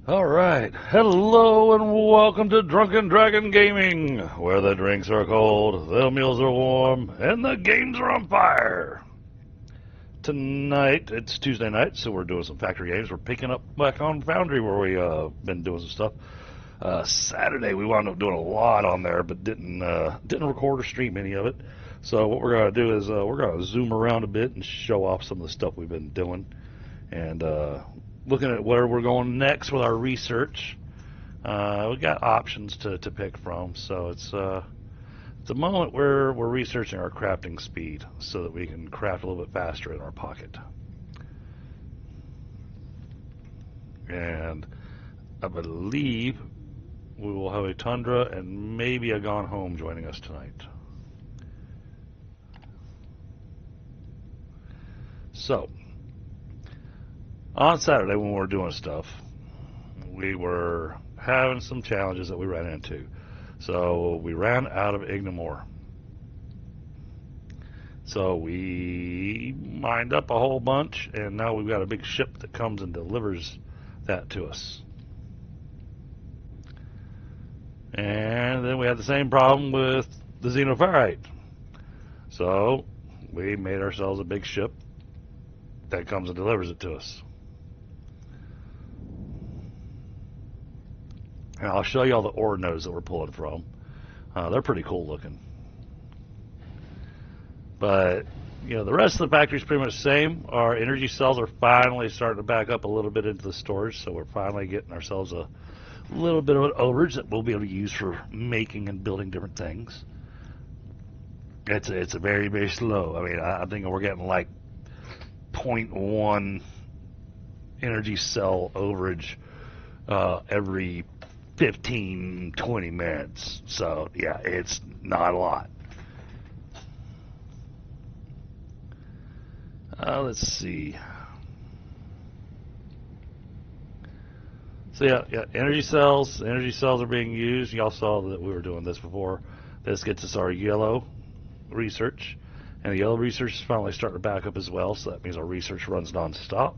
Alright, hello and welcome to Drunken Dragon Gaming, where the drinks are cold, the meals are warm, and the games are on fire. Tonight, it's Tuesday night, so we're doing some factory games. We're picking up back on Foundry, where we been doing some stuff. Saturday, we wound up doing a lot on there, but didn't record or stream any of it. So what we're going to do is we're going to zoom around a bit and show off some of the stuff we've been doing. And looking at where we're going next with our research. We got options to pick from, so it's a moment where we're researching our crafting speed so that we can craft a little bit faster in our pocket. And I believe we will have a Tundra and maybe a Gone Home joining us tonight. So, on Saturday when we were doing stuff, we were having some challenges that we ran into. So we ran out of Ignimore. So we mined up a whole bunch, and now we've got a big ship that comes and delivers that to us. And then we had the same problem with the Xenoferrite. So we made ourselves a big ship that comes and delivers it to us. And I'll show you all the ore nodes that we're pulling from. They're pretty cool looking. But, you know, the rest of the factory is pretty much the same. Our energy cells are finally starting to back up a little bit into the storage, so we're finally getting ourselves a little bit of an overage that we'll be able to use for making and building different things. It's a very, very slow. I mean, I think we're getting like 0.1 energy cell overage every 15-20 minutes. So yeah, it's not a lot. Let's see. So yeah, energy cells are being used. Y'all saw that we were doing this before. This gets us our yellow research, and the yellow research is finally starting to back up as well, so that means our research runs non-stop.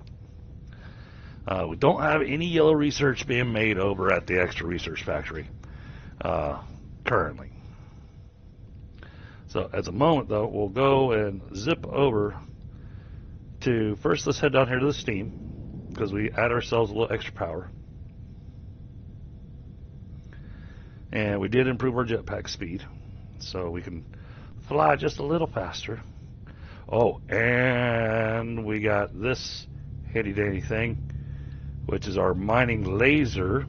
We don't have any yellow research being made over at the extra research factory currently. So at the moment, though, we'll go and zip over to, first let's head down here to the steam, because we add ourselves a little extra power. And we did improve our jetpack speed, so we can fly just a little faster. Oh, and we got this handy dandy thing, which is our mining laser.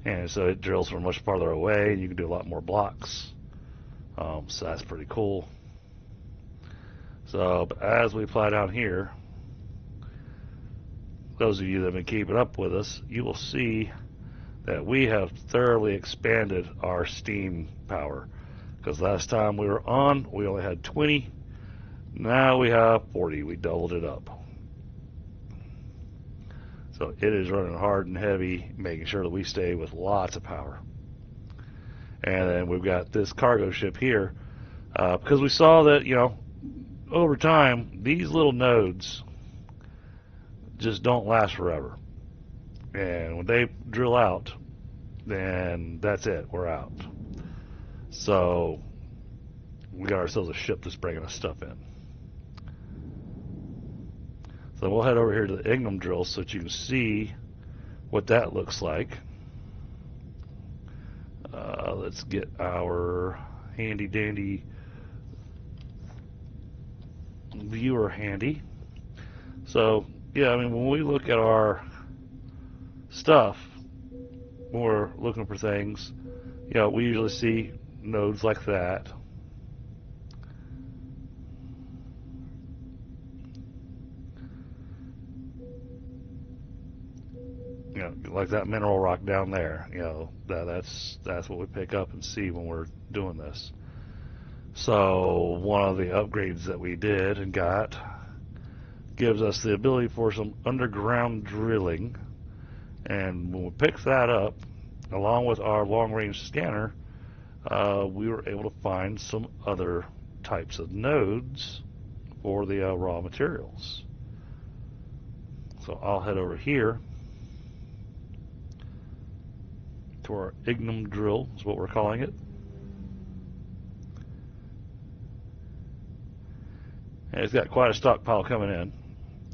And so it drills from much farther away, and you can do a lot more blocks. So that's pretty cool. So, but as we fly down here, those of you that have been keeping up with us, you will see that we have thoroughly expanded our steam power. Because last time we were on, we only had 20. Now we have 40. We doubled it up. So it is running hard and heavy, making sure that we stay with lots of power. And then we've got this cargo ship here, because we saw that, you know, over time, these little nodes just don't last forever. And when they drill out, then that's it, we're out. So we got ourselves a ship that's bringing us stuff in. So we'll head over here to the Ignum drill so that you can see what that looks like. Let's get our handy dandy viewer handy. So yeah, I mean, when we look at our stuff, when we're looking for things, you know, we usually see nodes like that. You know, like that mineral rock down there. You know, that's what we pick up and see when we're doing this. So one of the upgrades that we did and got gives us the ability for some underground drilling, and when we pick that up along with our long-range scanner, we were able to find some other types of nodes for the raw materials. So I'll head over here to our ignum drill, is what we're calling it. And it's got quite a stockpile coming in.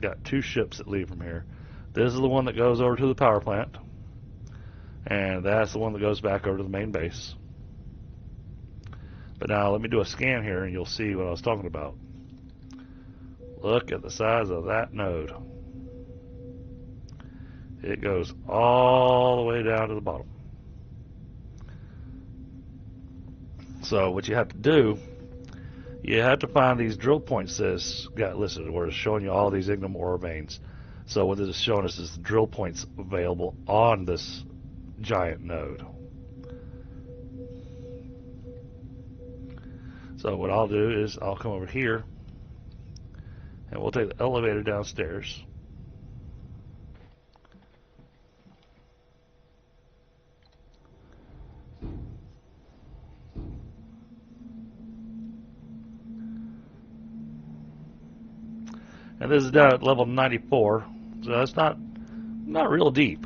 Got 2 ships that leave from here. This is the one that goes over to the power plant, and that's the one that goes back over to the main base. But now let me do a scan here and you'll see what I was talking about. Look at the size of that node. It goes all the way down to the bottom. So what you have to do, you have to find these drill points that's got listed where it's showing you all these ignum ore veins. So what this is showing us is the drill points available on this giant node. So what I'll do is I'll come over here and we'll take the elevator downstairs. And this is down at level 94, so that's not real deep.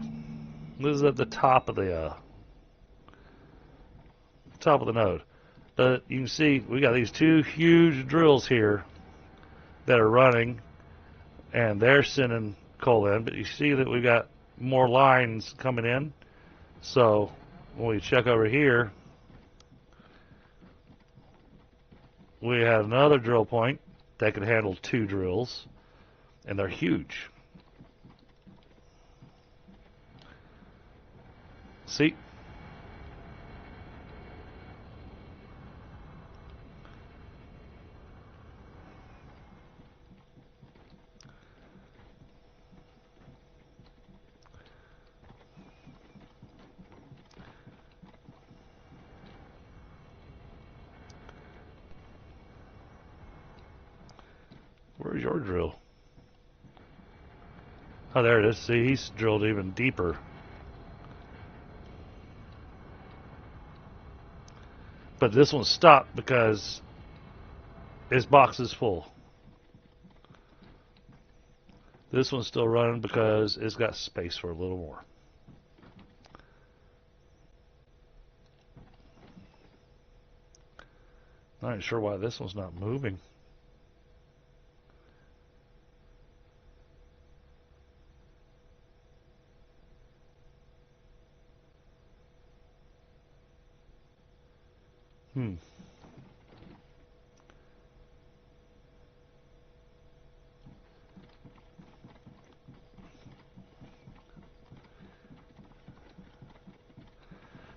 This is at the top of the node. But you can see we got these 2 huge drills here that are running, and they're sending coal in. But you see that we've got more lines coming in. So when we check over here, we have another drill point that can handle 2 drills, and they're huge. See? Where's your drill? Oh, there it is. See, he's drilled even deeper. But this one stopped because his box is full. This one's still running because it's got space for a little more. Not sure why this one's not moving.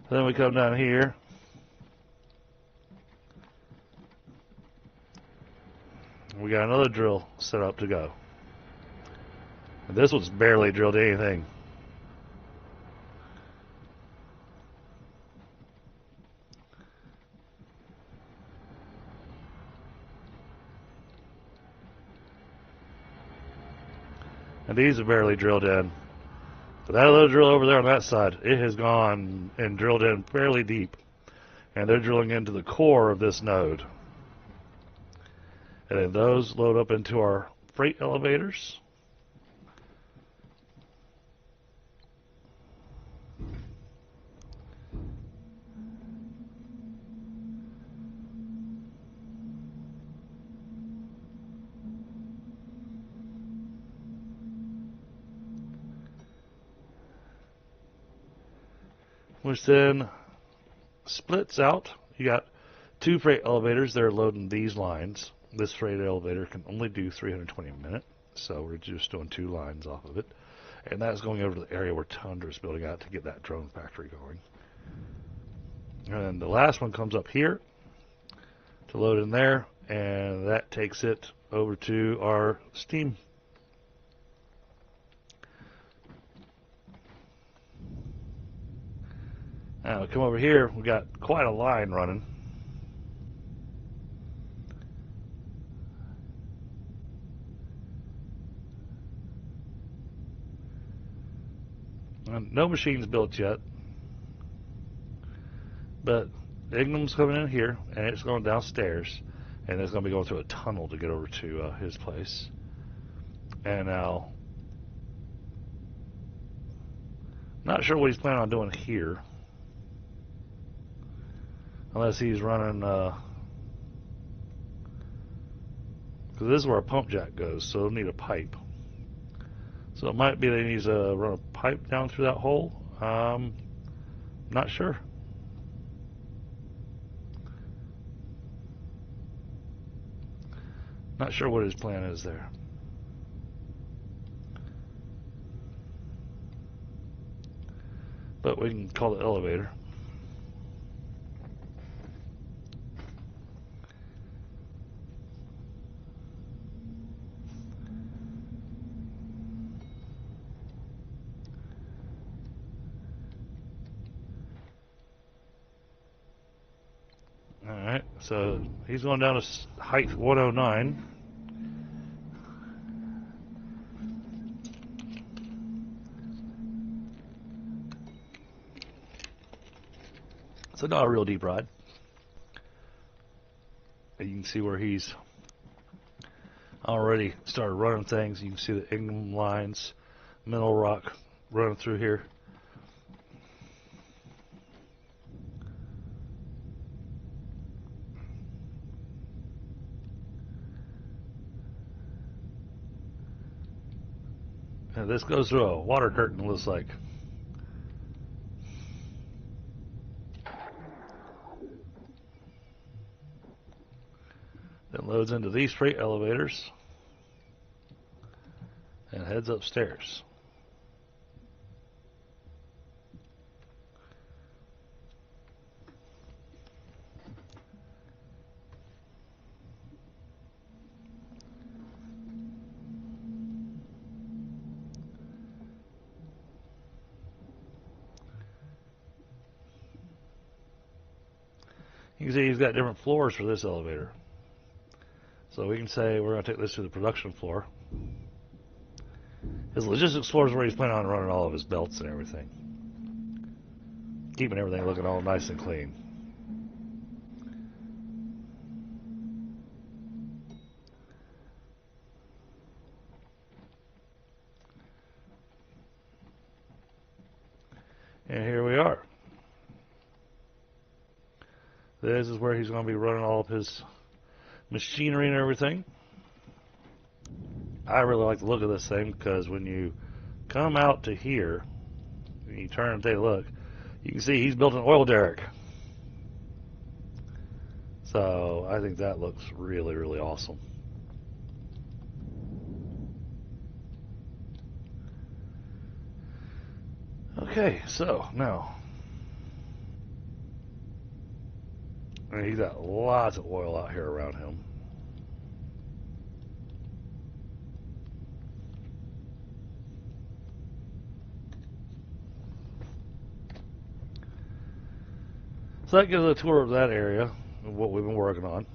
Then we come down here. We got another drill set up to go. And this one's barely drilled anything. And these are barely drilled in. But that little drill over there on that side, it has gone and drilled in fairly deep. And they're drilling into the core of this node. And then those load up into our freight elevators. Which then splits out. You got 2 freight elevators that are loading these lines. This freight elevator can only do 320 a minute, so we're just doing 2 lines off of it. And that's going over to the area where Tundra is building out to get that drone factory going. And then the last one comes up here to load in there, and that takes it over to our steam. Now we come over here, we got quite a line running. And no machine's built yet, but Ignum's coming in here, and it's going downstairs, and it's going to be going through a tunnel to get over to his place. And now, not sure what he's planning on doing here. Unless he's running, because this is where a pump jack goes, so it'll need a pipe. So it might be that he needs to run a pipe down through that hole. Not sure. Not sure what his plan is there. But we can call the elevator. Alright, so he's going down to height 109. So not a real deep ride. And you can see where he's already started running things. You can see the Ingham lines, mineral rock running through here. And this goes through a water curtain, it looks like. Then loads into these freight elevators and heads upstairs. You can see he's got different floors for this elevator. So we can say we're going to take this to the production floor. His logistics floor is where he's planning on running all of his belts and everything. Keeping everything looking all nice and clean. And here we are. This is where he's going to be running all of his machinery and everything. I really like the look of this thing because when you come out to here, and you turn and take a look, you can see he's built an oil derrick. So I think that looks really, really awesome. Okay, so now, he's got lots of oil out here around him. So that gives a tour of that area, of what we've been working on.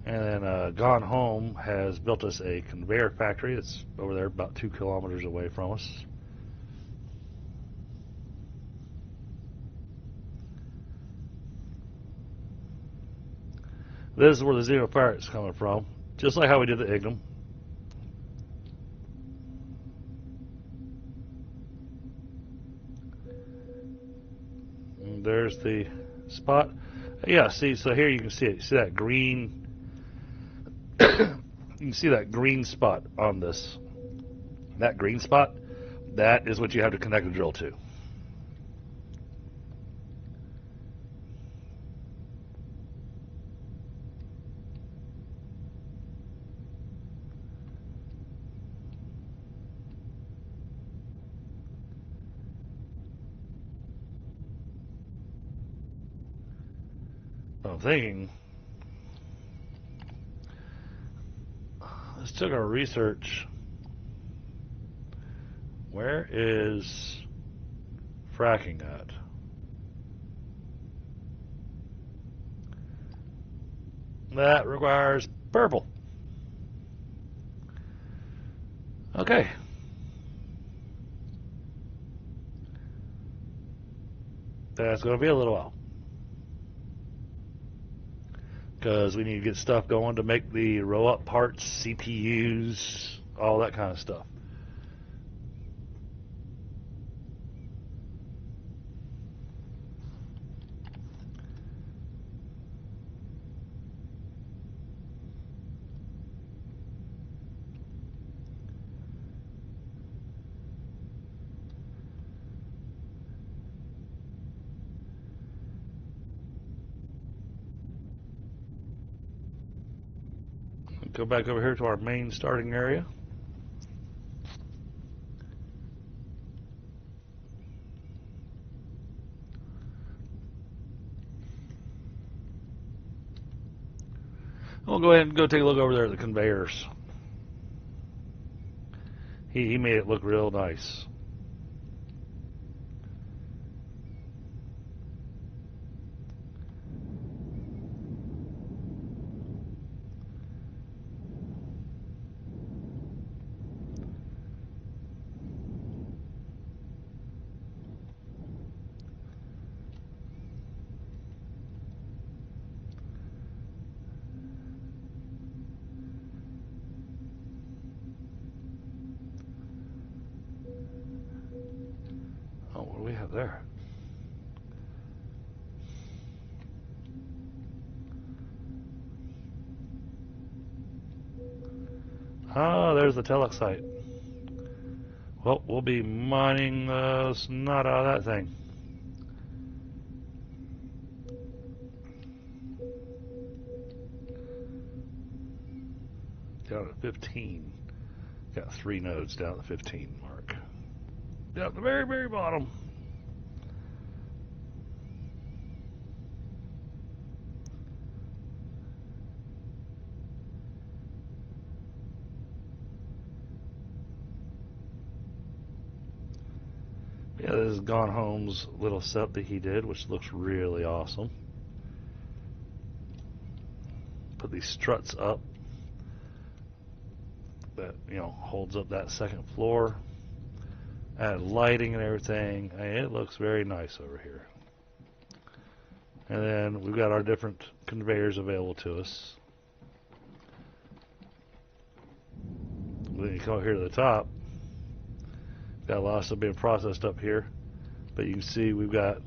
And then Gone Home has built us a conveyor factory. It's over there about 2 kilometers away from us. This is where the Zero Fire is coming from, just like how we did the Ingham. And there's the spot. Yeah, see, so here you can see it. See that green? You can see that green spot on this. That green spot, that is what you have to connect the drill to. I'm thinking, let's took our research. Where is fracking at? That requires purple. Okay. That's going to be a little while. because we need to get stuff going to make the row up parts, CPUs, all that kind of stuff. Go back over here to our main starting area. We'll go ahead and go take a look over there at the conveyors. He made it look real nice. Oh, what do we have there? Ah, there's the telex site. Well, we'll be mining snot out of that thing. Down at 15. Got 3 nodes down at the 15 mark. Down at the very, very bottom. Yeah, this is Gone Home's little set that he did, which looks really awesome. Put these struts up that, you know, holds up that second floor. Add lighting and everything. I mean, it looks very nice over here. And then we've got our different conveyors available to us. Then you come here to the top. Got a lot of stuff being processed up here, but you can see we've got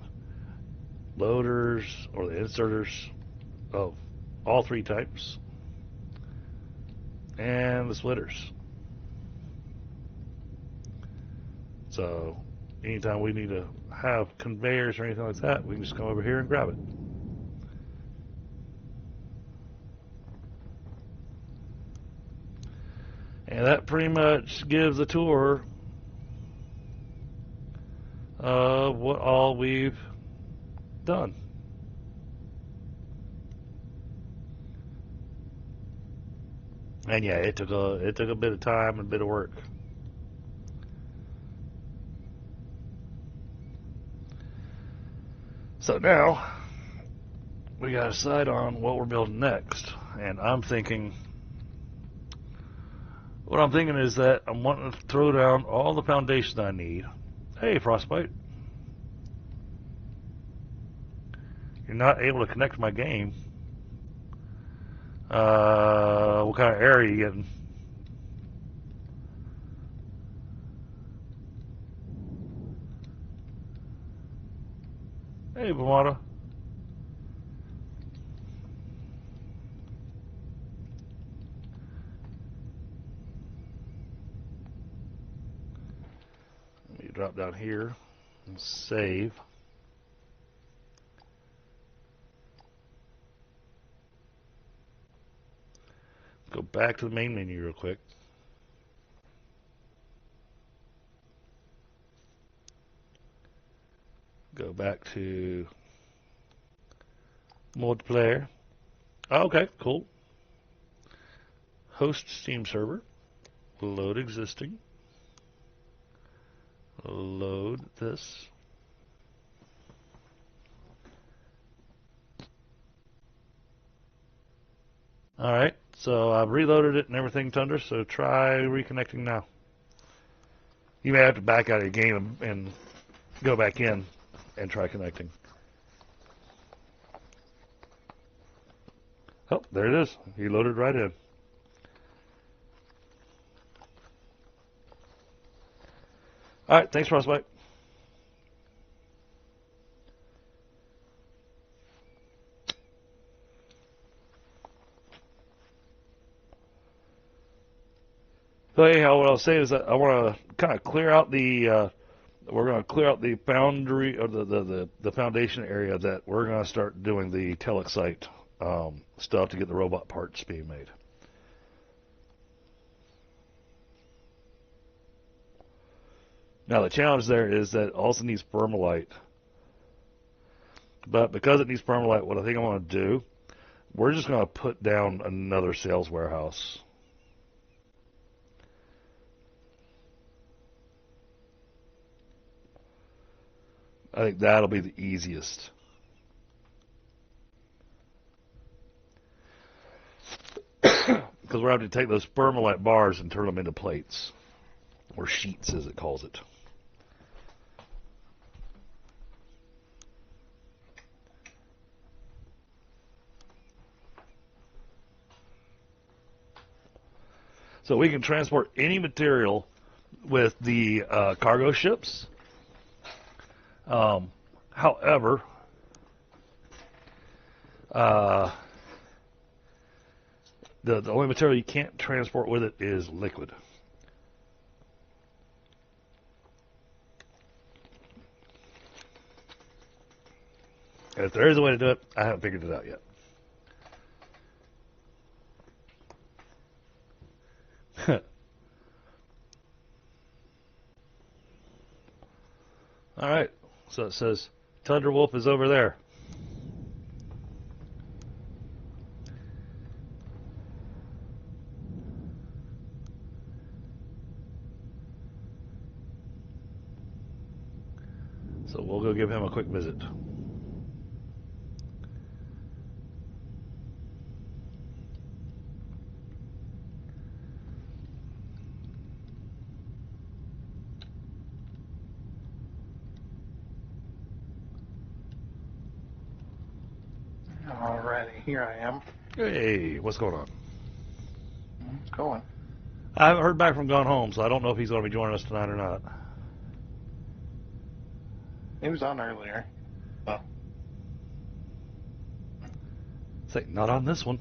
loaders or the inserters of all 3 types and the splitters. So anytime we need to have conveyors or anything like that, we can just come over here and grab it. And that pretty much gives a tour of what all we've done. And yeah, it took a bit of time and a bit of work. So now we got to decide on what we're building next. And what I'm thinking is that I'm wanting to throw down all the foundation I need. Hey, Frostbite. You're not able to connect to my game. What kind of error are you getting? Hey, Bamada. Let me drop down here and save. Go back to the main menu real quick. Go back to multiplayer. Oh, okay, cool. Host Steam server. Load existing. Load this. Alright, so I've reloaded it and everything, Tundra, so try reconnecting now. You may have to back out of your game and go back in and try connecting. Oh, there it is. He loaded right in. All right, thanks, Frostbite. So anyhow, what I was saying is that I want to kind of clear out the. We're going to clear out the foundry or the foundation area that we're going to start doing the telexite stuff to get the robot parts being made. Now the challenge there is that it also needs permalite. But because it needs permalite, what I think I want to do, we're just going to put down another sales warehouse. I think that'll be the easiest. Because we're having to take those permalite bars and turn them into plates. Or sheets, as it calls it. So we can transport any material with the cargo ships. However, the only material you can't transport with it is liquid. And if there is a way to do it, I haven't figured it out yet. All right, so it says Thunderwolf is over there. So we'll go give him a quick visit. Alrighty, here I am. Hey, what's going on? It's going. I haven't heard back from Gone Home, so I don't know if he's going to be joining us tonight or not. He was on earlier. Oh. Say, not on this one.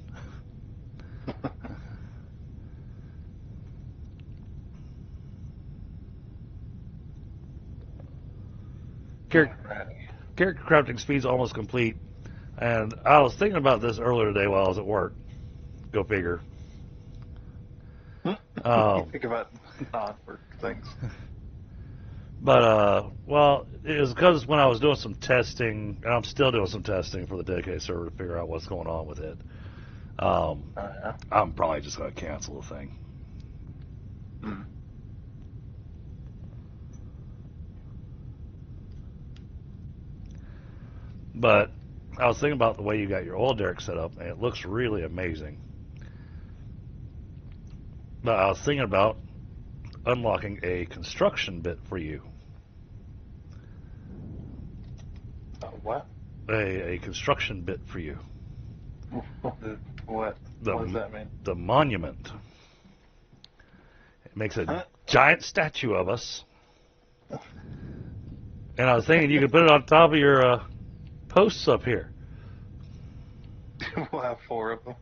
Character crafting speed's almost complete, and I was thinking about this earlier today while I was at work. Go figure. You think about non-work things. But, well, it was because when I was doing some testing, and I'm still doing some testing for the dedicated server to figure out what's going on with it. Yeah. I'm probably just going to cancel the thing. But I was thinking about the way you got your oil derrick set up, and it looks really amazing. But I was thinking about unlocking a construction bit for you. What? A construction bit for you. What does that mean? The monument. It makes a giant statue of us. And I was thinking you could put it on top of your posts up here. We'll have 4 of them.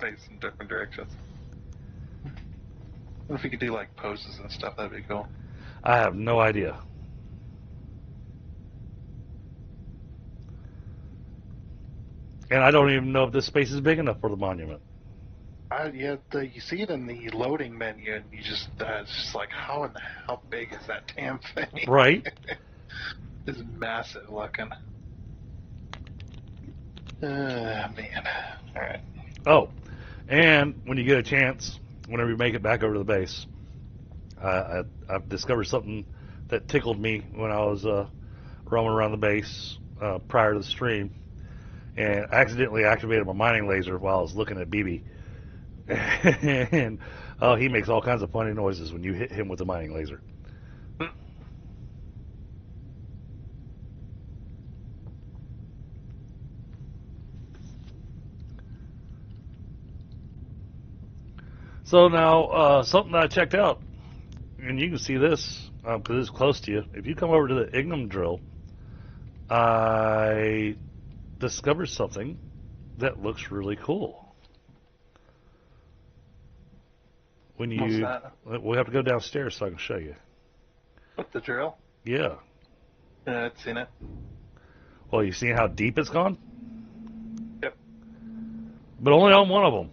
Face in different directions. What if we could do like poses and stuff? That'd be cool. I have no idea. And I don't even know if this space is big enough for the monument. Yeah, you see it in the loading menu, and you just it's just like, how big is that damn thing? Right. It's massive looking. Man. All right. Oh, and when you get a chance, whenever you make it back over to the base, I've discovered something that tickled me when I was roaming around the base prior to the stream, and accidentally activated my mining laser while I was looking at BB. And oh, he makes all kinds of funny noises when you hit him with the mining laser. So now, something that I checked out, and you can see this because it's close to you. If you come over to the Ignum drill, I discovered something that looks really cool. When What's you, that? we have to go downstairs so I can show you. With the drill? Yeah. Yeah, I've seen it. Well, you seen how deep it's gone? Yep. But only on one of them.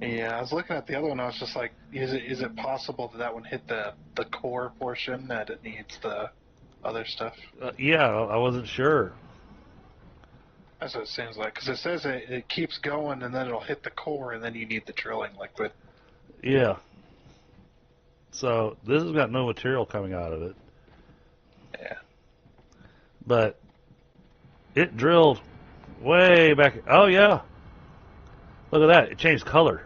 Yeah, I was looking at the other one. I was just like, is it possible that one hit the core portion that it needs the other stuff? Yeah, I wasn't sure. That's what it seems like. Because it says it keeps going and then it'll hit the core and then you need the drilling liquid. Yeah. So this has got no material coming out of it. Yeah. But it drilled way back. Oh, yeah. Look at that. It changed color.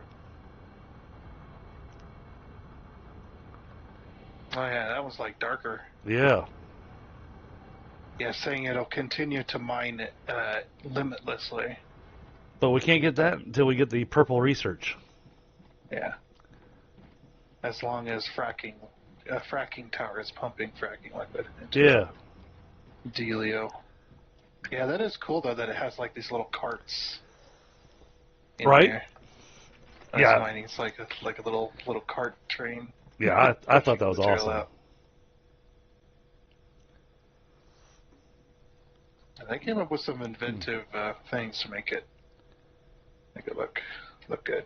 Oh, yeah, that was like darker. Yeah. Yeah, saying it'll continue to mine it limitlessly. But we can't get that until we get the purple research. Yeah. As long as a fracking tower is pumping fracking liquid into Yeah. Delio. Yeah, that is cool though that it has like these little carts in Right? there. Yeah. Mining. It's like a little cart train. Yeah, I thought that was awesome. Out. And they came up with some inventive things to make it look good.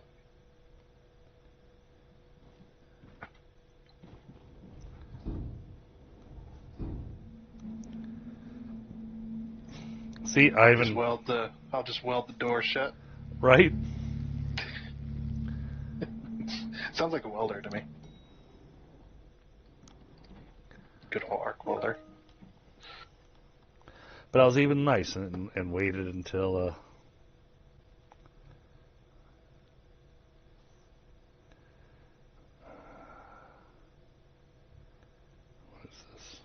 See, I'll just weld the door shut. Right? Sounds like a welder to me. Good old arc welder. But I was even nice and waited until what is this?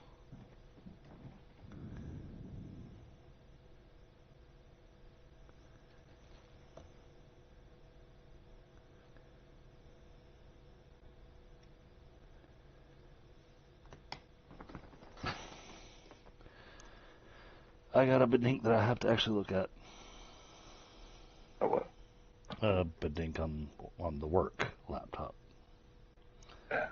I got a bedink that I have to actually look at. Oh, what? A bedink on the work laptop. Yeah.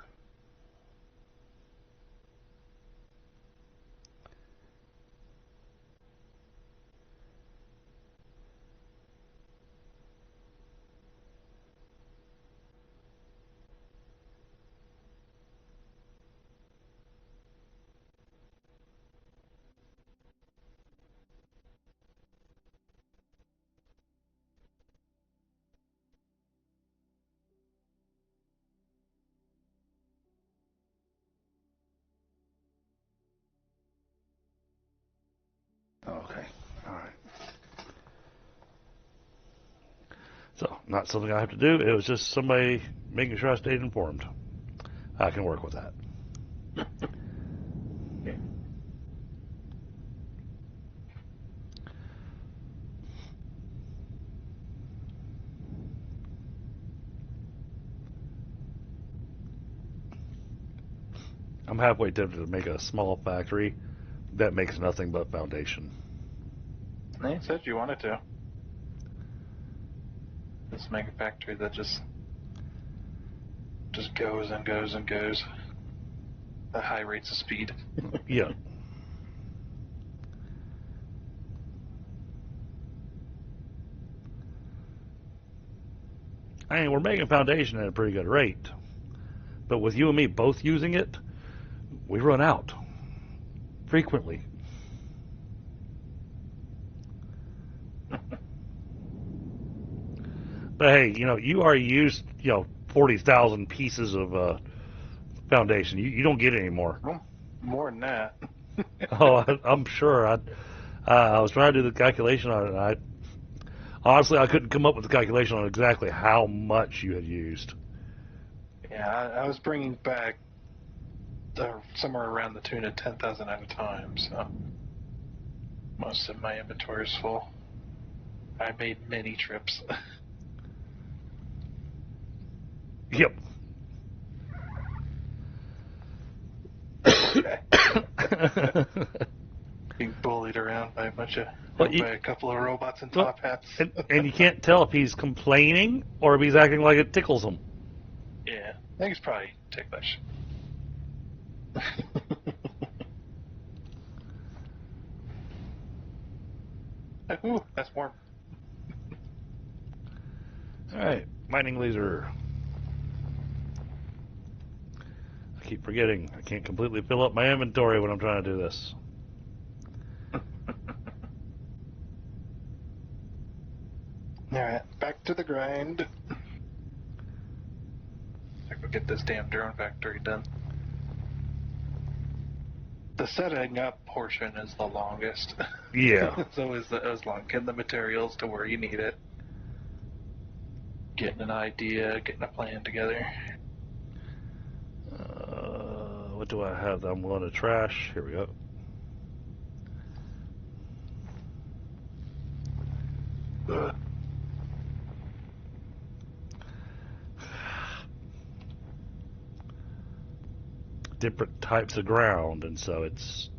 Okay. All right. So, not something I have to do. It was just somebody making sure I stayed informed. I can work with that. I'm halfway tempted to make a small factory that makes nothing but foundation. You said you wanted to. Let's make a factory that just goes and goes and goes at high rates of speed. Yeah. I mean, we're making foundation at a pretty good rate. But with you and me both using it, we run out frequently. But hey, you already used 40,000 pieces of foundation. You don't get any more. Well, more than that. Oh, I'm sure. I was trying to do the calculation on it, and honestly I couldn't come up with the calculation on exactly how much you had used. Yeah, I was bringing back somewhere around the tune of 10,000 at a time, so most of my inventory is full. I made many trips. Yep. Being bullied around by Well, by a couple of robots in well, top hats. and you can't tell if he's complaining or if he's acting like it tickles him. Yeah, I think it's probably ticklish. Ooh, that's warm. Alright, mining laser. I keep forgetting. I can't completely fill up my inventory when I'm trying to do this. Alright, back to the grind. I go get this damn drone factory done. The setting up portion is the longest. Yeah. It's always long. Getting the materials to where you need it. Getting an idea, getting a plan together. What do I have? I'm going to trash. Here we go. Ugh. Different types of ground, and so it's...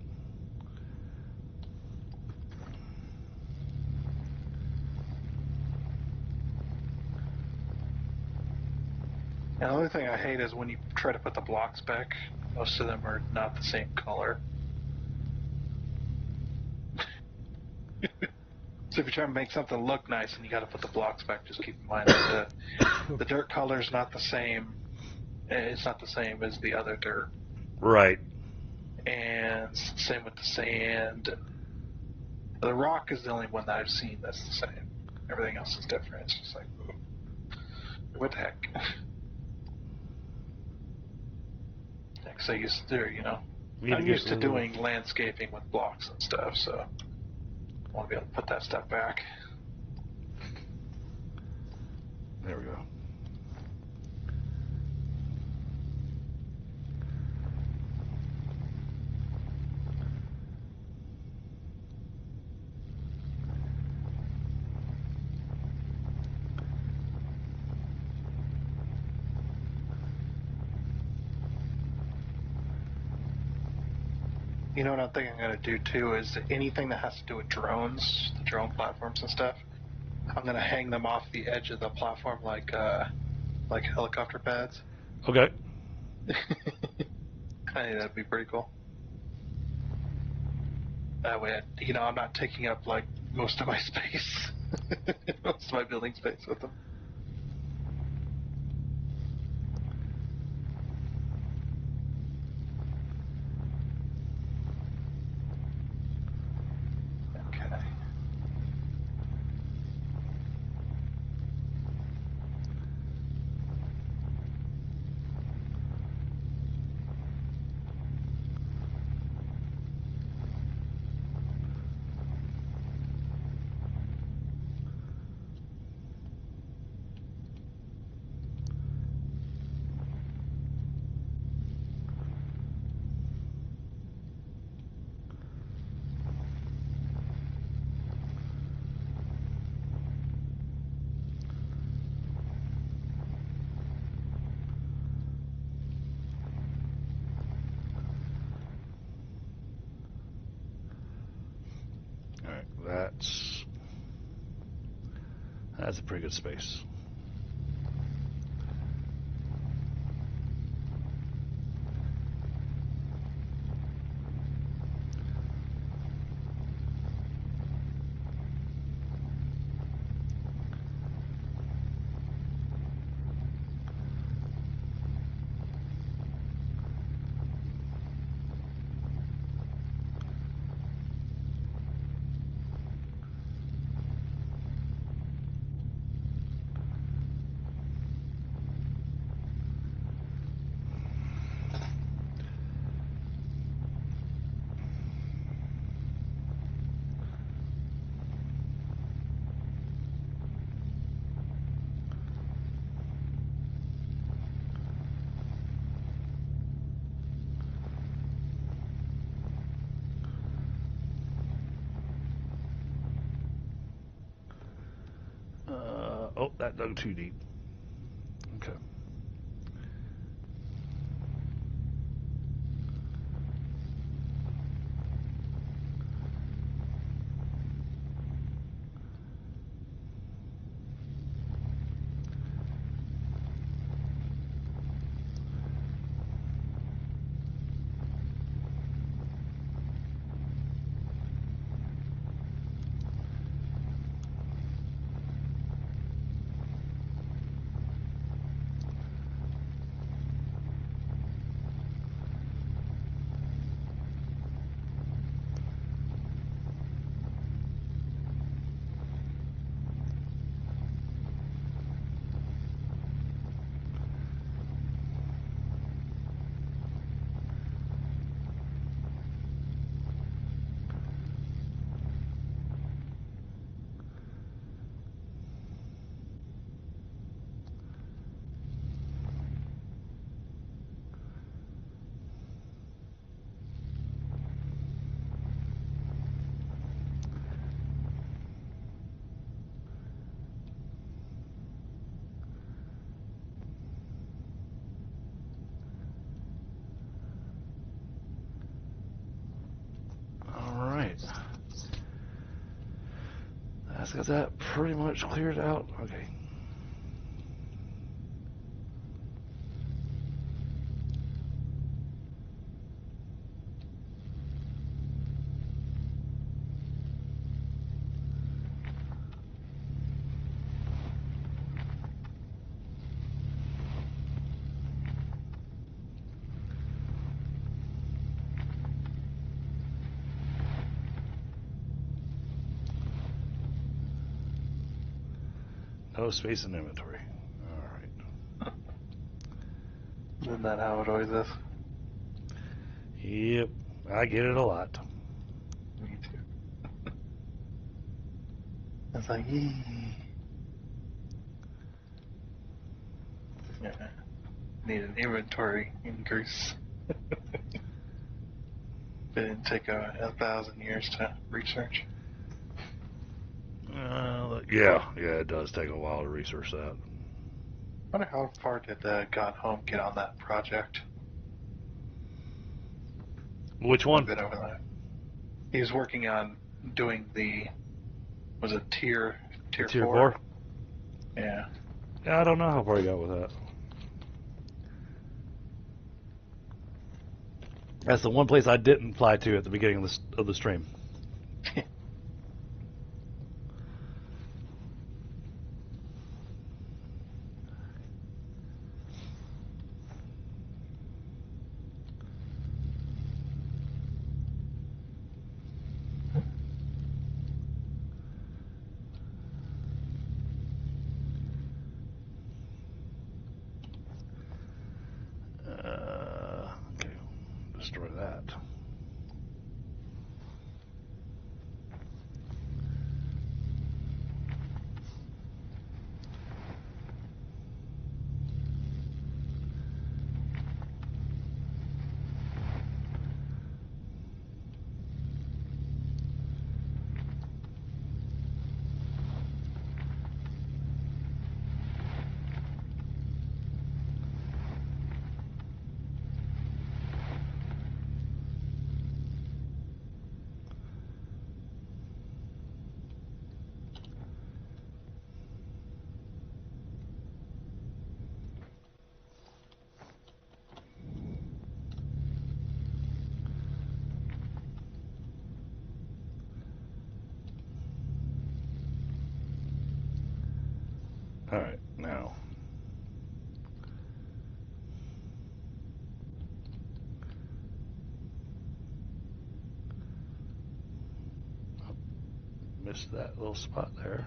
And the only thing I hate is when you try to put the blocks back, most of them are not the same color. So if you're trying to make something look nice and you got to put the blocks back, just keep in mind that the dirt color's not the same. It's not the same as the other dirt. Right. And same with the sand. The rock is the only one that I've seen that's the same. Everything else is different. It's just like, ooh, what the heck? Because I used to, I'm used to doing landscaping with blocks and stuff, so I want to be able to put that stuff back. There we go. You know what I'm thinking I'm going to do too is anything that has to do with drones, the drone platforms and stuff, I'm going to hang them off the edge of the platform like helicopter pads. Okay. I think that'd be pretty cool. That way, I'm not taking up like most of my space, most of my building space with them. Okay. Alright, that's a pretty good space. Oh, that dug too deep. Okay. got that pretty much cleared out. Okay. No space in inventory. All right. Isn't that how it always is? Yep. I get it a lot. Me too. It's like, yee. Yeah. Need an inventory increase. It didn't take 1,000 years to research. Yeah, it does take a while to research that. I wonder how far did Gone Home get on that project? Which A one? bit over there. He was working on doing was it tier Tier 4? 4? Yeah. Yeah, I don't know how far you got with that. That's the one place I didn't fly to at the beginning of the stream. Okay, destroy that. All right, now. Missed that little spot there.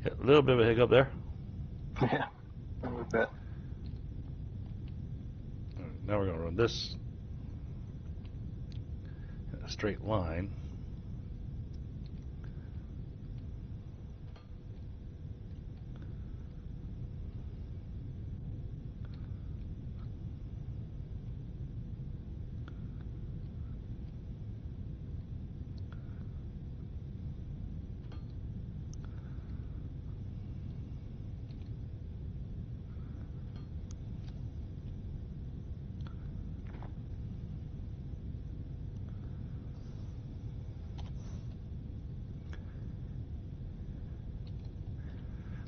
Yeah, a little bit of a hiccup there. Yeah. A little bit. All right, now we're going to run this in a straight line.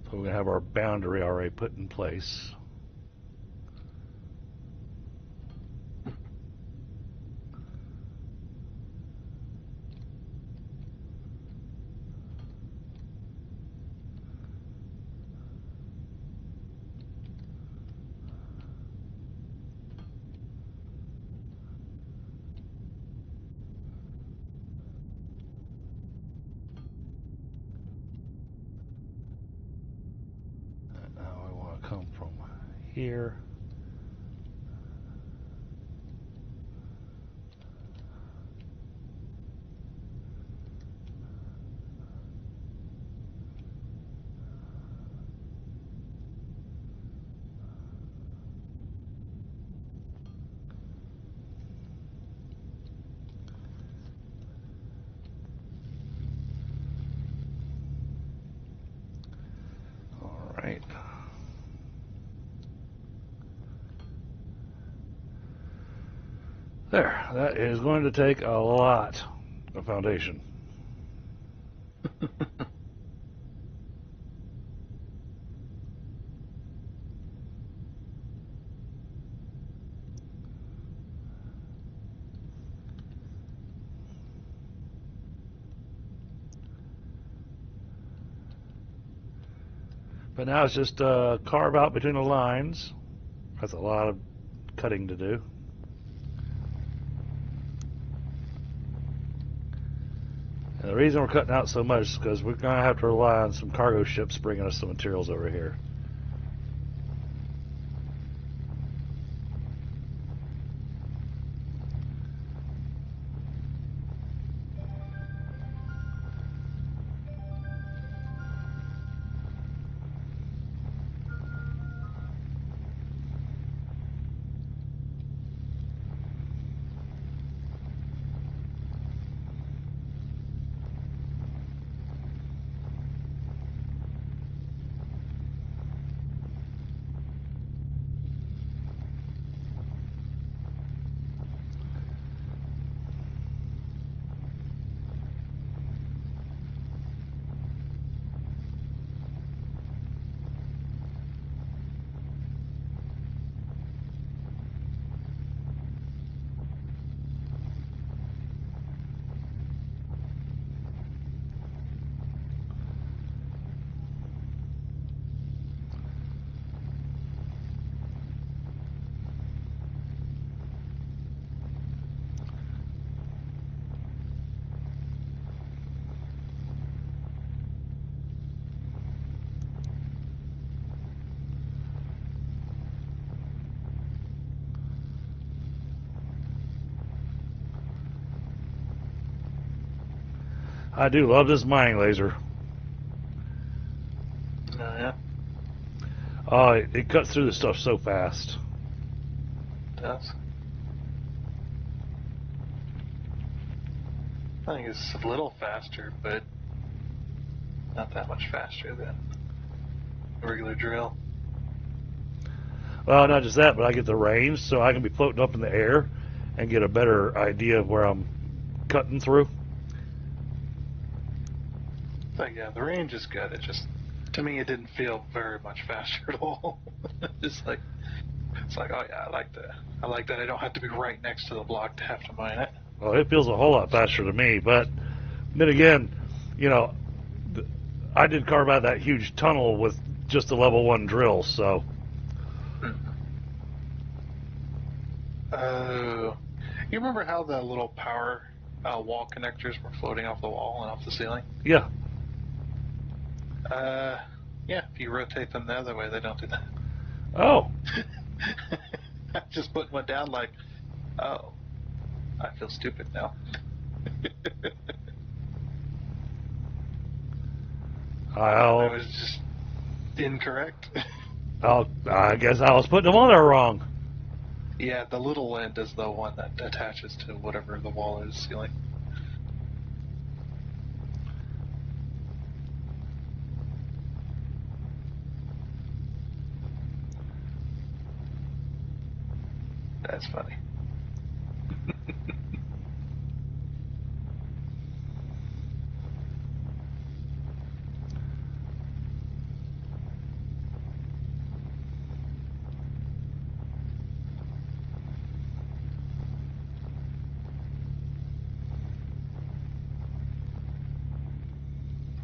So we're going to have our boundary already put in place. Now I want to come from here. right. There. That is going to take a lot of foundation. But now it's just carve out between the lines. That's a lot of cutting to do. And the reason we're cutting out so much is because we're going to have to rely on some cargo ships bringing us some materials over here. I do love this mining laser. Yeah. Oh, it cuts through the stuff so fast. It does. I think it's a little faster, but not that much faster than a regular drill. Well, not just that, but I get the range, so I can be floating up in the air and get a better idea of where I'm cutting through. But yeah, the range is good. It just, to me, it didn't feel very much faster at all. It's like, oh yeah, I like that I don't have to be right next to the block to have to mine it. Well, it feels a whole lot faster to me, but then again, you know, I did carve out that huge tunnel with just a level 1 drill, so. Oh, you remember how the little power wall connectors were floating off the wall and off the ceiling? Yeah. Yeah, if you rotate them the other way, they don't do that. Oh. I just put one down like, oh, I feel stupid now. I was just incorrect. I guess I was putting them on there wrong. Yeah, the little end is the one that attaches to whatever the wall is ceiling. That's funny.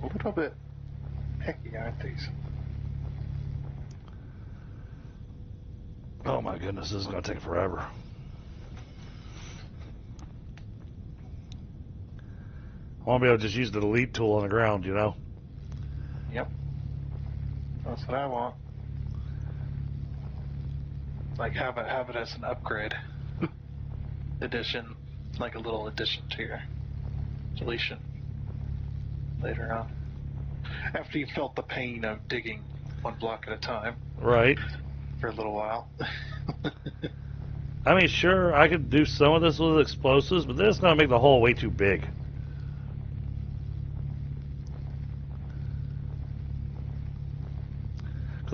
A little bit picky, aren't these? Oh my goodness, this is going to take forever. I want to be able to just use the delete tool on the ground, you know? Yep. That's what I want. Like have it as an upgrade. Addition, like a little addition to your deletion later on. After you felt the pain of digging one block at a time. Right. For a little while. I mean, sure, I could do some of this with explosives, but then it's going to make the hole way too big.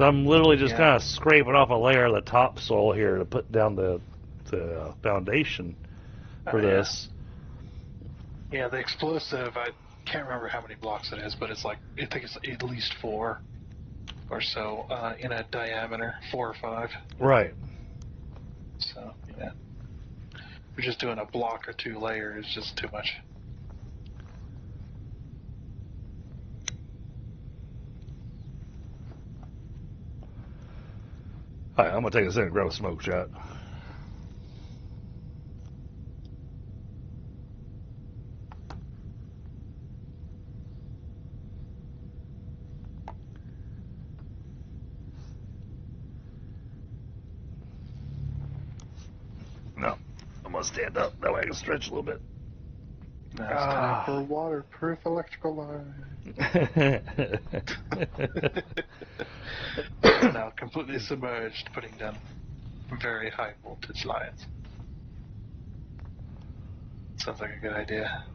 So I'm literally just Yeah. kind of scraping off a layer of the topsoil here to put down the foundation for this. Yeah, the explosive, I can't remember how many blocks it is, but it's like, I think it's at least 4 or so in a diameter, 4 or 5. Right. So, yeah. We're just doing a block or 2 layers, just too much. All right, I'm going to take a second and grab a smoke shot. No, I'm going to stand up. That way I can stretch a little bit. Now it's time for waterproof electrical line. Now completely submerged, putting down very high voltage lines. Sounds like a good idea.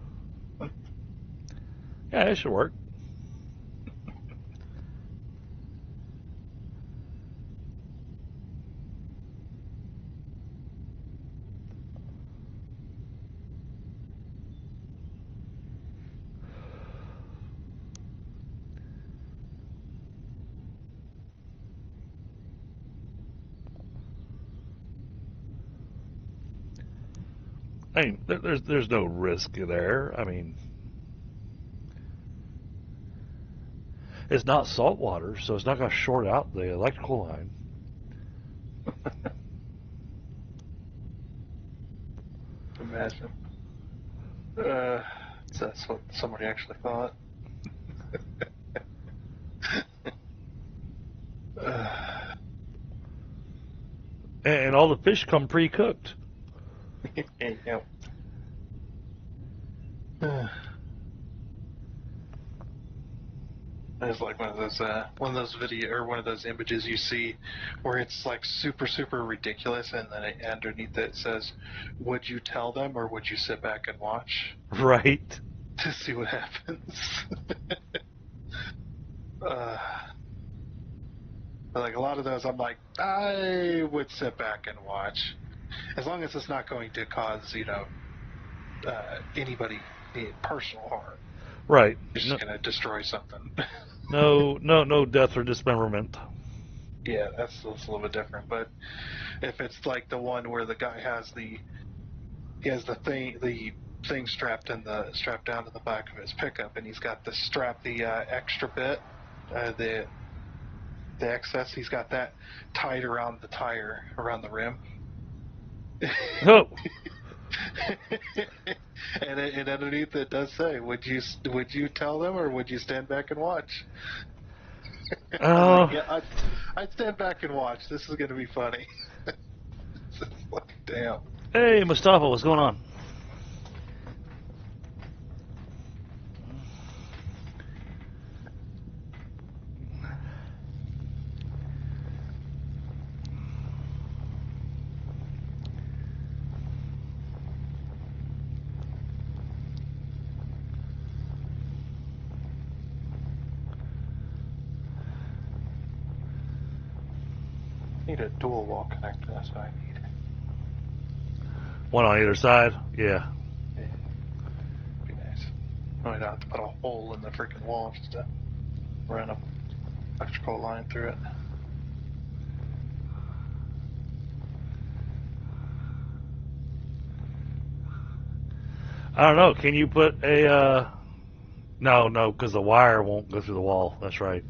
Yeah, it should work. I mean, there's no risk there. I mean, it's not salt water, so it's not going to short out the electrical line. Imagine. That's what somebody actually thought. And all the fish come pre-cooked. Yep. It's like one of those video or one of those images you see where it's like super ridiculous, and then underneath it says, "Would you tell them or would you sit back and watch Right. to see what happens?" Like a lot of those, I'm like, I would sit back and watch, as long as it's not going to cause anybody personal harm. Right. It's just going to destroy something. No death or dismemberment. Yeah, that's a little bit different. But if it's like the one where the guy has the thing strapped down to the back of his pickup, and he's got the extra bit, the excess, he's got that tied around the tire, around the rim. Oh. And underneath it does say, "Would you tell them or would you stand back and watch?" I'm like, yeah, I'd stand back and watch. This is going to be funny. It's like, damn. Hey, Mustafa, what's going on? Need a dual wall connector. That's what I need. One on either side? Yeah. Yeah, be nice. I might have to put a hole in the freaking wall just to run a electrical line through it. I don't know. Can you put a, no, because the wire won't go through the wall. That's right.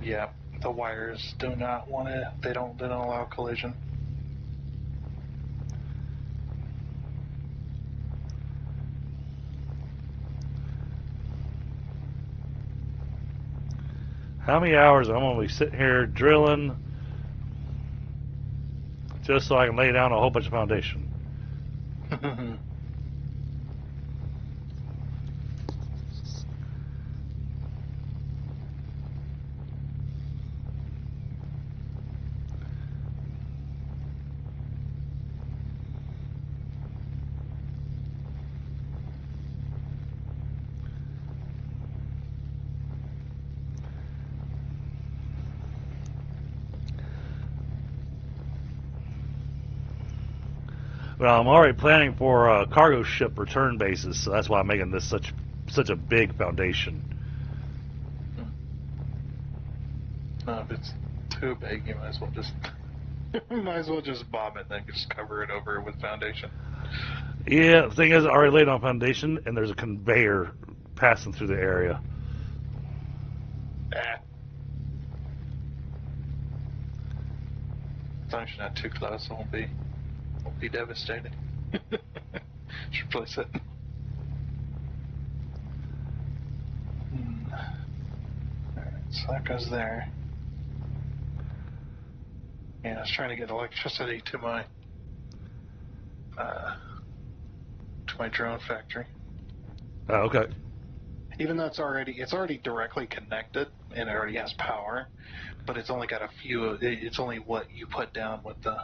Yeah, the wires do not want to. They don't allow collision. How many hours I'm going to be sitting here drilling just so I can lay down a whole bunch of foundation? Well, I'm already planning for a cargo ship return basis, so that's why I'm making this such a big foundation. No, if it's too big, you might as well just bomb it, then just cover it over with foundation. Yeah, the thing is, I already laid on foundation, and there's a conveyor passing through the area. As long as you're not too close, it won't be devastating. Should place it. Alright, so that goes there. Yeah, I was trying to get electricity to my drone factory. Oh, okay. Even though it's already directly connected and it already has power, but it's only got a few. It's only what you put down with the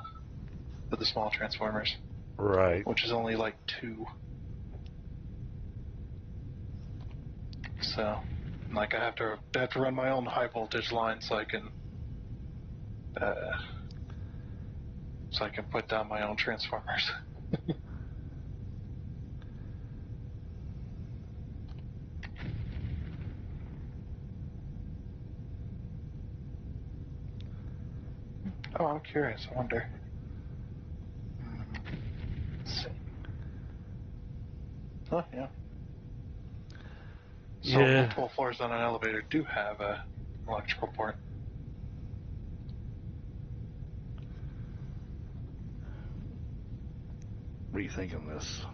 small transformers, Right. which is only like 2. So, like, I have to run my own high voltage line so I can put down my own transformers. Oh, I'm curious. I wonder. Let's see. Oh, yeah. So Yeah. multiple floors on an elevator do have a electrical port. Rethinking this.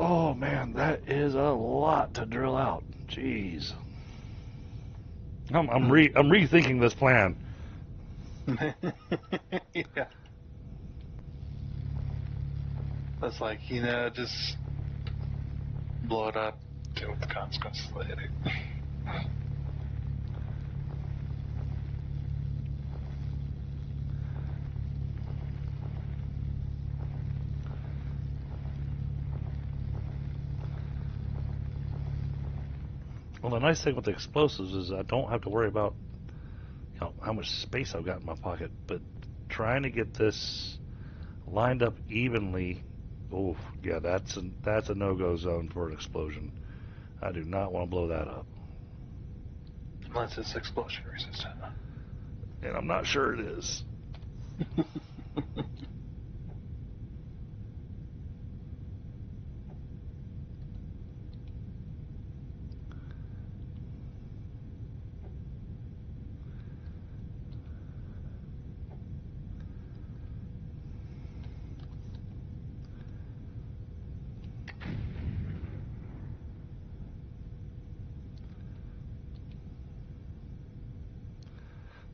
Oh man, that is a lot to drill out. Jeez. I'm rethinking this plan. Yeah. That's like, just blow it up, deal with the consequences later. Well, the nice thing with the explosives is I don't have to worry about how much space I've got in my pocket, but trying to get this lined up evenly. Oh, yeah, that's a no-go zone for an explosion. I do not want to blow that up. Unless it's explosion resistant. And I'm not sure it is.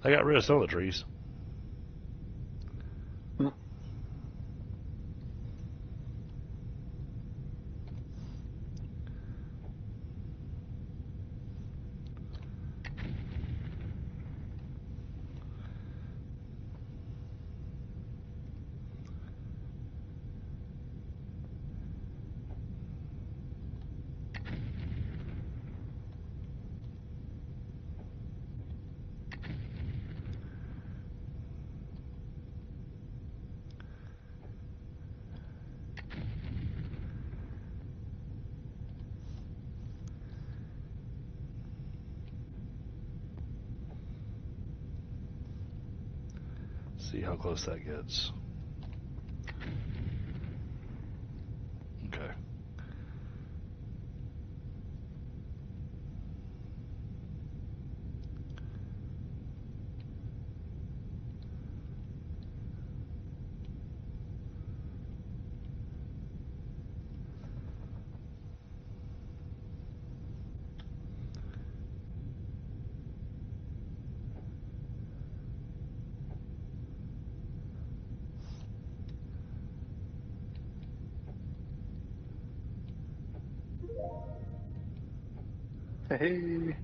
I got rid of some of the trees. See how close that gets. Okay. Hey.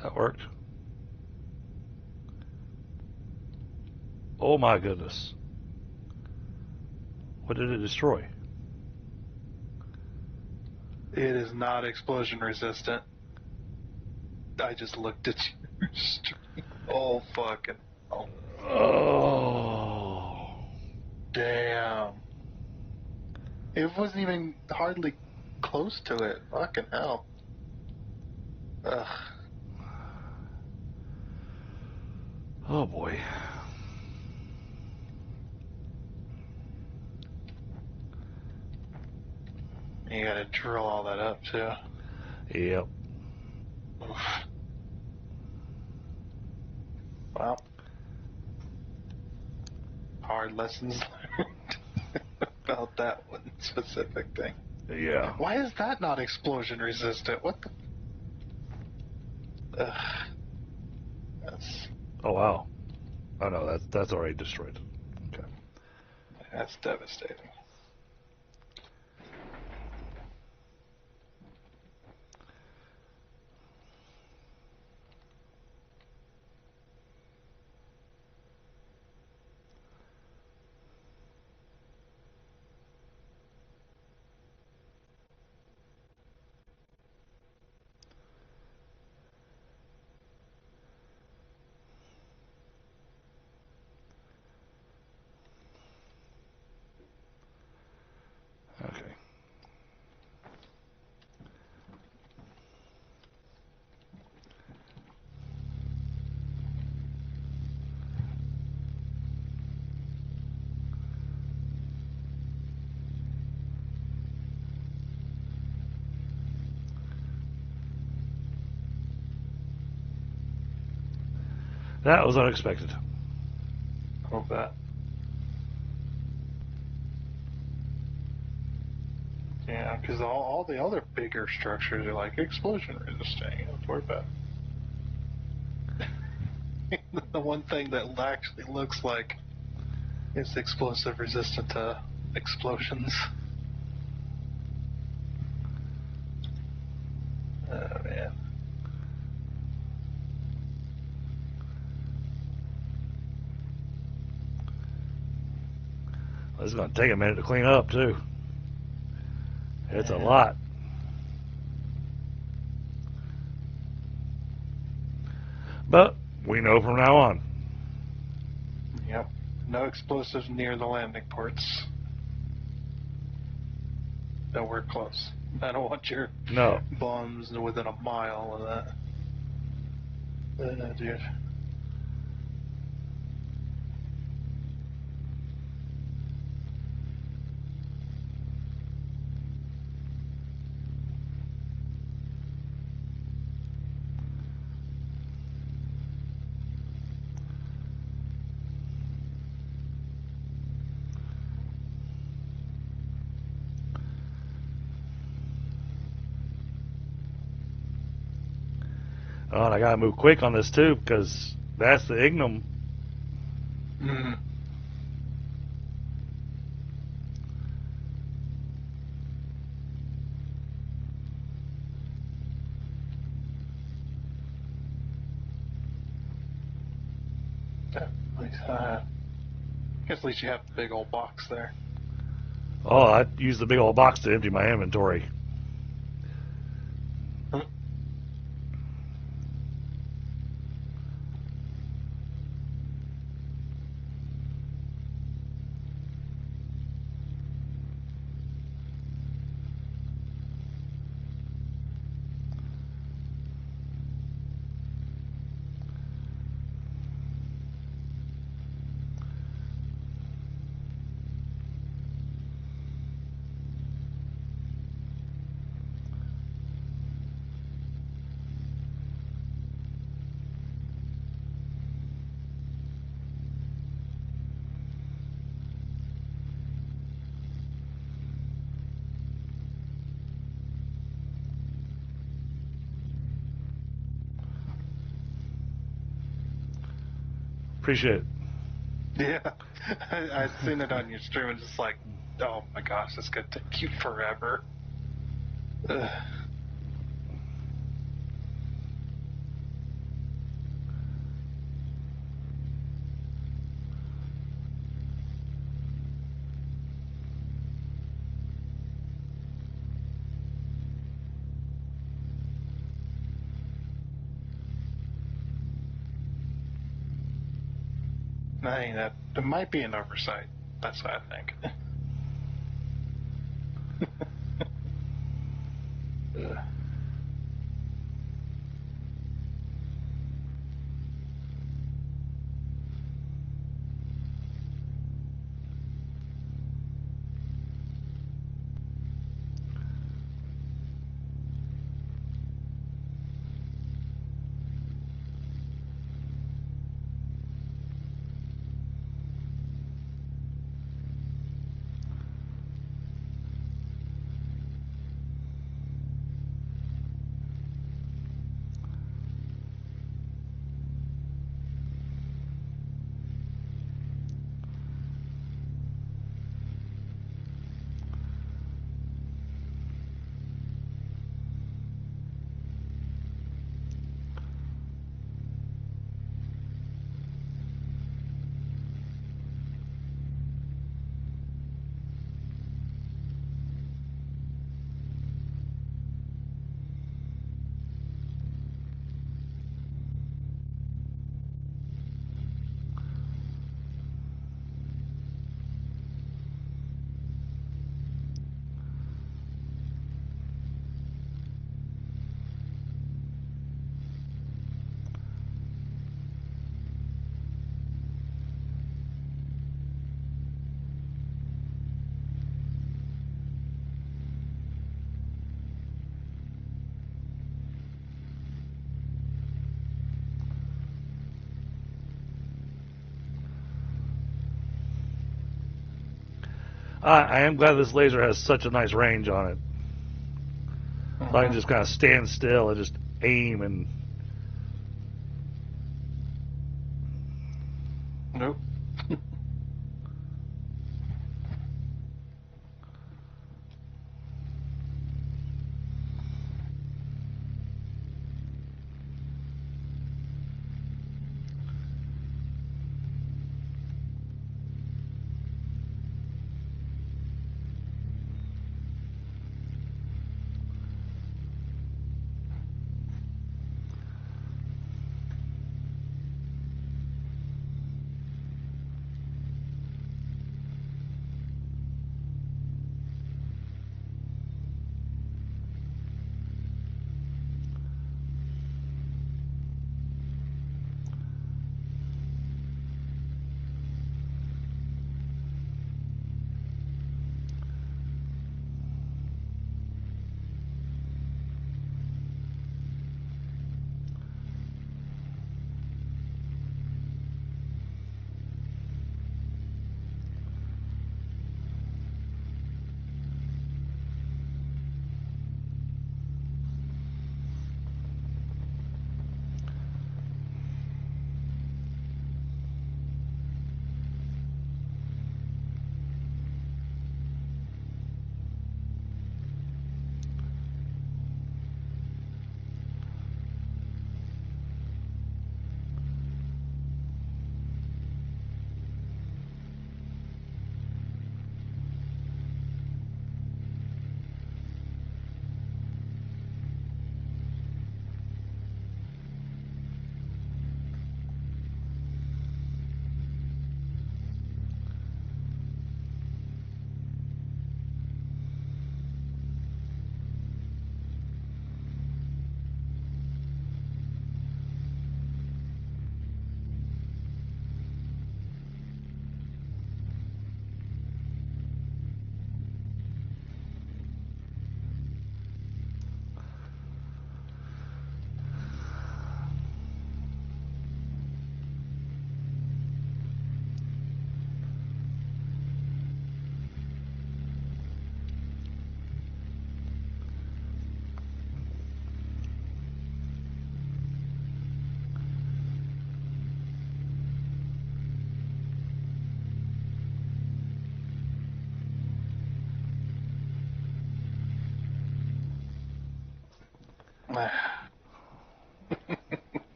That worked. Oh my goodness. What did it destroy? It is not explosion resistant. I just looked at your stream. Oh, fucking. Oh, Oh. damn. It wasn't even hardly close to it. Fucking hell. Ugh. Oh boy. You gotta drill all that up, too. Yep. Oof. Wow. Hard lessons learned about that one specific thing. Yeah. Why is that not explosion resistant? What the? Ugh. That's Oh wow. Oh no, that's already destroyed. Okay. that's devastating. Okay. That was unexpected. Hope that. Yeah, because all the other bigger structures are like explosion resistant. You know, don't worry about it. The one thing that actually looks like it's explosive resistant to explosions. Oh man. This is going to take a minute to clean up too. It's a Yeah. lot. But we know from now on. Yep. No explosives near the landing ports. Nowhere close. I don't want your No. bombs within a mile of that. Dude. Oh, and I got to move quick on this too because that's the ignum. Mm. I guess at least you have the big old box there. Oh, I use the big old box to empty my inventory. Appreciate it. Yeah, I'd seen it on your stream and just like, oh my gosh, it's gonna take you forever. Ugh. I mean, that might be an oversight. That's what I think. Ugh. I am glad this laser has such a nice range on it. So I can just kind of stand still and just aim and. Nope.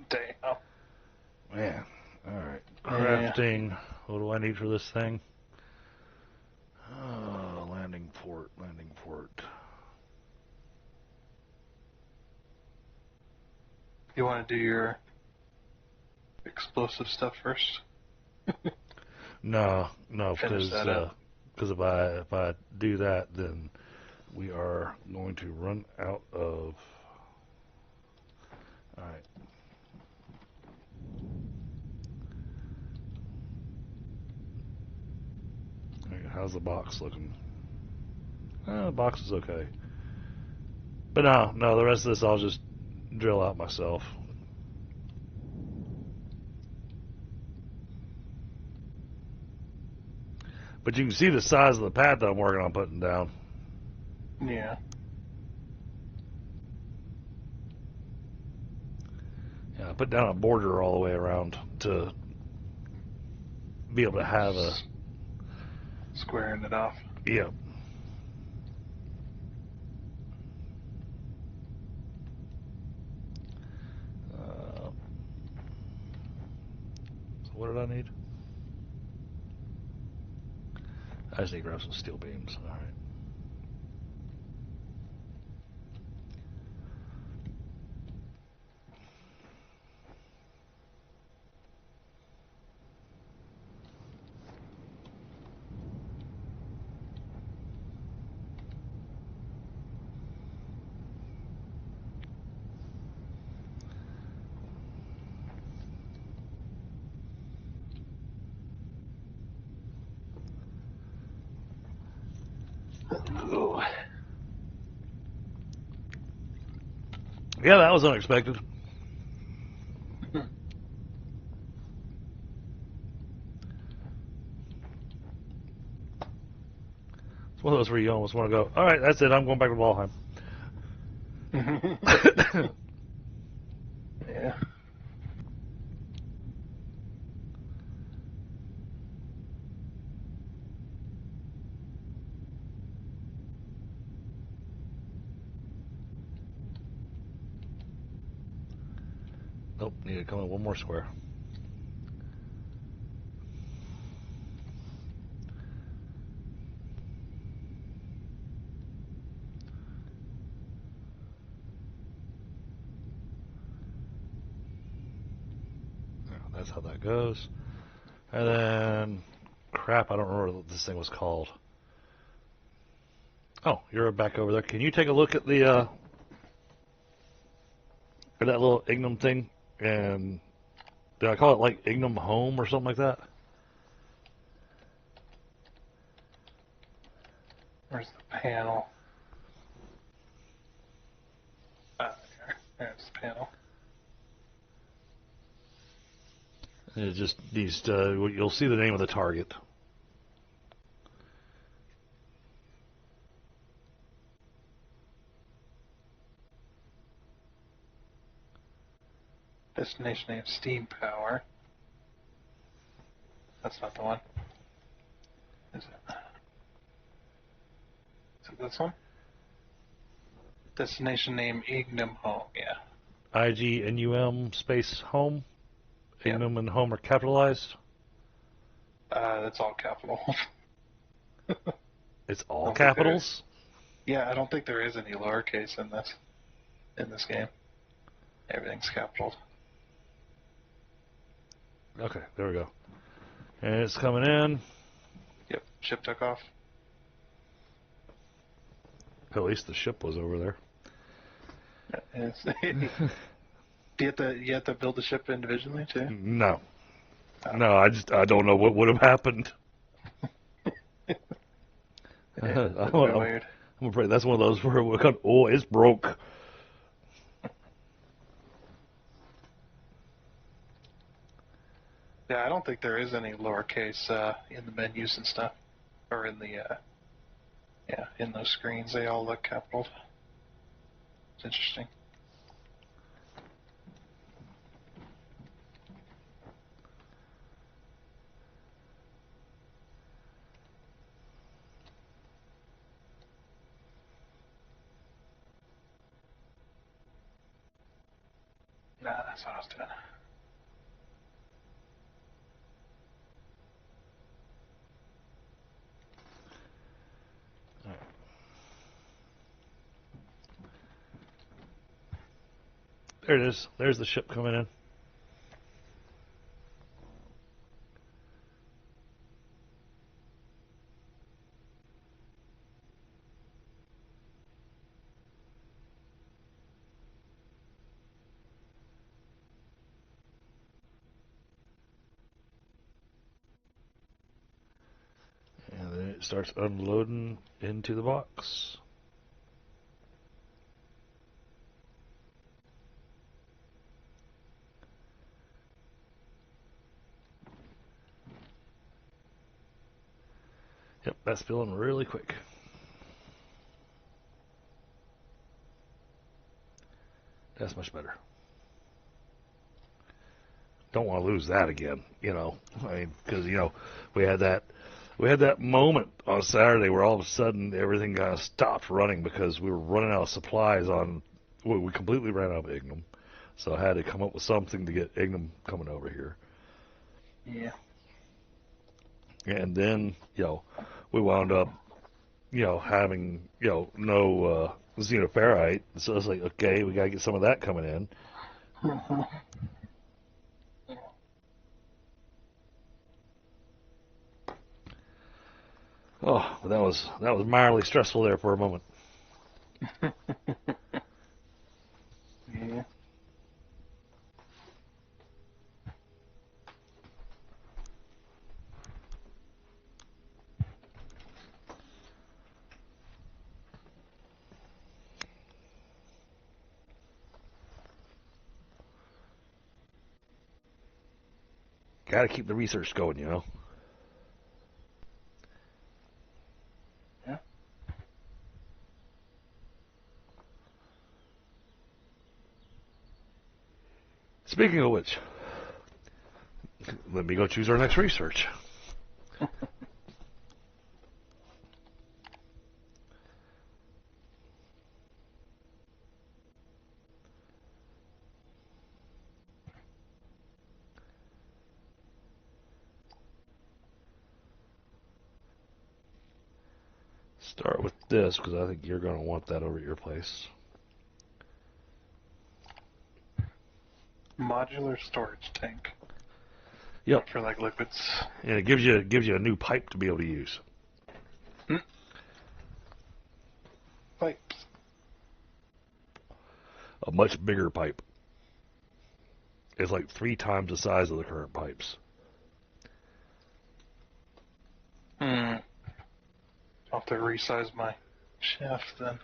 Damn. Man. Alright. Yeah. Crafting. What do I need for this thing? Landing port. Landing port. You want to do your explosive stuff first? No, Finish because that up. if I do that, then we are going to run out of. All right. How's the box looking? The box is okay. But no, the rest of this I'll just drill out myself. But you can see the size of the pad that I'm working on putting down. Yeah. Yeah, I put down a border all the way around to be able to have a. Squaring it off. Yeah. So what did I need? I just need to grab some steel beams. All right. Ooh. Yeah, that was unexpected. It's one of those where you almost want to go, all right, that's it, I'm going back to Valheim. Yeah. Nope, need to come in one more square. Yeah, that's how that goes. And then, crap, I don't remember what this thing was called. Oh, you're back over there. Can you take a look at the at that little Ignum thing? And did I call it like Ignum Home or something like that? Where's the panel? There's the panel. It just needs to. You'll see the name of the target. Destination name Steam Power. That's not the one. Is it? Is it this one? Destination name Ignum Home. Yeah. IGNUM space home. Yep. Ignum and home are capitalized. That's all capital. It's all capitals? Yeah, I don't think there is any lowercase in this game. Everything's capital. Okay, there we go. And it's coming in. Yep, ship took off. At least the ship was over there. Do you have to build the ship individually too? No. No, I don't know what would have happened. Weird. I'm afraid that's one of those where we're going, oh, it's broke. Yeah, I don't think there is any lowercase in the menus and stuff, or in the in those screens. They all look capital. It's interesting. Nah, that's what I was doing. There it is. There's the ship coming in. And then it starts unloading into the box. Yep, that's filling really quick. That's much better. Don't want to lose that again, you know. I mean, because we had that moment on Saturday where all of a sudden everything kind of stopped running because we were running out of supplies on. Well, we completely ran out of Ignum, so I had to come up with something to get Ignum coming over here. Yeah. And then we wound up having no xenoferrite, so it's like, okay, we gotta get some of that coming in. Oh, but that was mildly stressful there for a moment. Yeah. Got to keep the research going, Yeah. Speaking of which, let me go choose our next research. Start with this because I think you're going to want that over at your place. Modular storage tank. Yep. For like liquids. And it gives you a new pipe to be able to use. Pipes. A much bigger pipe. It's like 3 times the size of the current pipes. I'll have to resize my shaft then.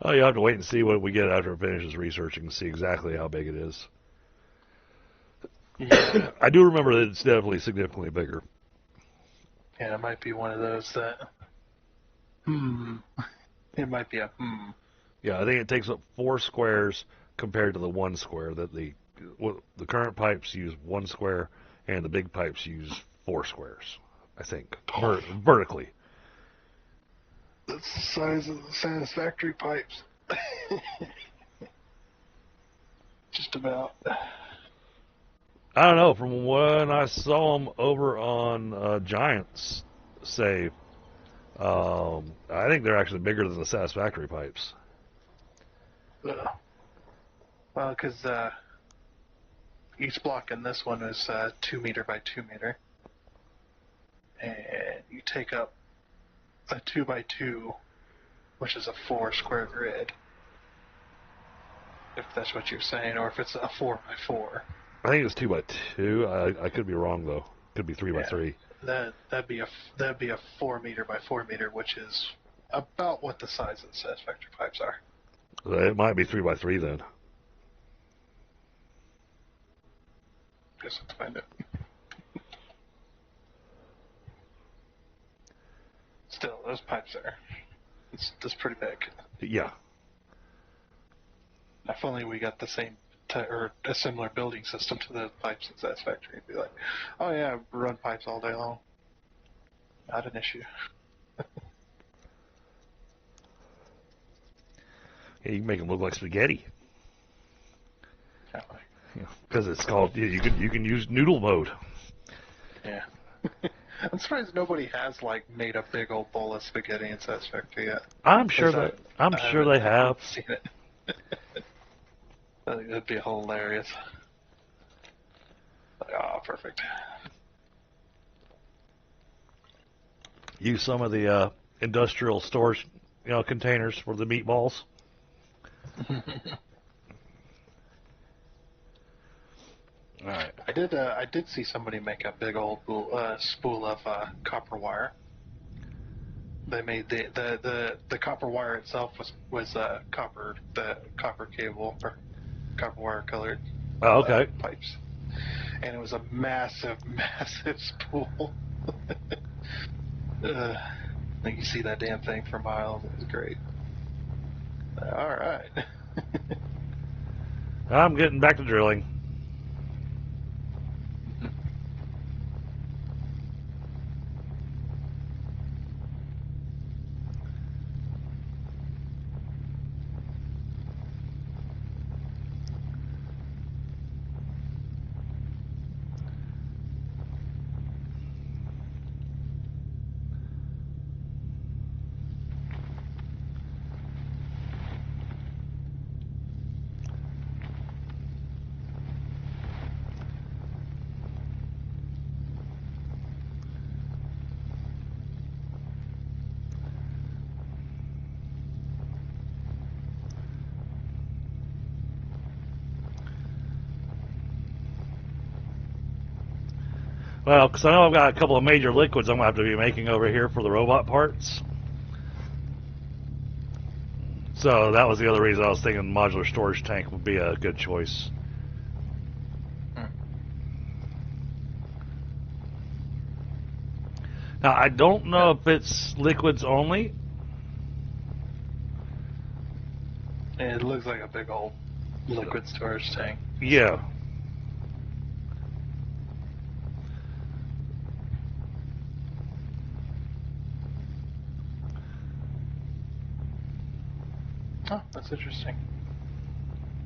Oh, you have to wait and see what we get after it finishes researching to see exactly how big it is. Yeah. I do remember that it's definitely significantly bigger. Yeah, it might be one of those that. It might be a. Yeah, I think it takes up 4 squares compared to the 1 square that the current pipes use 1 square and the big pipes use 4 squares. I think vertically. That's the size of the satisfactory pipes. Just about. I don't know. From when I saw them over on Giants Save, I think they're actually bigger than the satisfactory pipes. Well, because each block in this one is 2 meter by 2 meter, and you take up a 2 by 2, which is a 4 square grid. If that's what you're saying, or if it's a 4 by 4. I think it's 2 by 2. I could be wrong though. Could be 3 by 3. That'd be a 4 meter by 4 meter, which is about what the size of the satisfactory pipes are. It might be 3 by 3 then. Guess let's find it. Still, those pipes it's pretty big. Yeah. If only we got the same or a similar building system to the pipes in Satisfactory. Be like, oh yeah, run pipes all day long. Not an issue. Yeah, you can make them look like spaghetti. Kind of like, Because it's called, you can use noodle mode. yeah. I'm surprised nobody has like made a big old bowl of spaghetti in Satisfactory yet. I'm sure I they haven't have. seen it. I think that'd be hilarious. Like, oh, perfect. Use some of the industrial storage, containers for the meatballs. All right. I did see somebody make a big old spool of copper wire. They made the copper wire itself was copper cable or copper wire colored Oh, okay. pipes, and it was a massive spool. Like you see that damn thing for miles. It was great. All right. I'm getting back to drilling. Well, because I know I've got a couple of major liquids I'm going to have to be making over here for the robot parts. So that was the other reason I was thinking modular storage tank would be a good choice. Now, I don't know if it's liquids only. It looks like a big old liquid storage tank. Yeah. Oh, that's interesting.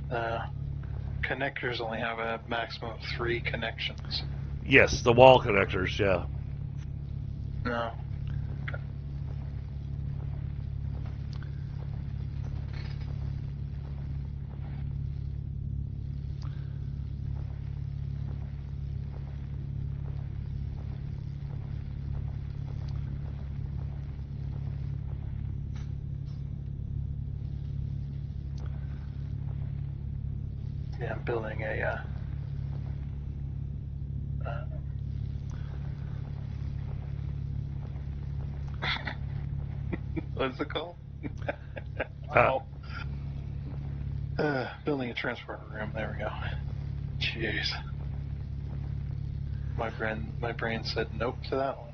Connectors only have a maximum of 3 connections. Yes, the wall connectors, yeah. No. Yeah, I'm building a what's it called? Building a transporter room. There we go. Jeez. My brain said nope to that one.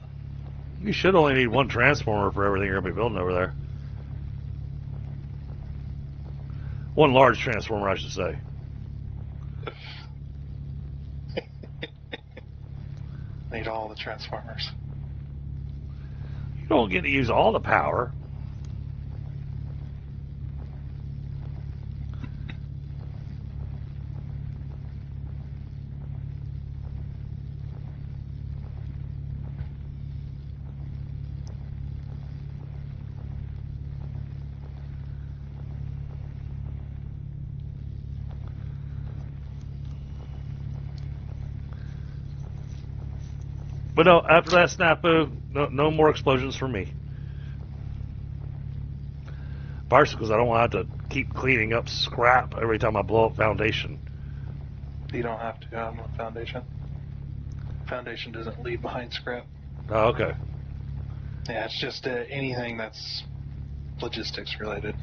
You should only need one transformer for everything you're going to be building over there. One large transformer, I should say. Need all the transformers. You don't get to use all the power. But no, after that snafu, no more explosions for me. Partially because I don't want to have to keep cleaning up scrap every time I blow up foundation. You don't have to on Foundation. Foundation doesn't leave behind scrap. Oh, okay. Yeah, it's just anything that's logistics related.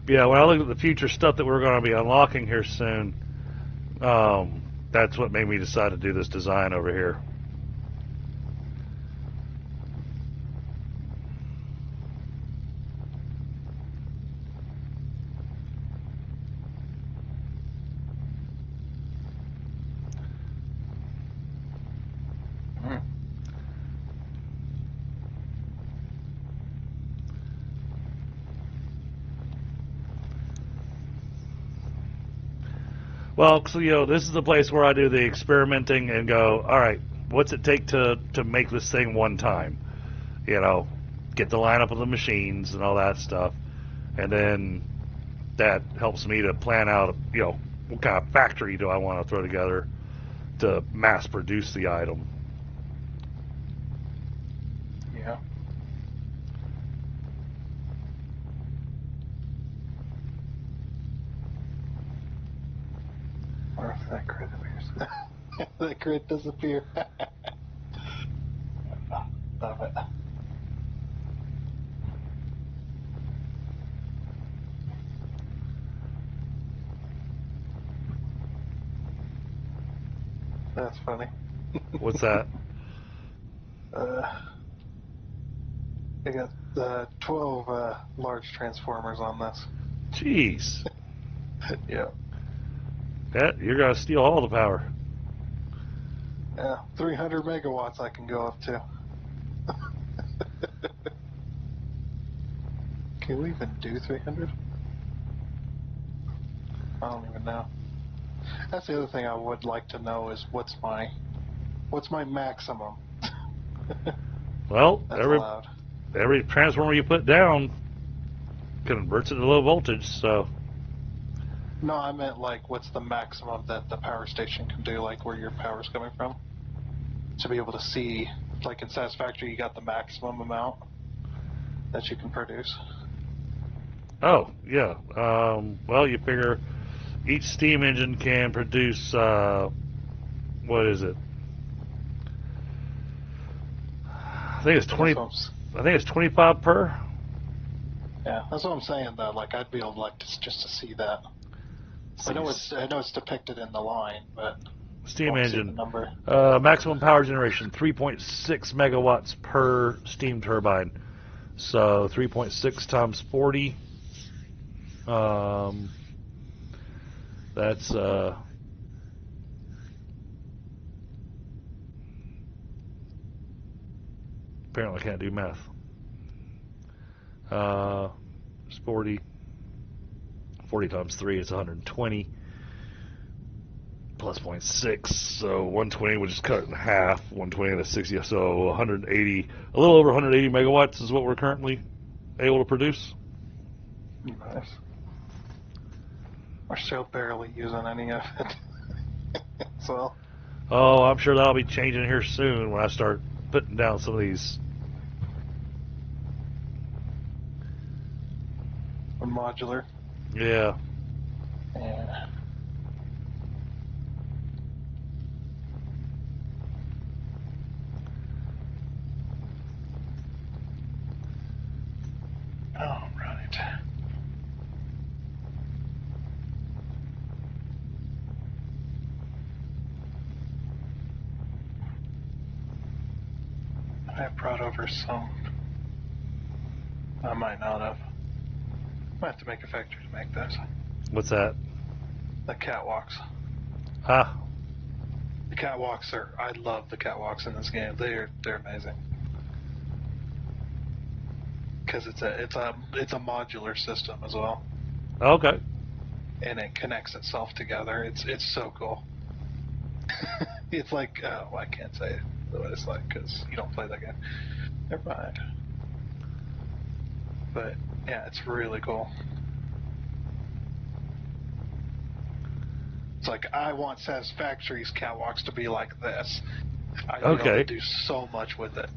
Yeah, when I look at the future stuff that we're going to be unlocking here soon, that's what made me decide to do this design over here. Well, so this is the place where I do the experimenting and go, all right, what's it take to make this thing one time? Get the lineup of the machines and all that stuff, and then that helps me to plan out, what kind of factory do I want to throw together to mass produce the item. Yeah. Or if that grid appears. That grid disappear. Love it. That's funny. What's that? I got 12 large transformers on this. Jeez. Yeah. You're going to steal all the power. Yeah, 300 megawatts I can go up to. Can we even do 300? I don't even know. That's the other thing I would like to know is what's my maximum? Well, That's allowed. every transformer you put down converts it to low voltage, so. No, I meant like what's the maximum that the power station can do, like where your power's coming from? To be able to see, like in Satisfactory, you got the maximum amount that you can produce. Oh, yeah. Well, you figure each steam engine can produce, what is it? I think it's 20. I think it's 25 per. Yeah, that's what I'm saying though. Like I'd be able to like just to see that. I know it's depicted in the line, but steam engine number. maximum power generation 3.6 megawatts per steam turbine. So 3.6 times 40. That's apparently can't do math. It's 40. 40 times 3 is 120. Plus 0.6, so 120 would just cut it in half. 120 to 60, so 180, a little over 180 megawatts is what we're currently able to produce. Nice. We're still barely using any of it. So. Oh, I'm sure that'll be changing here soon when I start putting down some of these. Modular. Yeah. Yeah. All right. I brought over some. I might not have. Might have to make a factory to make those. What's that? The catwalks. Ah. The catwalks are. I love the catwalks in this game. They're amazing. Because it's a modular system as well. Okay. And it connects itself together. It's so cool. It's like I can't say what it's like because you don't play that game. Never mind. But yeah, it's really cool. It's like I want Satisfactory's catwalks to be like this. I'd be able to do so much with it.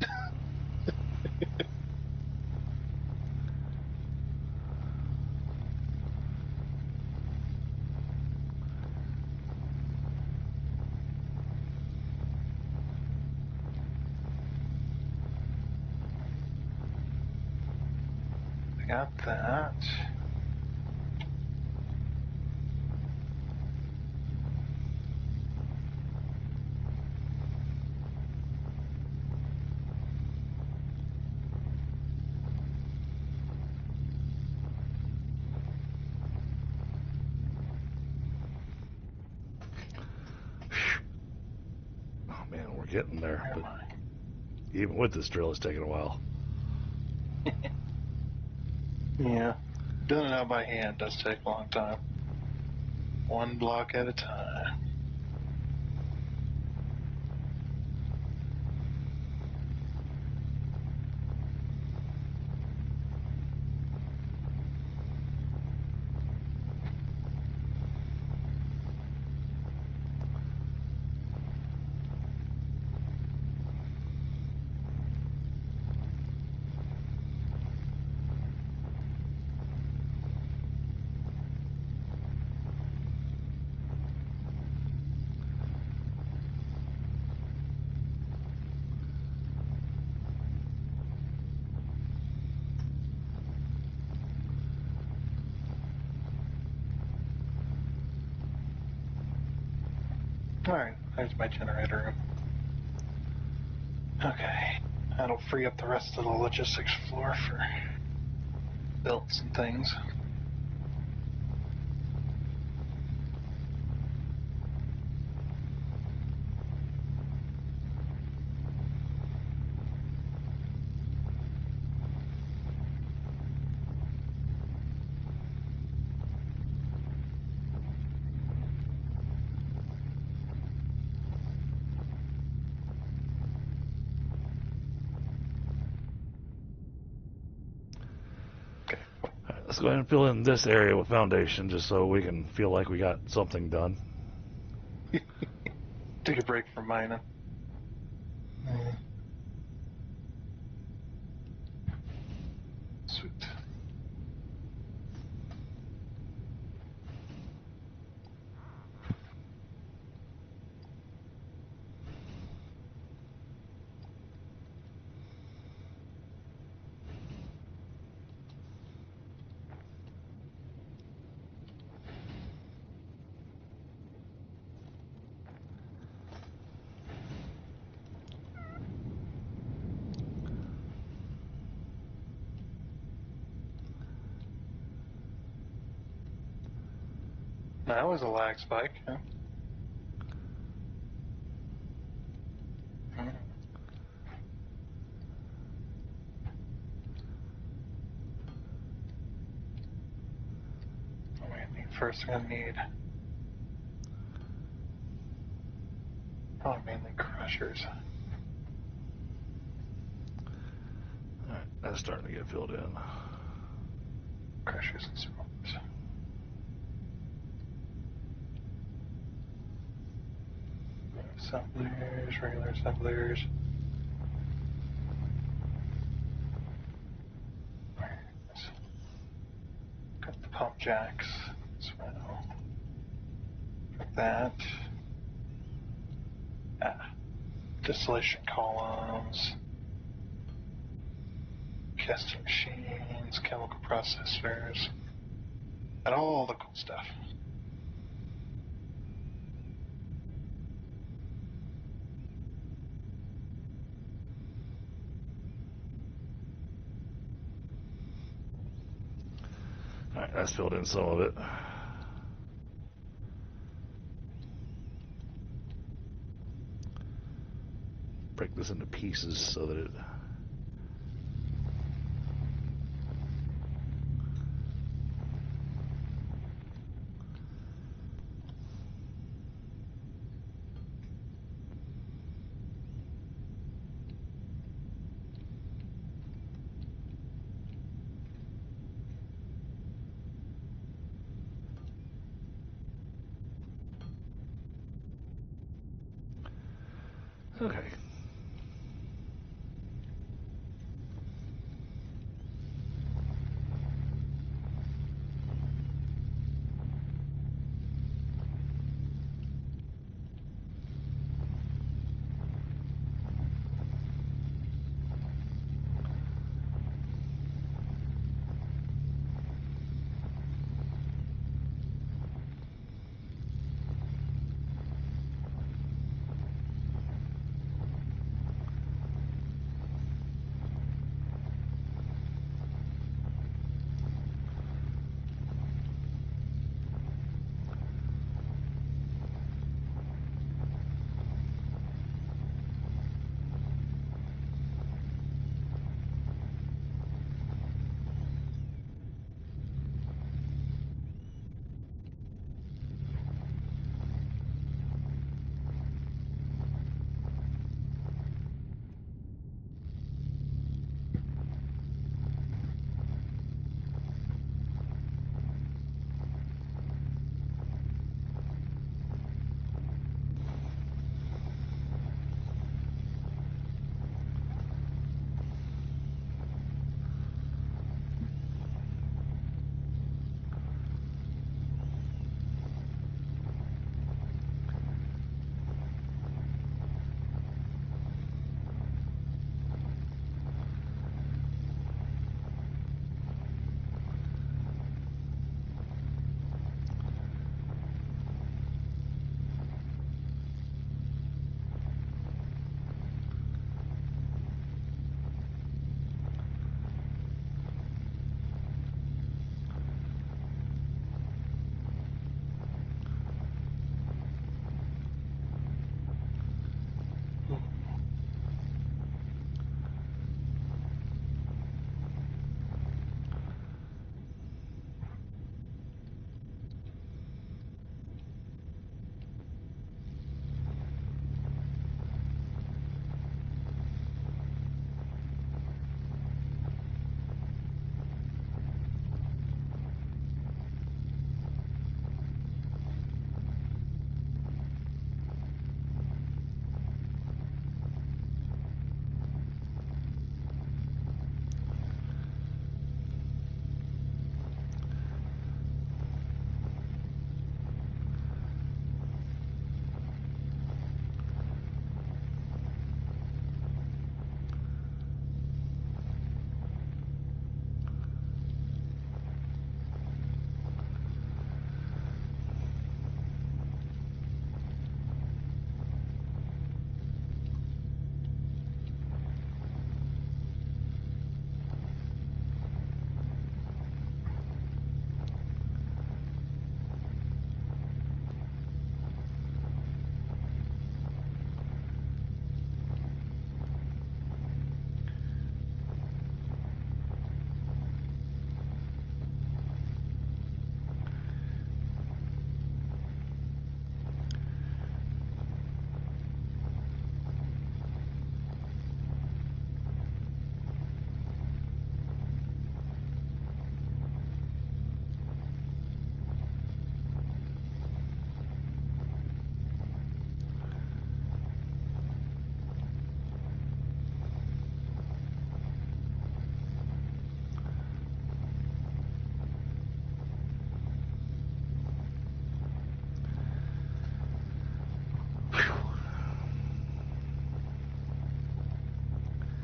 I got that. getting there, Where but am I? even with this drill, it's taking a while. Yeah. Doing it out by hand does take a long time. One block at a time. Alright, there's my generator room. Okay. That'll free up the rest of the logistics floor for builds and things. Let's go ahead and fill in this area with foundation just so we can feel like we got something done. Take a break from mining. Sweet. That was a lag spike, huh? First, I'm gonna need probably mainly crushers. Alright, that's starting to get filled in. Crushers and smokers. Assemblers, regular assemblers. Got the pump jacks as well. For that. Distillation columns. Casting machines, chemical processors, and all the cool stuff. Alright, that's filled in some of it. Break this into pieces so that it... Okay.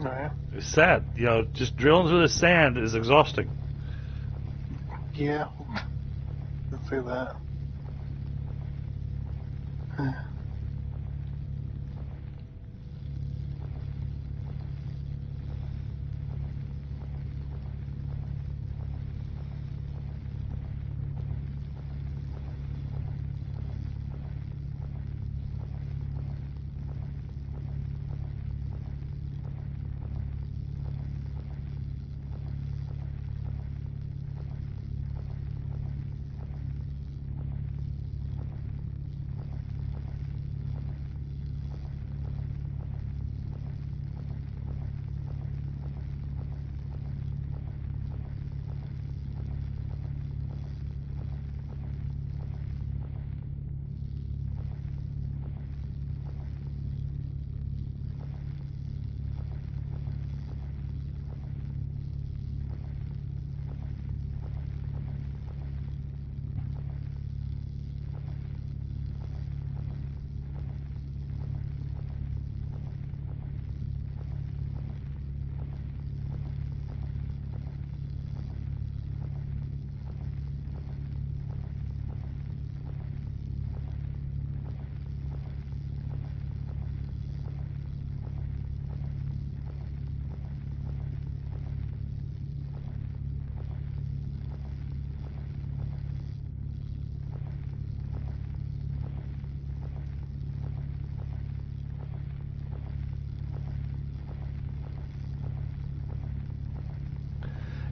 Right. It's sad. Just drilling through the sand is exhausting. Yeah. Let's say that.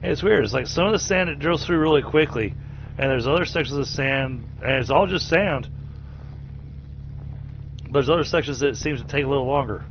It's weird. It's like some of the sand it drills through really quickly, and there's other sections of sand, and it's all just sand. But there's other sections that it seems to take a little longer.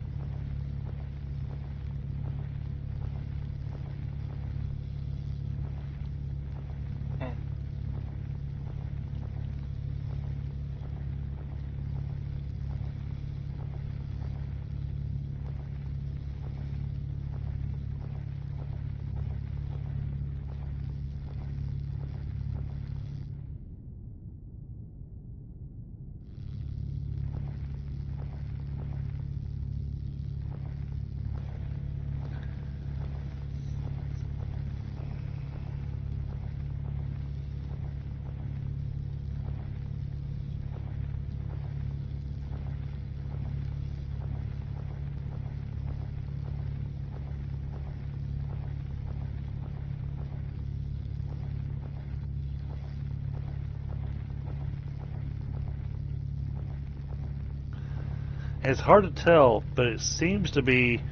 It's hard to tell, but it seems to be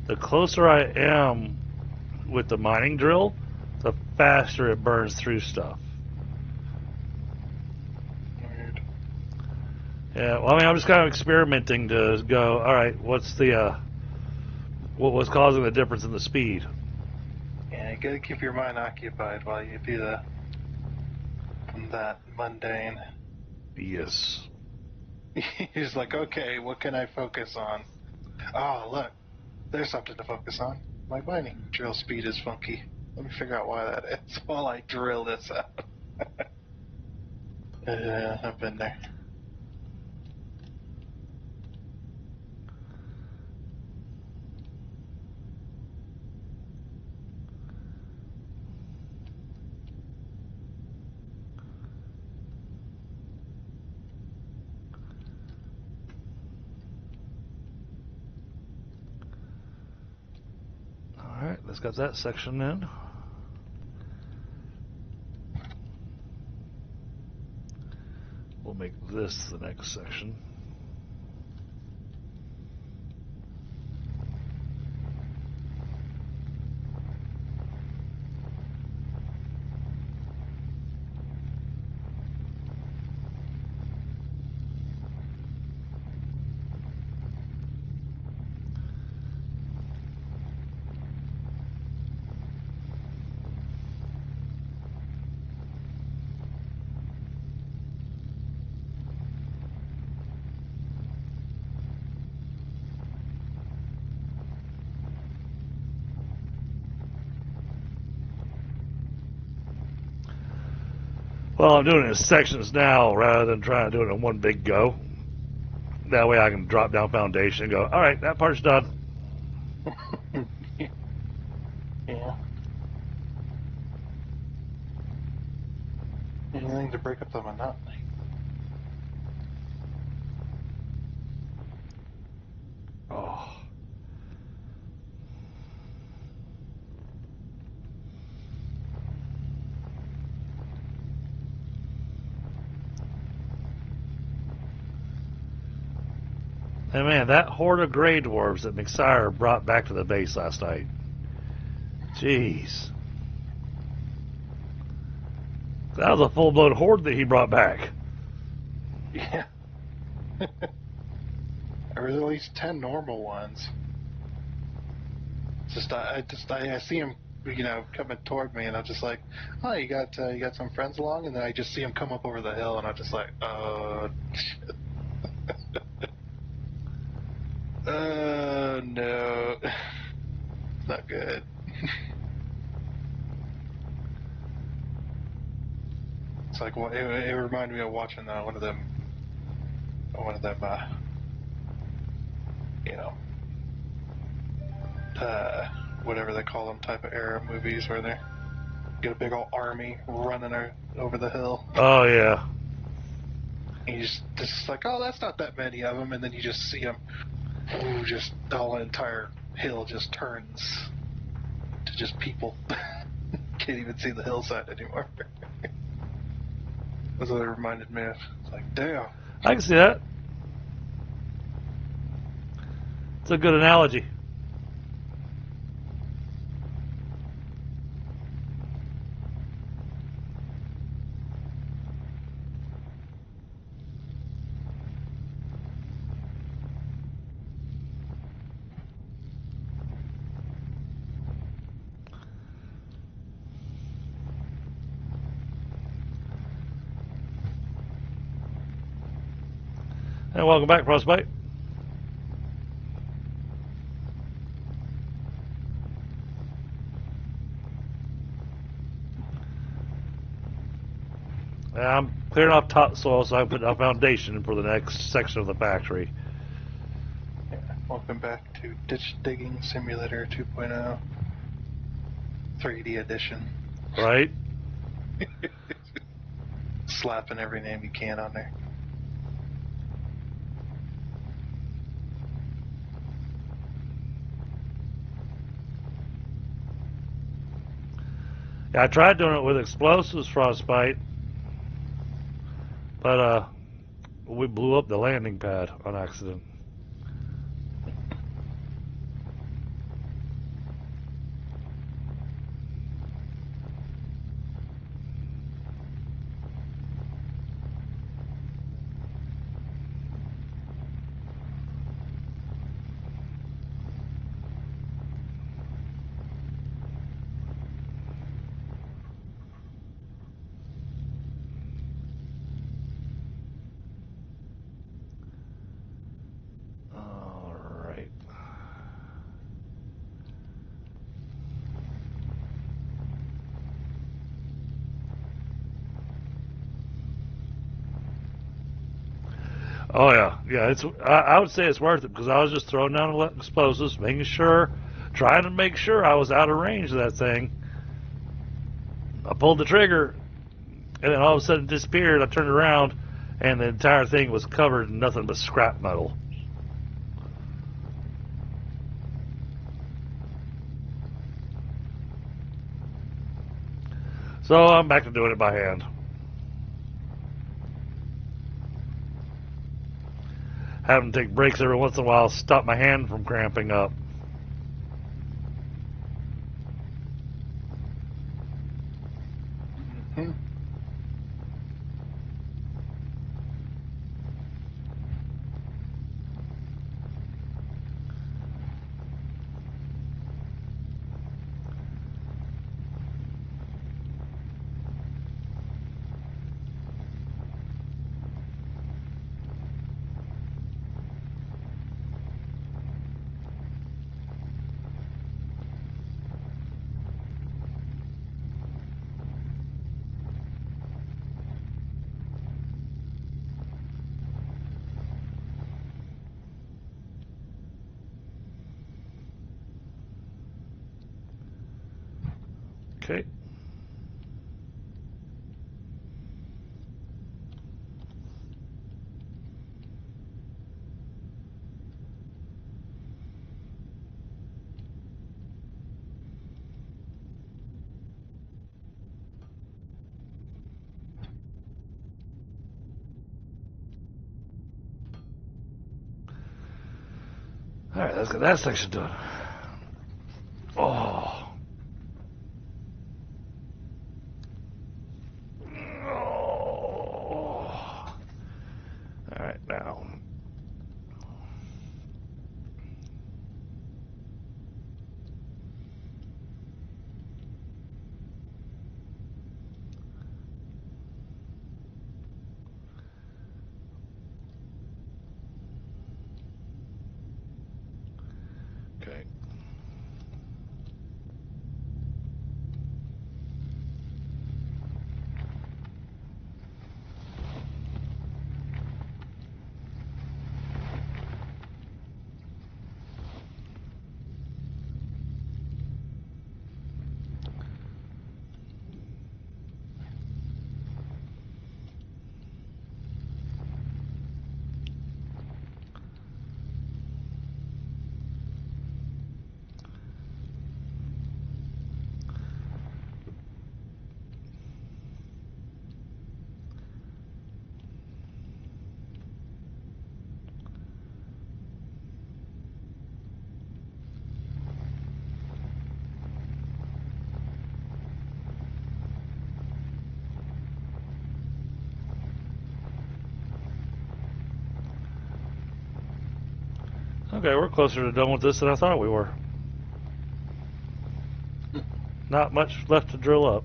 the closer I am with the mining drill, the faster it burns through stuff. Weird. Yeah, well, I mean, I'm just kind of experimenting to go, all right, what's the, what was causing the difference in the speed? Yeah, you gotta keep your mind occupied while you do that mundane. Yes. He's like, okay, what can I focus on? Oh, look, there's something to focus on. My mining drill speed is funky. Let me figure out why that is while I drill this out. I've been there. All right, let's get that section in. We'll make this the next section. Well, I'm doing it in sections now rather than trying to do it in one big go. That way I can drop down foundation and go, all right, that part's done. Yeah. Anything to break up the monotony. Oh. And man, that horde of Grey Dwarves that McSire brought back to the base last night. Jeez. That was a full-blown horde that he brought back. Yeah. There was at least 10 normal ones. I see him, coming toward me, and I'm just like, oh, you got some friends along, and then I just see him come up over the hill, and I'm just like, oh, shit. Oh, no. Not good. It's like, well, it reminded me of watching one of them, you know, whatever they call them, type of era movies where they get a big old army running over the hill. Oh, yeah. And you just like, oh, that's not that many of them, and then you just see them, just the whole entire hill just turns to just people. Can't even see the hillside anymore. That's what it reminded me of. It's like, damn. I can see that. It's a good analogy. And welcome back, Frostbite. I'm clearing off topsoil so I can put a foundation for the next section of the factory. Yeah, welcome back to Ditch Digging Simulator 2.0 3D edition. Right? Slapping every name you can on there. Yeah, I tried doing it with explosives, Frostbite, but we blew up the landing pad on accident. All right. Oh yeah. I would say it's worth it because I was just throwing down explosives, trying to make sure I was out of range of that thing. I pulled the trigger, and then all of a sudden it disappeared. I turned around, and the entire thing was covered in nothing but scrap metal. So I'm back to doing it by hand. Having to take breaks every once in a while to stop my hand from cramping up. Mm-hmm. Okay. All right, let's get that section done. Oh. Oh. All right, now. Okay. Okay, we're closer to done with this than I thought we were. Not much left to drill up.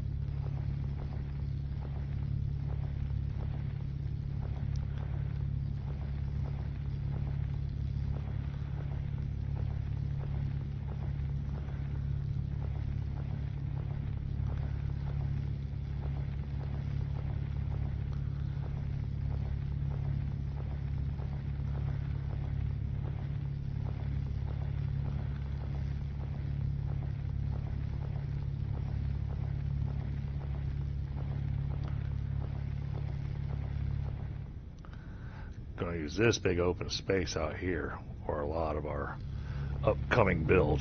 Going to use this big open space out here for a lot of our upcoming build.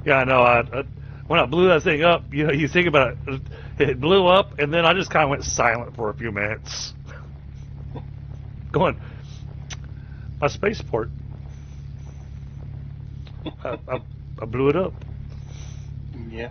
Yeah, I know. When I blew that thing up, you know, you think about it, it blew up, and then I just kind of went silent for a few minutes, going, my spaceport. I blew it up. Yeah.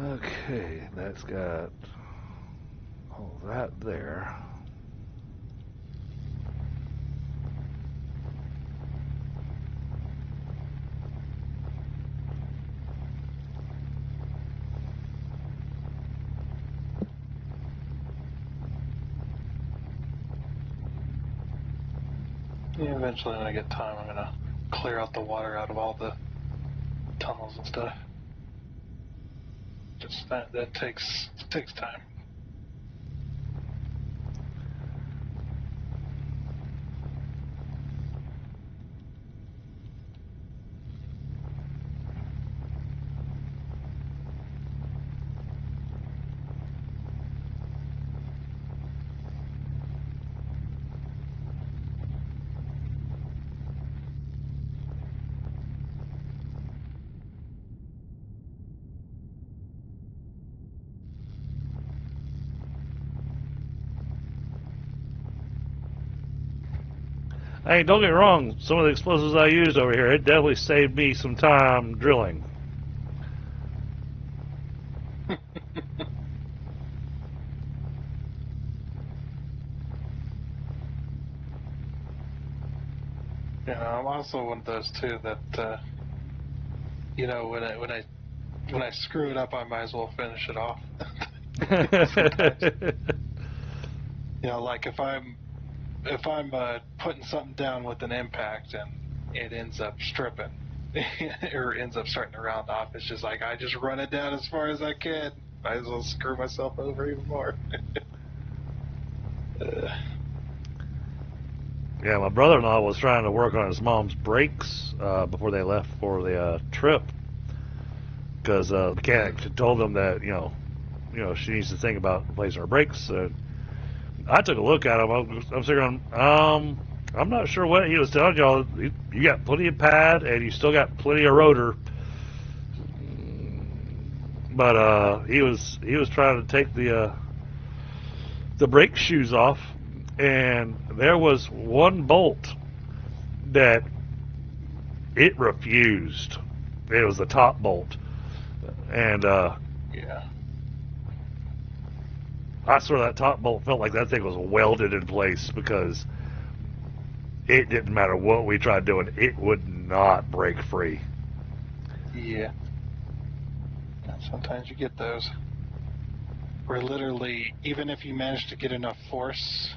Okay, that's got all that there. Yeah, eventually when I get time, I'm gonna clear out the water out of all the tunnels and stuff. Just that takes time. Hey, don't get me wrong. Some of the explosives I used over here, it definitely saved me some time drilling. I'm also one of those too that when I screw it up, I might as well finish it off. Sometimes, like if I'm putting something down with an impact and it ends up stripping or ends up starting to round off, it's just like I just run it down as far as I can. Might as well screw myself over even more. Yeah, my brother-in-law was trying to work on his mom's brakes before they left for the trip, because the mechanic had told them that she needs to think about replacing her brakes. I took a look at him. I'm sitting going, I'm not sure what he was telling y'all. You got plenty of pad and you still got plenty of rotor, but he was trying to take the brake shoes off, and there was one bolt that it refused. It was the top bolt, and Yeah. I swear that top bolt felt like that thing was welded in place, because it didn't matter what we tried doing, it would not break free. Yeah. Sometimes you get those where literally, even if you manage to get enough force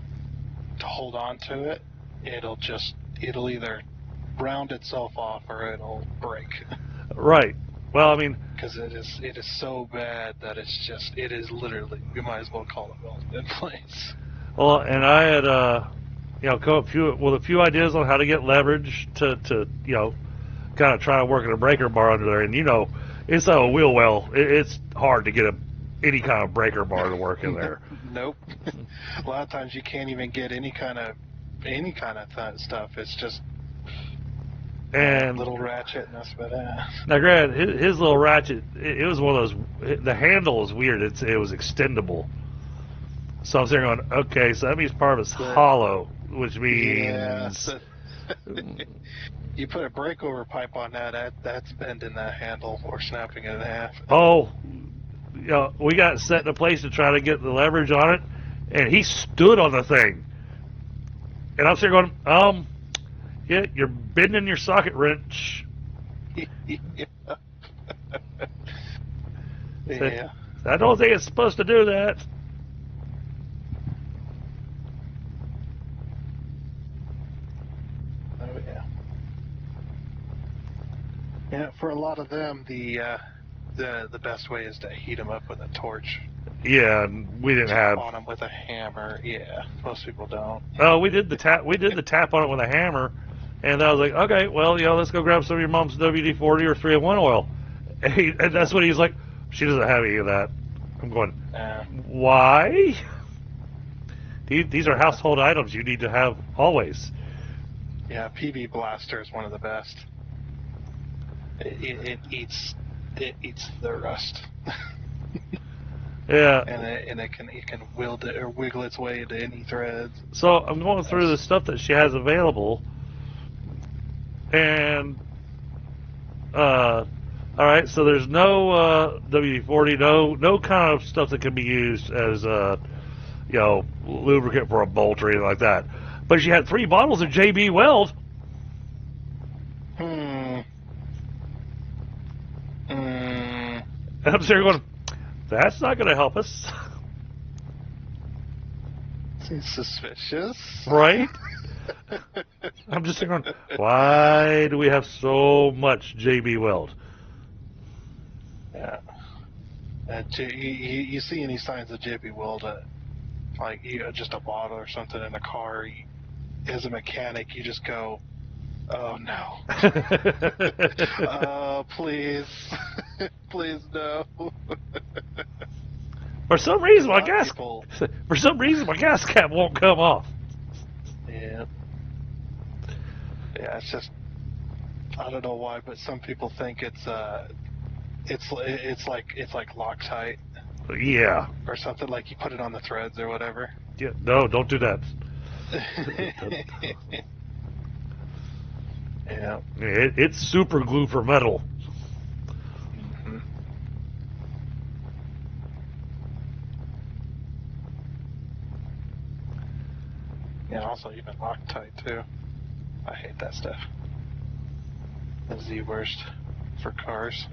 to hold on to it, it'll either round itself off or it'll break. Right. Well, I mean, because it is so bad that it is literally, you might as well call it welded in place. well, and I had come up with a few ideas on how to get leverage to kind of try to work in a breaker bar under there, and it's a wheel well. It's hard to get any kind of breaker bar to work in there. Nope. A lot of times you can't even get any kind of stuff. It's just and little ratchet and that's about it. Now, granted, his little ratchet, it was one of those. The handle is weird. It was extendable. So I'm sitting going, okay, so that means part of it's hollow, which means you put a breakover pipe on that's bending that handle or snapping it in half. Oh, we got set in a place to try to get the leverage on it, and he stood on the thing, and I'm sitting going, yeah, you're bending your socket wrench. Yeah. I don't think it's supposed to do that. Oh yeah. Yeah, for a lot of them, the best way is to heat them up with a torch. Yeah, we didn't have on them with a hammer. Yeah, most people don't. Oh, we did the tap. We did the tap on it with a hammer, and I was like, okay, well, let's go grab some of your mom's WD-40 or 3-in-1 oil, and that's what he's like. She doesn't have any of that. I'm going, why? These are household items you need to have always. Yeah, PB Blaster is one of the best. It eats the rust. Yeah. And it can wield it or wiggle its way into any threads. So I'm going through the stuff that she has available, and all right. So there's no WD-40, no kind of stuff that can be used as lubricant for a bolt or anything like that. But she had 3 bottles of JB Weld. And I'm sitting going, that's not going to help us. Seems suspicious. Right? I'm just thinking, why do we have so much JB Weld? Yeah. You see any signs of JB Weld, like just a bottle or something in a car, as a mechanic, you just go, oh no. Oh, please. Please no. For some reason, my gas cap won't come off. Yeah. Yeah, it's just, I don't know why, but some people think it's like Loctite. Yeah. Or something, like you put it on the threads or whatever. Yeah. No, don't do that. Yeah. It's super glue for metal. Mm-hmm. Yeah, also even Loctite too. I hate that stuff. It's the worst for cars.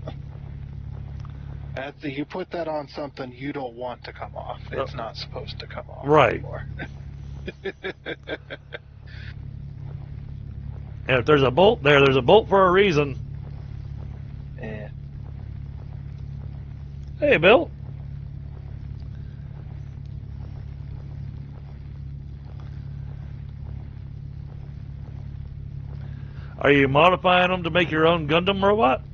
You put that on something you don't want to come off. It's not supposed to come off Right. anymore. And if there's a bolt there, there's a bolt for a reason. Yeah. Hey, Bill. Are you modifying them to make your own Gundam robot?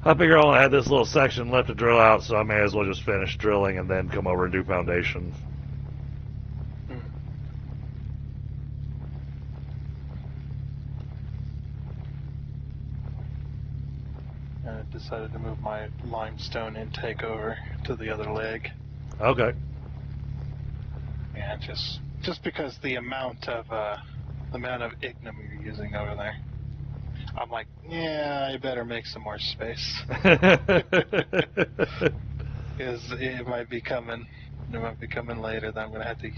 I figure I only had this little section left to drill out, so I may as well just finish drilling and then come over and do foundation. I decided to move my limestone intake over to the other leg. Okay. Yeah, just because the amount of ignum you're using over there, I'm like, yeah, I better make some more space. Because it might be coming. It might be coming later. That I'm gonna have to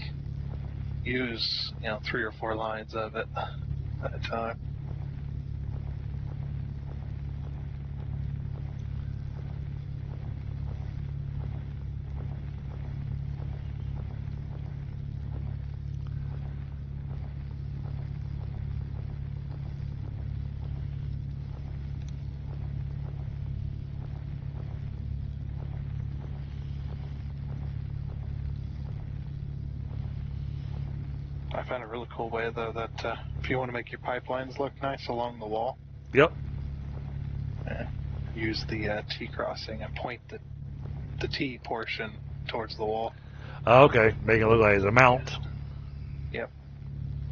use 3 or 4 lines of it at a time. I found a really cool way though that if you want to make your pipelines look nice along the wall, Yep. use the T crossing and point the T portion towards the wall. Okay. Make it look like it's a mount. Yep.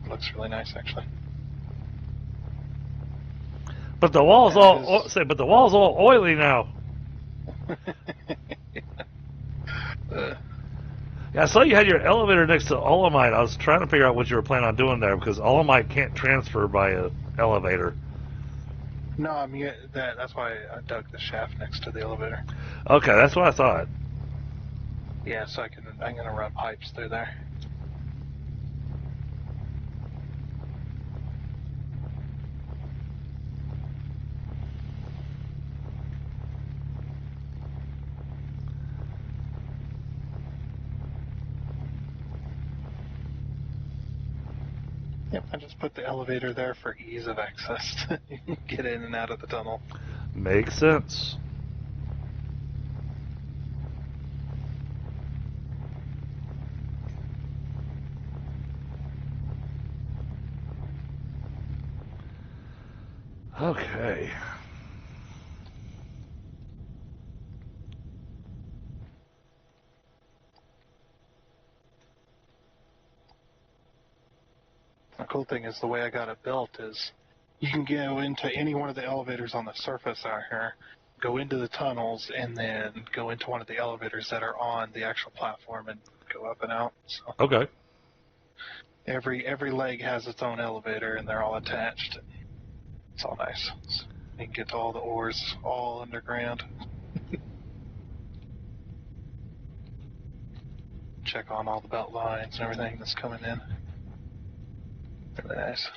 Looks really nice actually. But the wall's but the wall's all oily now. Yeah, I saw you had your elevator next to Olamite. I was trying to figure out what you were planning on doing there because Olamite can't transfer by an elevator. No, I mean that's why I dug the shaft next to the elevator. Okay, that's what I thought. Yeah, so I'm gonna run pipes through there. Yep, I just put the elevator there for ease of access to get in and out of the tunnel. Makes sense. Okay. The cool thing is the way I got it built is you can go into any one of the elevators on the surface out here, go into the tunnels, and then go into one of the elevators that are on the actual platform and go up and out. So Okay. every leg has its own elevator, and they're all attached. It's all nice. So you can get to all the ores all underground. Check on all the belt lines and everything that's coming in. Really nice.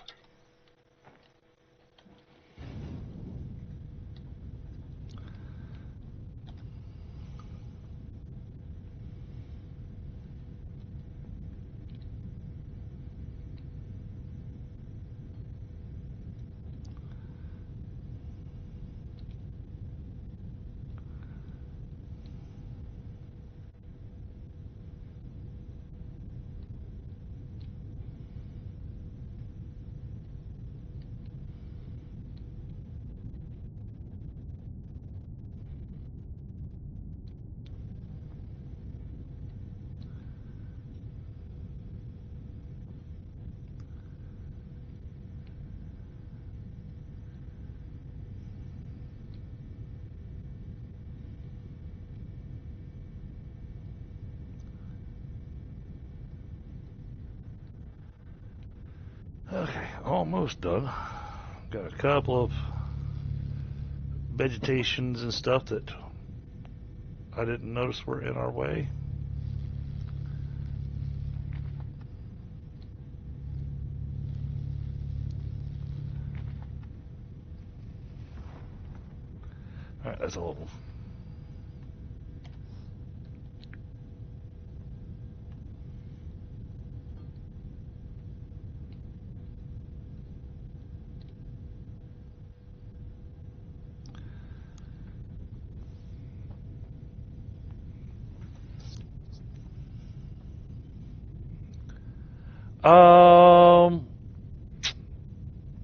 almost done. Got a couple of vegetations and stuff that I didn't notice were in our way. Alright, that's all of them.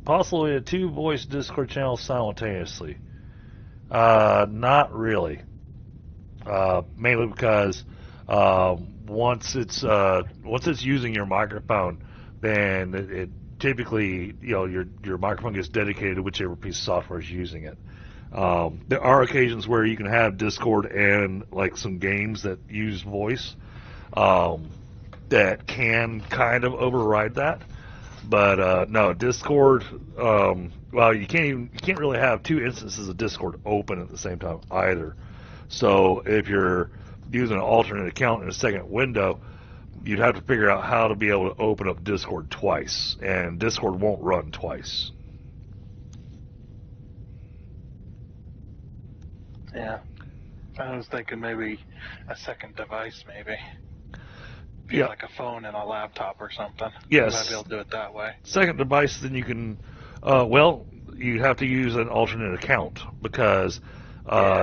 Possibly a two-voice Discord channel simultaneously. Not really. Mainly because once it's using your microphone, then it typically, your microphone gets dedicated to whichever piece of software is using it. There are occasions where you can have Discord and like some games that use voice that can kind of override that. But no, Discord. Well, you can't really have two instances of Discord open at the same time either. So if you're using an alternate account in a second window, you'd have to figure out how to be able to open up Discord twice, and Discord won't run twice. Yeah, I was thinking maybe a second device, maybe. Yeah, like a phone and a laptop or something. Yes. You might be able to do it that way. Second device, then you can. Well, you have to use an alternate account because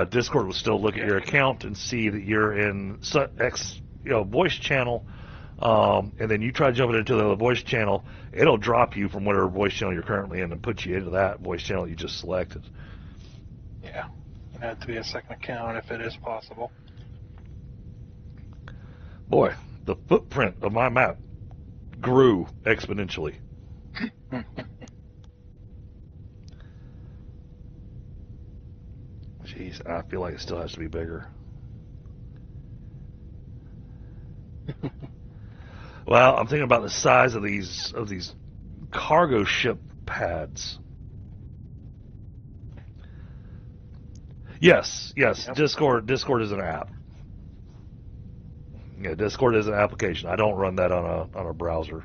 Discord will still look at your account and see that you're in X, voice channel, and then you try jumping into the voice channel, it'll drop you from whatever voice channel you're currently in and put you into that voice channel you just selected. Yeah, it had to be a second account if it is possible. Boy, the footprint of my map grew exponentially. Jeez, I feel like it still has to be bigger. Well, I'm thinking about the size of these cargo ship pads. Yes. Yep. Discord is an app. Yeah, Discord is an application. I don't run that on a browser.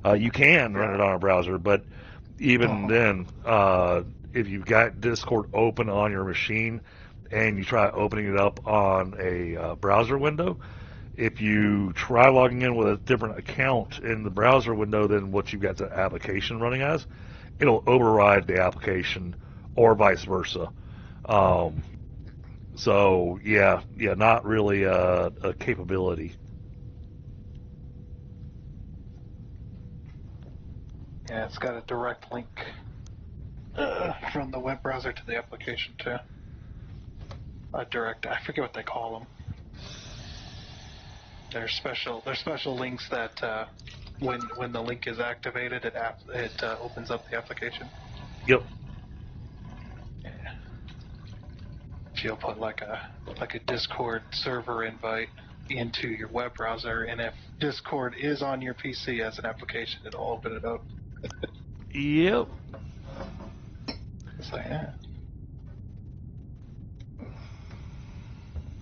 You can run it on a browser, but even then, if you've got Discord open on your machine and you try opening it up on a browser window, if you try logging in with a different account in the browser window than what you've got the application running as, it'll override the application or vice versa. So yeah, not really a capability. Yeah, it's got a direct link from the web browser to the application too. I forget what they call them. They're special links that when the link is activated, it opens up the application. Yep. Yeah. So you'll put like a Discord server invite into your web browser, and if Discord is on your PC as an application, it'll open it up. Yep. It's like, yeah.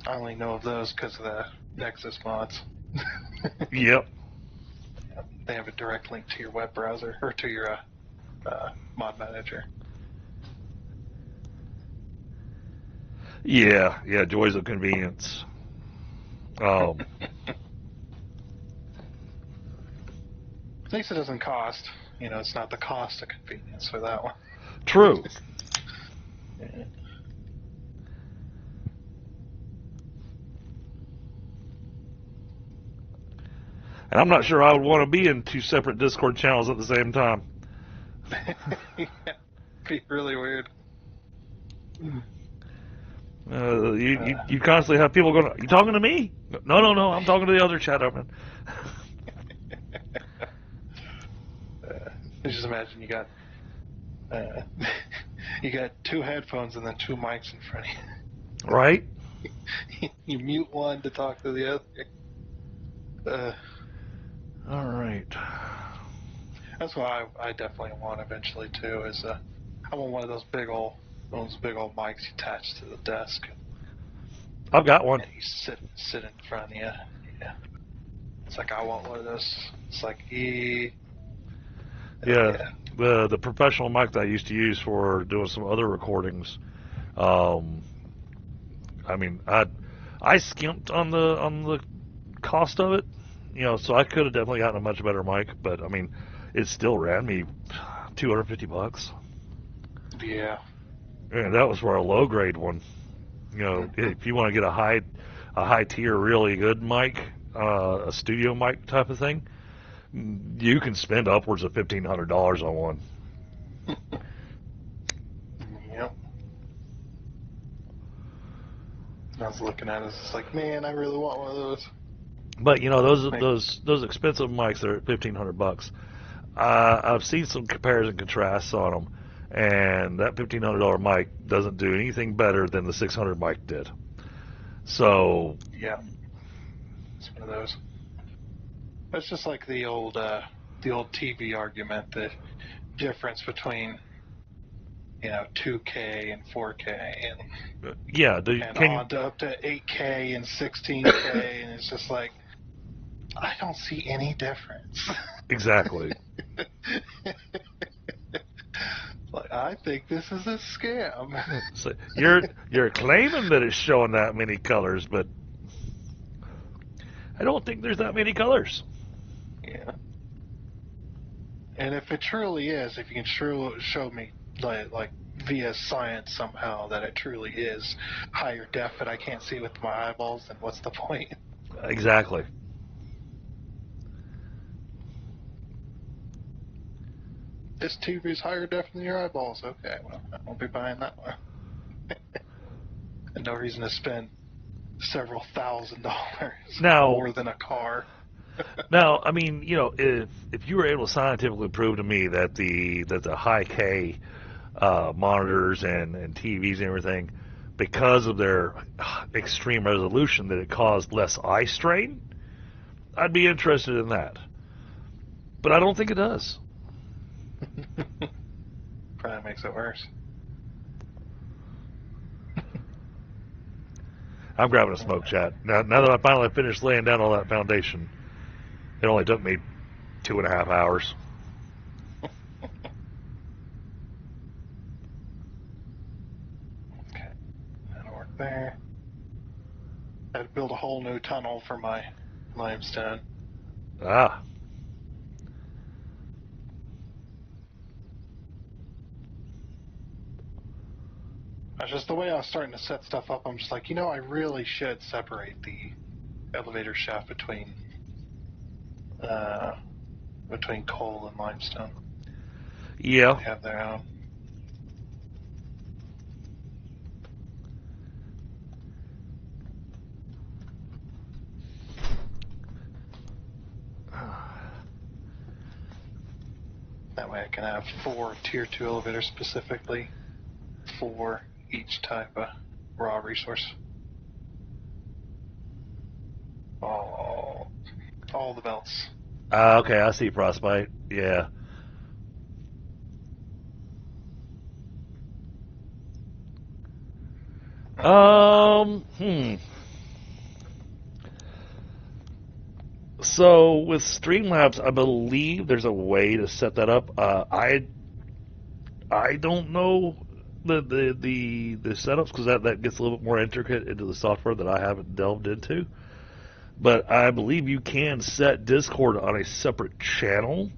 I only know of those because of the Nexus mods. Yep. They have a direct link to your web browser or to your mod manager. Yeah, joys of convenience. At least it doesn't cost. It's not the cost of convenience for that one. True. Yeah. And I'm not sure I would want to be in two separate Discord channels at the same time. Yeah, be really weird. You constantly have people going, "You talking to me?" No, I'm talking to the other chat open. Just imagine you got two headphones and then two mics in front of you. Right? You mute one to talk to the other. All right. That's what I definitely want eventually too. Is I want one of those big old mics you attach to the desk, I've got one. and you sit in front of you. Yeah, it's like I want one of those. It's like Yeah, yeah. the professional mic that I used to use for doing some other recordings. Um, I mean, I skimped on the cost of it, so I could have definitely gotten a much better mic, but I mean, it still ran me $250. Yeah. And that was for a low grade one. Mm-hmm. If you want to get a high tier, really good mic, a studio mic type of thing, you can spend upwards of $1,500 on one. Yep. I was looking at it, it's like, man, I really want one of those. But those Like, those expensive mics that are $1,500. I've seen some compares and contrasts on them, and that $1,500 mic doesn't do anything better than the 600 mic did. So, yeah, it's one of those. It's just like the old TV argument, the difference between 2K and 4K yeah, and can you on to up to 8K and 16K, and it's just like I don't see any difference. exactly? Like I think this is a scam. So you're claiming that it's showing that many colors, but I don't think there's that many colors. Yeah. And if it truly is, if you can show me like via science somehow that it truly is higher def that I can't see with my eyeballs, then what's the point? Exactly. This TV's higher def than your eyeballs. Okay, well, I won't be buying that one. And no reason to spend several $1,000s Now, more than a car. now, I mean, if you were able to scientifically prove to me that the high K monitors and TVs and everything, because of their extreme resolution, that it caused less eye strain, I'd be interested in that. But I don't think it does. Probably makes it worse. I'm grabbing a smoke chat. Now that I finally finished laying down all that foundation, it only took me 2.5 hours. Okay, that'll work there. I had to build a whole new tunnel for my limestone. Ah, That's just the way I was starting to set stuff up. I'm just like, I really should separate the elevator shaft uh, between coal and limestone. yeah. They have their own. That way I can have 4 tier 2 elevators specifically for each type of raw resource. All the belts. Okay, I see frostbite. Yeah. Hmm. So with Streamlabs, I believe there's a way to set that up. I don't know the setups because that gets a little bit more intricate into the software that I haven't delved into. But I believe you can set Discord on a separate channel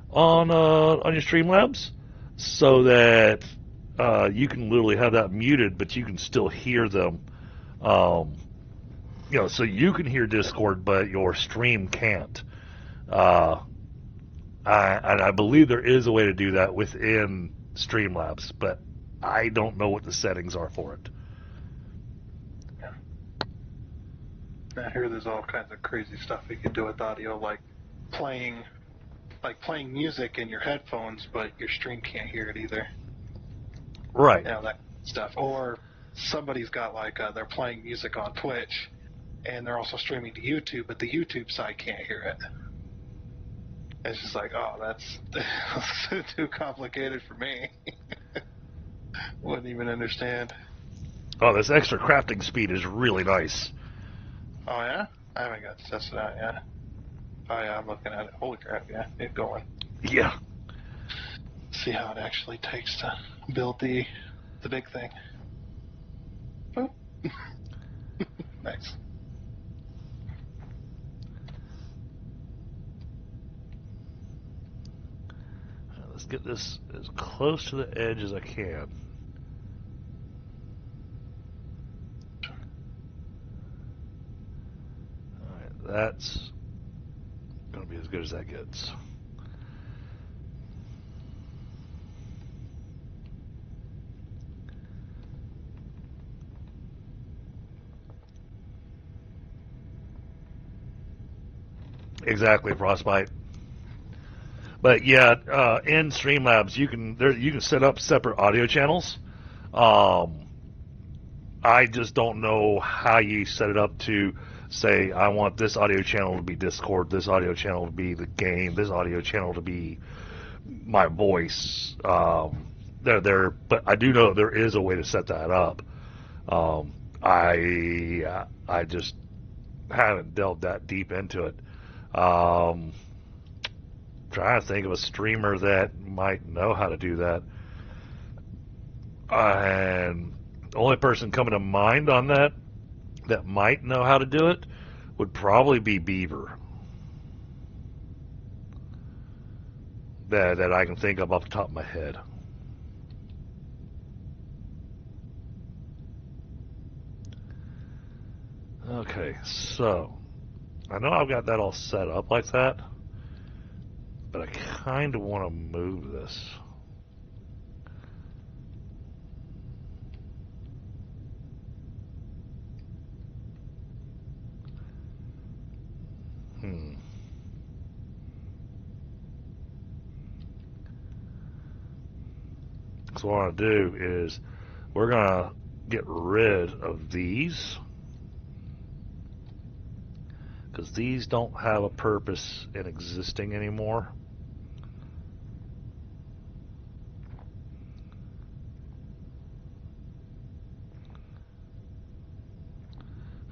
on your Streamlabs, so that you can literally have that muted, but you can still hear them. Um, so you can hear Discord, but your stream can't. Uh, and I believe there is a way to do that within Streamlabs, but I don't know what the settings are for it. Yeah. I hear there's all kinds of crazy stuff you can do with audio, like playing music in your headphones, but your stream can't hear it either. Right. That stuff. Or somebody's got they're playing music on Twitch, and they're also streaming to YouTube, but the YouTube side can't hear it. It's just like, oh, that's too complicated for me. Wouldn't even understand. Oh, this extra crafting speed is really nice. Oh yeah, I haven't got to test it out yet. Oh yeah, I'm looking at it. Holy crap! Yeah, get going. Yeah. See how it actually takes to build the big thing. Oh. Nice. Let's get this as close to the edge as I can. Alright, that's going to be as good as that gets. Exactly, Frostbite. But yeah, in Streamlabs you can set up separate audio channels. I just don't know how you set it up to say I want this audio channel to be Discord, this audio channel to be the game, this audio channel to be my voice. But I do know there is a way to set that up. I just haven't delved that deep into it. Trying to think of a streamer that might know how to do that. And the only person coming to mind on that might know how to do it would probably be Beaver. That I can think of off the top of my head. Okay, so I know I've got that all set up like that, but I kind of want to move this. So what I want to do is we're going to get rid of these because these don't have a purpose in existing anymore.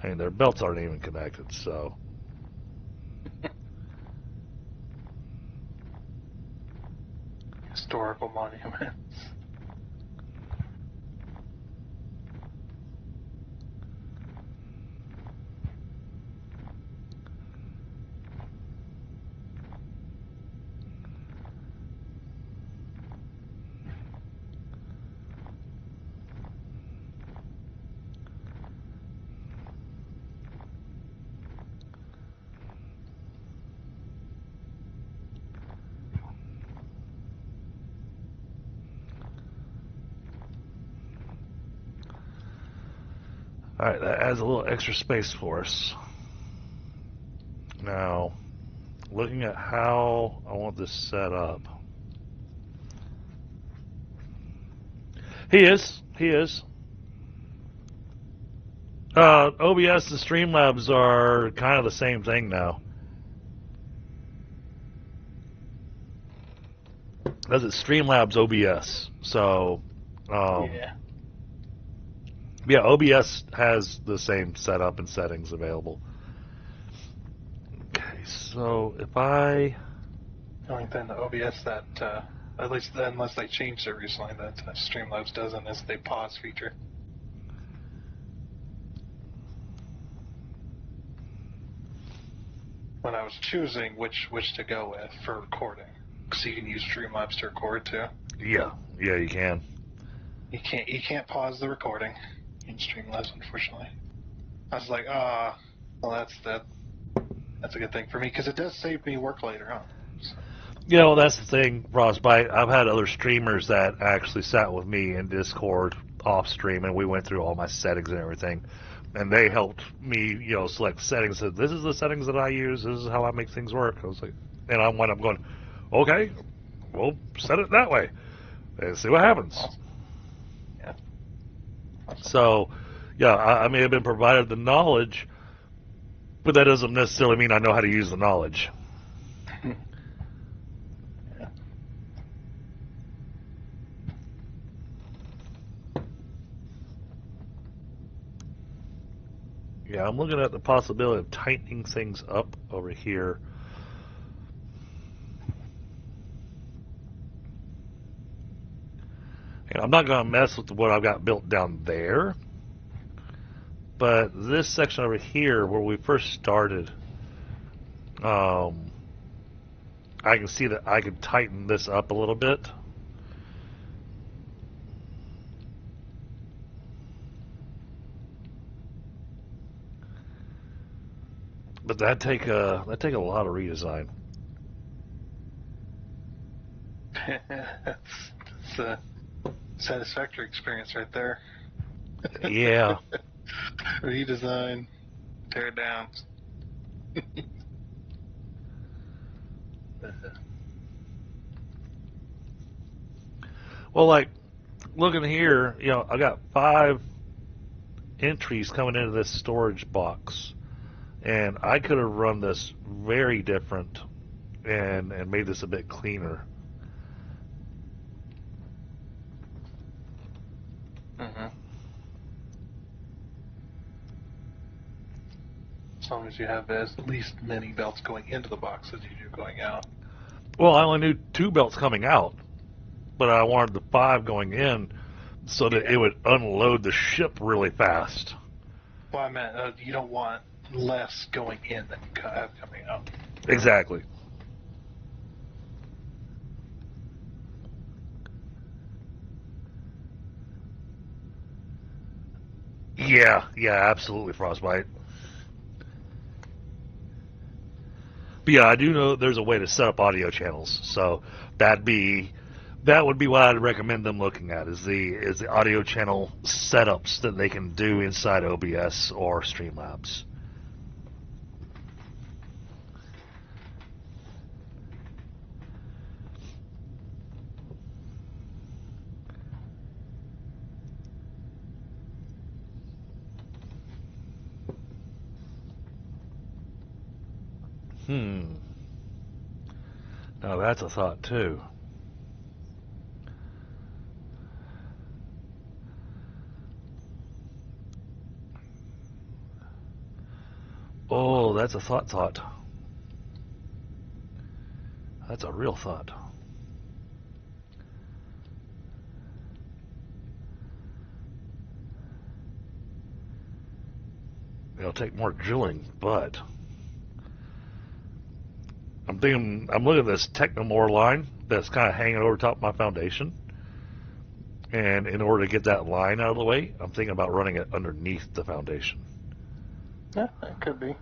I mean, their belts aren't even connected, so. Historical monuments. Alright, that adds a little extra space for us. Now, looking at how I want this set up. He is. OBS and Streamlabs are kind of the same thing now. That's it, Streamlabs OBS. So, yeah, OBS has the same setup and settings available. Okay, so if I... The only thing the OBS that, at least unless they changed it recently, that Streamlabs doesn't, is the pause feature. When I was choosing which to go with for recording, because you can use Streamlabs to record too. Yeah, you can. You can't pause the recording in Streamlabs, unfortunately. I was like, well, that's a good thing for me because it does save me work later on. So. You know, that's the thing, Frostbite. I've had other streamers that actually sat with me in Discord off stream, and we went through all my settings and everything. And they helped me, select settings. Said, this is the settings that I use. This is how I make things work. I was like, and I went up going, okay, we'll set it that way and see what happens. Awesome. Yeah. Awesome. So, yeah, I may have been provided the knowledge, but that doesn't necessarily mean I know how to use the knowledge. Yeah, I'm looking at the possibility of tightening things up over here. And I'm not going to mess with what I've got built down there. But this section over here, where we first started, I can see that I could tighten this up a little bit. But that'd take a lot of redesign. It's a satisfactory experience right there. Yeah. Redesign, tear down. Well, like, looking here, I got 5 entries coming into this storage box. And I could have run this very different and made this a bit cleaner. Mm-hmm. As long as you have at least many belts going into the box as you do going out. Well, I only knew 2 belts coming out, but I wanted the 5 going in so that it would unload the ship really fast. Well, I meant you don't want less going in than you have coming out. Exactly. Yeah, absolutely, Frostbite. But yeah, I do know there's a way to set up audio channels, so that would be what I'd recommend them looking at is the audio channel setups that they can do inside OBS or Streamlabs. Now that's a thought too. Oh, that's a thought. That's a real thought. It'll take more drilling, but I'm looking at this Technomore line that's kind of hanging over top of my foundation. And in order to get that line out of the way, I'm thinking about running it underneath the foundation. Yeah, it could be.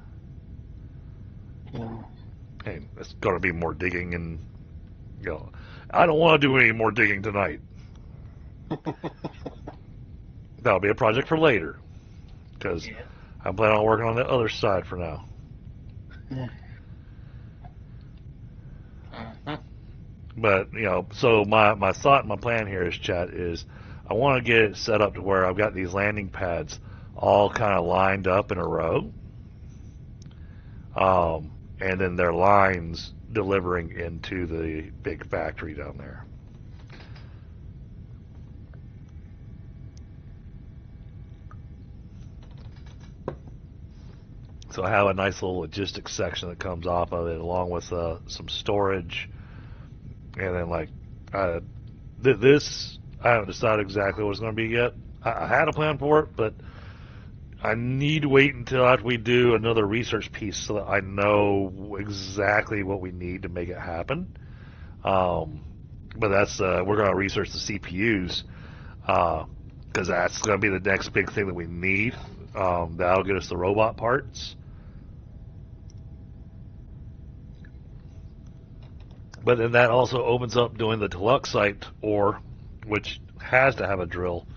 And it's going to be more digging, and I don't want to do any more digging tonight. That'll be a project for later, because I'm planning on working on the other side for now. But so my thought and my plan here is, chat, is I want to get it set up to where I've got these landing pads all kind of lined up in a row, and then their lines delivering into the big factory down there. So I have a nice little logistics section that comes off of it, along with some storage, and then this I haven't decided exactly what it's going to be yet. I had a plan for it, but I need to wait until after we do another research piece so that I know exactly what we need to make it happen. But that's we're going to research the CPUs because that's going to be the next big thing that we need. That'll get us the robot parts. But then that also opens up doing the Teluxite ore, which has to have a drill.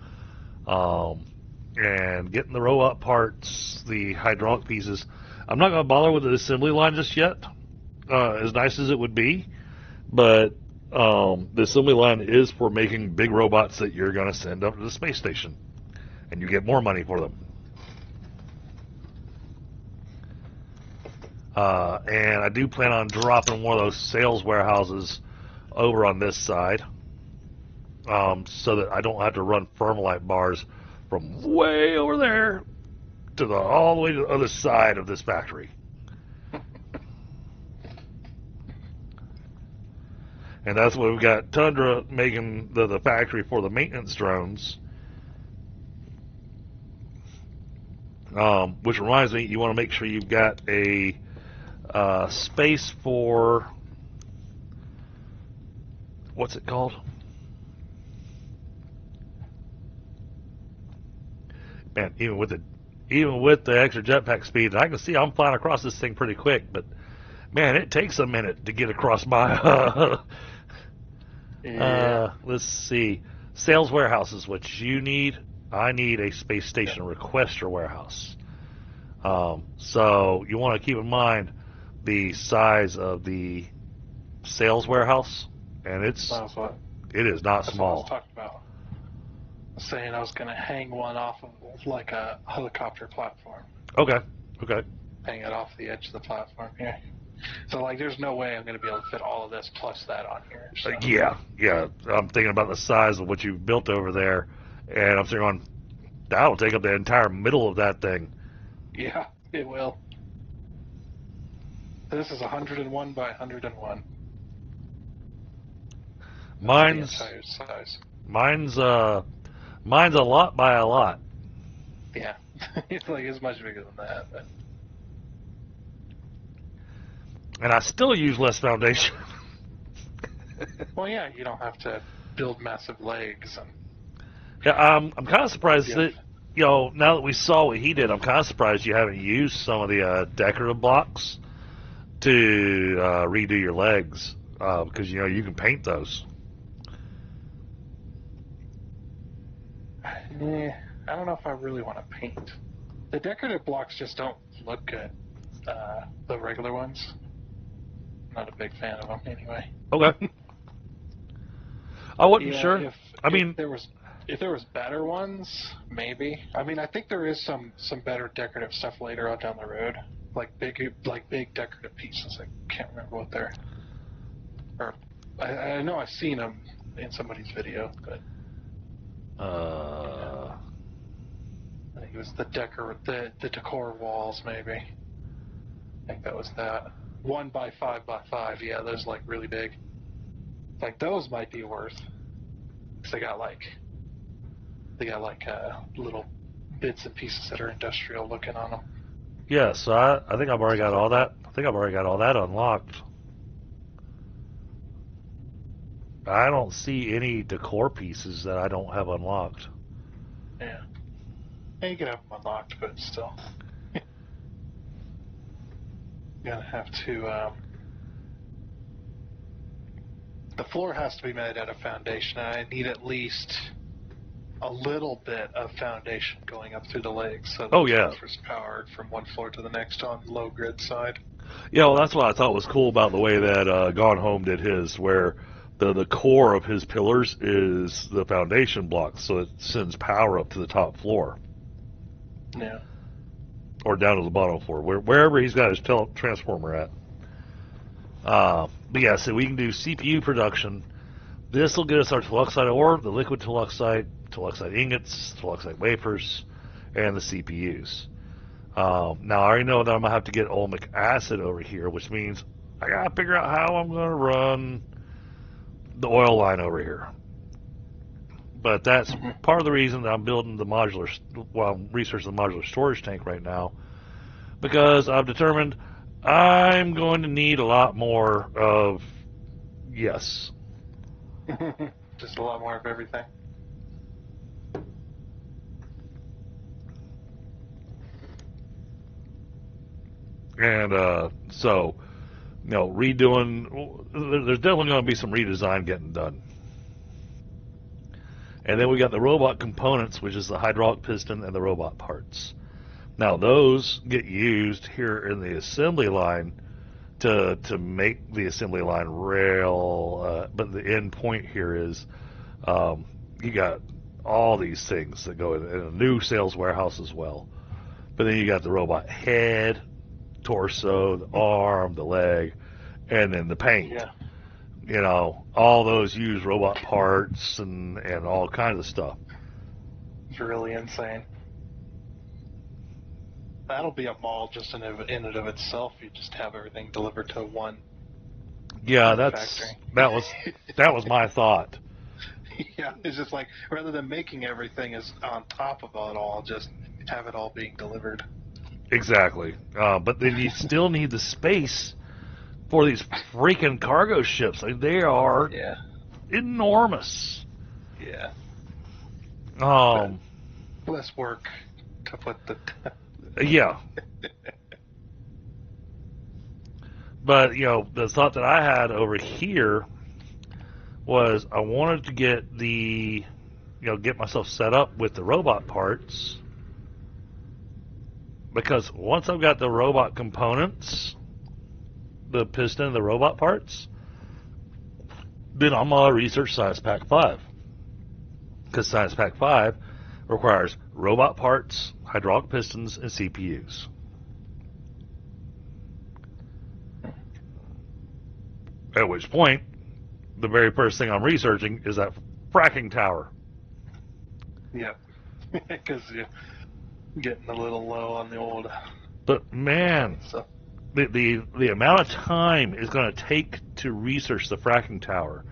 And getting the robot parts, the hydraulic pieces. I'm not going to bother with the assembly line just yet, as nice as it would be. But the assembly line is for making big robots that you're going to send up to the space station. And you get more money for them. And I do plan on dropping one of those sales warehouses over on this side, so that I don't have to run Thermalite bars from way over there to all the way to the other side of this factory. And that's what we've got Tundra making the factory for the maintenance drones. Which reminds me, you want to make sure you've got a space for, what's it called? Man, even with the extra jetpack speed, I can see I'm flying across this thing pretty quick, but man, it takes a minute to get across my. Let's see, sales warehouses, which you need. I need a space station requester warehouse. So you want to keep in mind the size of the sales warehouse, and it is not small. That's what I was talking about. Saying I was going to hang one off of like a helicopter platform. Okay. Hang it off the edge of the platform here. So like, there's no way I'm going to be able to fit all of this plus that on here. So. Yeah. I'm thinking about the size of what you've built over there, and I'm thinking that will take up the entire middle of that thing. Yeah, it will. This is 101 by 101. Mine's the entire size. Mine's a lot by a lot. Yeah, it's much bigger than that. But. And I still use less foundation. Well, yeah, you don't have to build massive legs. And yeah, I'm kind of surprised that, now that we saw what he did, I'm kind of surprised you haven't used some of the decorative blocks to redo your legs, because you can paint those. I don't know if I really want to paint. The decorative blocks just don't look good. The regular ones. Not a big fan of them anyway. Okay. I wasn't sure. If there was better ones, maybe. I mean, I think there is some better decorative stuff later on down the road, like big decorative pieces. I can't remember what they're. Or I know I've seen them in somebody's video, but. I think it was the decor walls, maybe. I think that was that. 1 by 5 by 5, yeah, those really big. Like those might be worth. Cause they got little bits and pieces that are industrial looking on them. Yeah, so I think I've already got all that. I think I've already got all that unlocked. I don't see any decor pieces that I don't have unlocked. Yeah. Yeah, you can have them unlocked, but still. You're gonna have to. The floor has to be made out of foundation. I need at least a little bit of foundation going up through the legs, so that transfers power from one floor to the next on low grid side. Yeah, well, that's what I thought was cool about the way that Gone Home did his, where the core of his pillars is the foundation block, so it sends power up to the top floor. Yeah. Or down to the bottom floor, wherever he's got his transformer at. But yeah, so we can do CPU production. This will get us our toluxite ore, the liquid toluxite ingots, toluxite wafers, and the CPUs. Now, I already know that I'm going to have to get ohmic acid over here, which means I got to figure out how I'm going to run the oil line over here. But that's part of the reason that I'm building I'm researching the modular storage tank right now, because I've determined I'm going to need a lot more of, yes. Just a lot more of everything. And so, redoing, there's definitely going to be some redesign getting done. And then we got the robot components, which is the hydraulic piston and the robot parts. Now those get used here in the assembly line to make the assembly line rail, but the end point here is you got all these things that go in a new sales warehouse as well. But then you got the robot head, torso, the arm, the leg, and then the paint. Yeah. All those use robot parts and all kinds of stuff. It's really insane. that'll be a mall just in and of itself. You just have everything delivered to one Yeah, factory. that was my thought. Yeah, it's just like rather than making everything is on top of it all, just have it all being delivered. Exactly. But then you still need the space for these freaking cargo ships. Like, they are enormous. Yeah. Um, Less work to put the. yeah. But, you know, the thought that I had over here was I wanted to get get myself set up with the robot parts, because once I've got the robot components, the piston and the robot parts, then I'm going to research Science Pack 5. Because Science Pack 5 requires robot parts, hydraulic pistons, and CPUs. At which point, the very first thing I'm researching is that fracking tower. Yeah, because you're getting a little low on the old. But man, So. the amount of time it's going to take to research the fracking tower.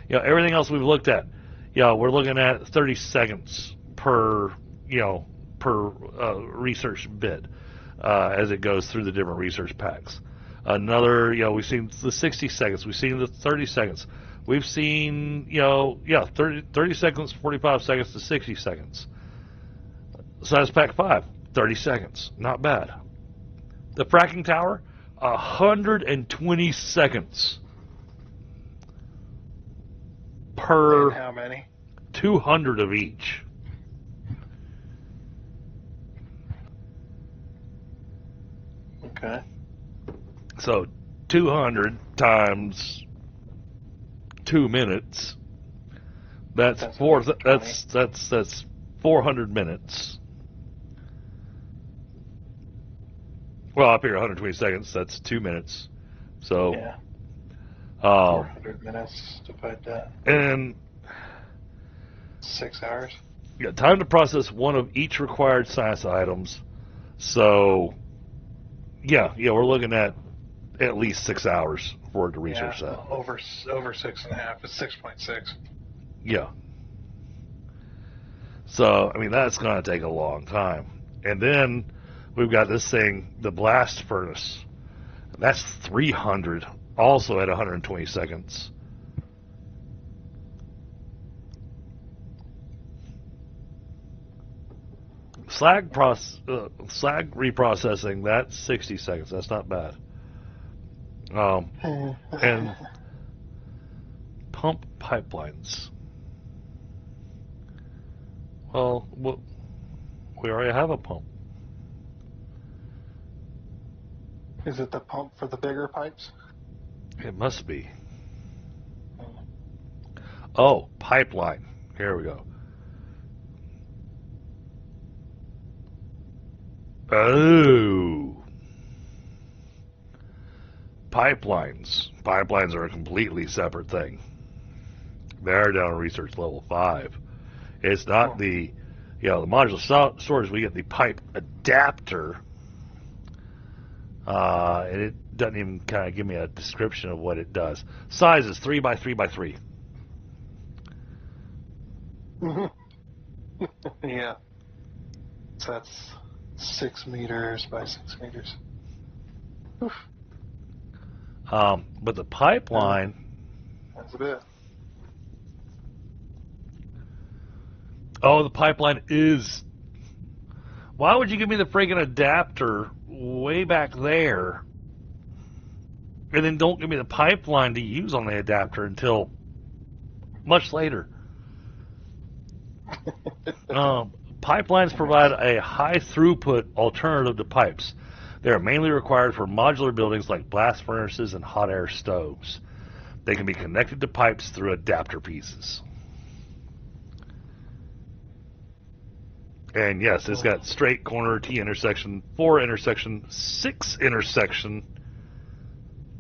You know, everything else we've looked at, we're looking at 30 seconds per research bit as it goes through the different research packs. Another, we've seen the 60 seconds, we've seen the 30 seconds, we've seen 30 seconds, 45 seconds to 60 seconds. Science Pack 5, 30 seconds, not bad. The fracking tower, 120 seconds per. And how many? 200 of each. Okay. So 200 times 2 minutes. That's 400 minutes. Well, up here 120 seconds. That's 2 minutes. So yeah. 400 minutes to put that. And 6 hours. Yeah, time to process one of each required science items. So, we're looking at least 6 hours for it to research that. Over 6.5. It's 6.6. Yeah. So, I mean, that's going to take a long time. And then we've got this thing, the blast furnace. That's 300, also at 120 seconds. Slag reprocessing, that's 60 seconds. That's not bad. And pump pipelines. Well, we already have a pump. Is it the pump for the bigger pipes? It must be. Oh, pipeline. Here we go. Oh. Pipelines. Pipelines are a completely separate thing. They're down in research level 5. It's not the modular storage. We get the pipe adapter. And it doesn't even kind of give me a description of what it does. Size is 3 by 3 by 3. Yeah. So that's 6 meters by 6 meters. Oof. But the pipeline. That's a bit. Oh, the pipeline is. Why would you give me the friggin' adapter way back there, and then don't give me the pipeline to use on the adapter until much later? Pipelines provide a high throughput alternative to pipes. They are mainly required for modular buildings like blast furnaces and hot air stoves. They can be connected to pipes through adapter pieces. And yes, it's got straight corner, T intersection, 4 intersection, 6 intersection.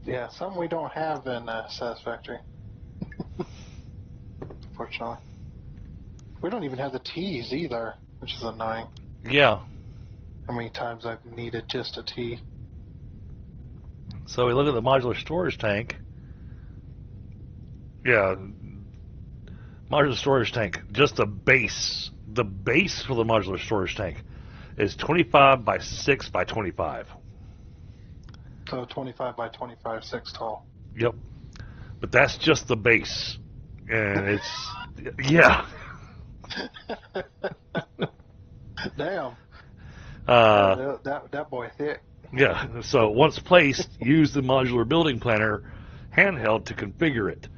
Yeah, something we don't have in Satisfactory. Unfortunately. We don't even have the T's either, which is annoying. Yeah. how many times I've needed just a tea. So we look at the modular storage tank. Yeah, modular storage tank. Just the base for the modular storage tank is 25 by 6 by 25. So 25 by 25, 6 tall. Yep. But that's just the base. And it's, yeah. Damn. That boy thick. Yeah. So once placed, use the modular building planner handheld to configure it.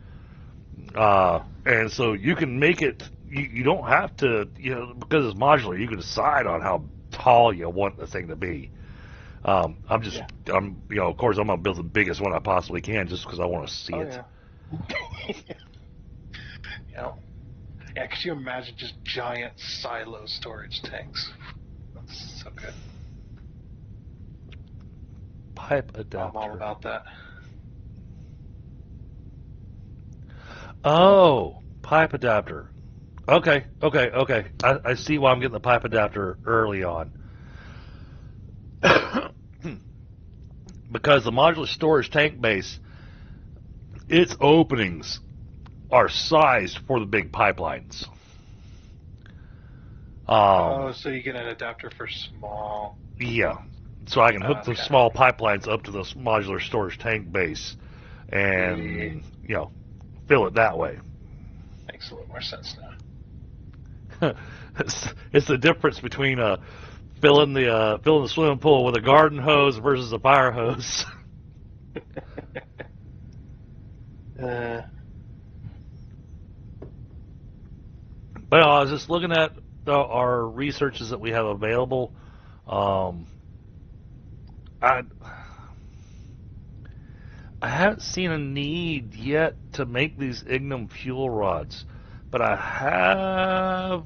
And so you can make it, you don't have to, because it's modular, you can decide on how tall you want the thing to be. Of course, I'm going to build the biggest one I possibly can just because I want to see it. Yeah. Yeah, could you imagine just giant silo storage tanks? That's so good. Pipe adapter. I'm all about that. Oh, pipe adapter. Okay. I see why I'm getting the pipe adapter early on. Because the modular storage tank base, its openings are sized for the big pipelines. So you get an adapter for small. Yeah. So I can hook the small pipelines up to the modular storage tank base and, fill it that way. Makes a little more sense now. It's the difference between filling the swimming pool with a garden hose versus a fire hose. But I was just looking at our researches that we have available. I haven't seen a need yet to make these Ignum fuel rods, but I have.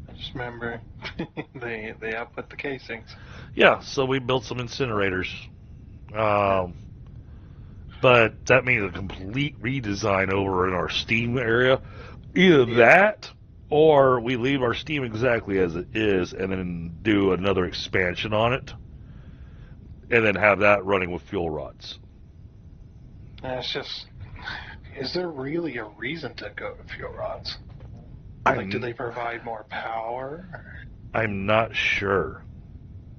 I just remember they output the casings. Yeah, so we built some incinerators. But that means a complete redesign over in our steam area. Either that, or we leave our steam exactly as it is and then do another expansion on it, and then have that running with fuel rods. It's just, is there really a reason to go to fuel rods? Do they provide more power? I'm not sure.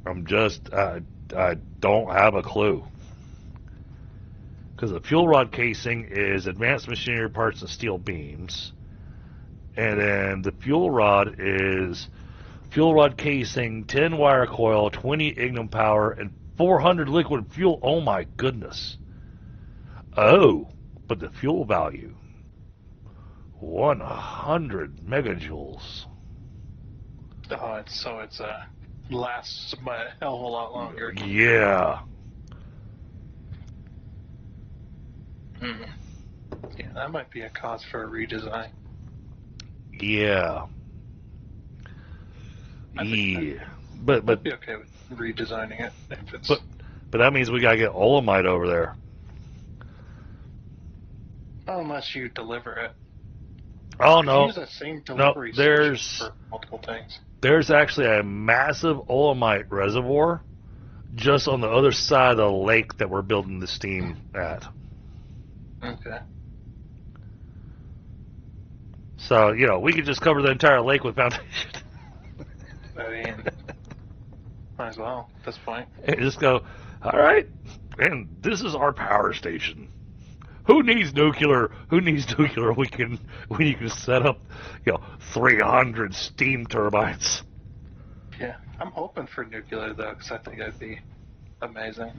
I'm just, I don't have a clue. Because the fuel rod casing is advanced machinery parts and steel beams. And then the fuel rod is fuel rod casing, 10 wire coil, 20 Ignum power, and 400 liquid fuel. Oh my goodness. Oh, but the fuel value, 100 megajoules. Oh, it's lasts a hell of a lot longer. Yeah. Yeah, that might be a cause for a redesign. Yeah. But I'd be okay with redesigning it if it's. But that means we gotta get olamite over there. Unless you deliver it. Oh no. Use that same delivery for multiple things. There's actually a massive olamite reservoir just on the other side of the lake that we're building the steam at. Okay. So, we could just cover the entire lake with foundation. I mean, might as well at this point. And just go, all right, and this is our power station. Who needs nuclear? When you can set up, 300 steam turbines. Yeah, I'm hoping for nuclear though, because I think that'd be amazing.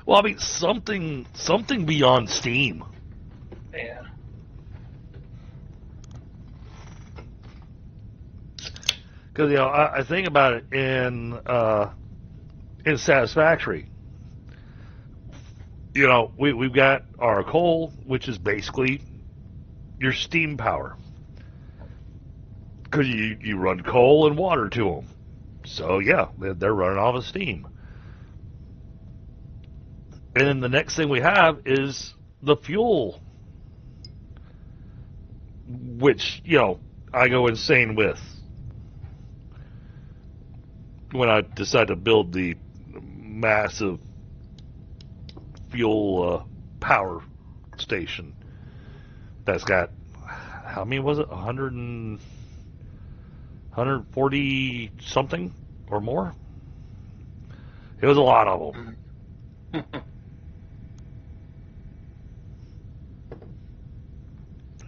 Well, I mean, something beyond steam. Yeah. Because I think about it in Satisfactory. We've got our coal, which is basically your steam power. Because you run coal and water to them. So, yeah, they're running off of steam. And then the next thing we have is the fuel. Which, I go insane with. when I decided to build the massive fuel power station that's got, how many was it? 140 something or more? It was a lot of them.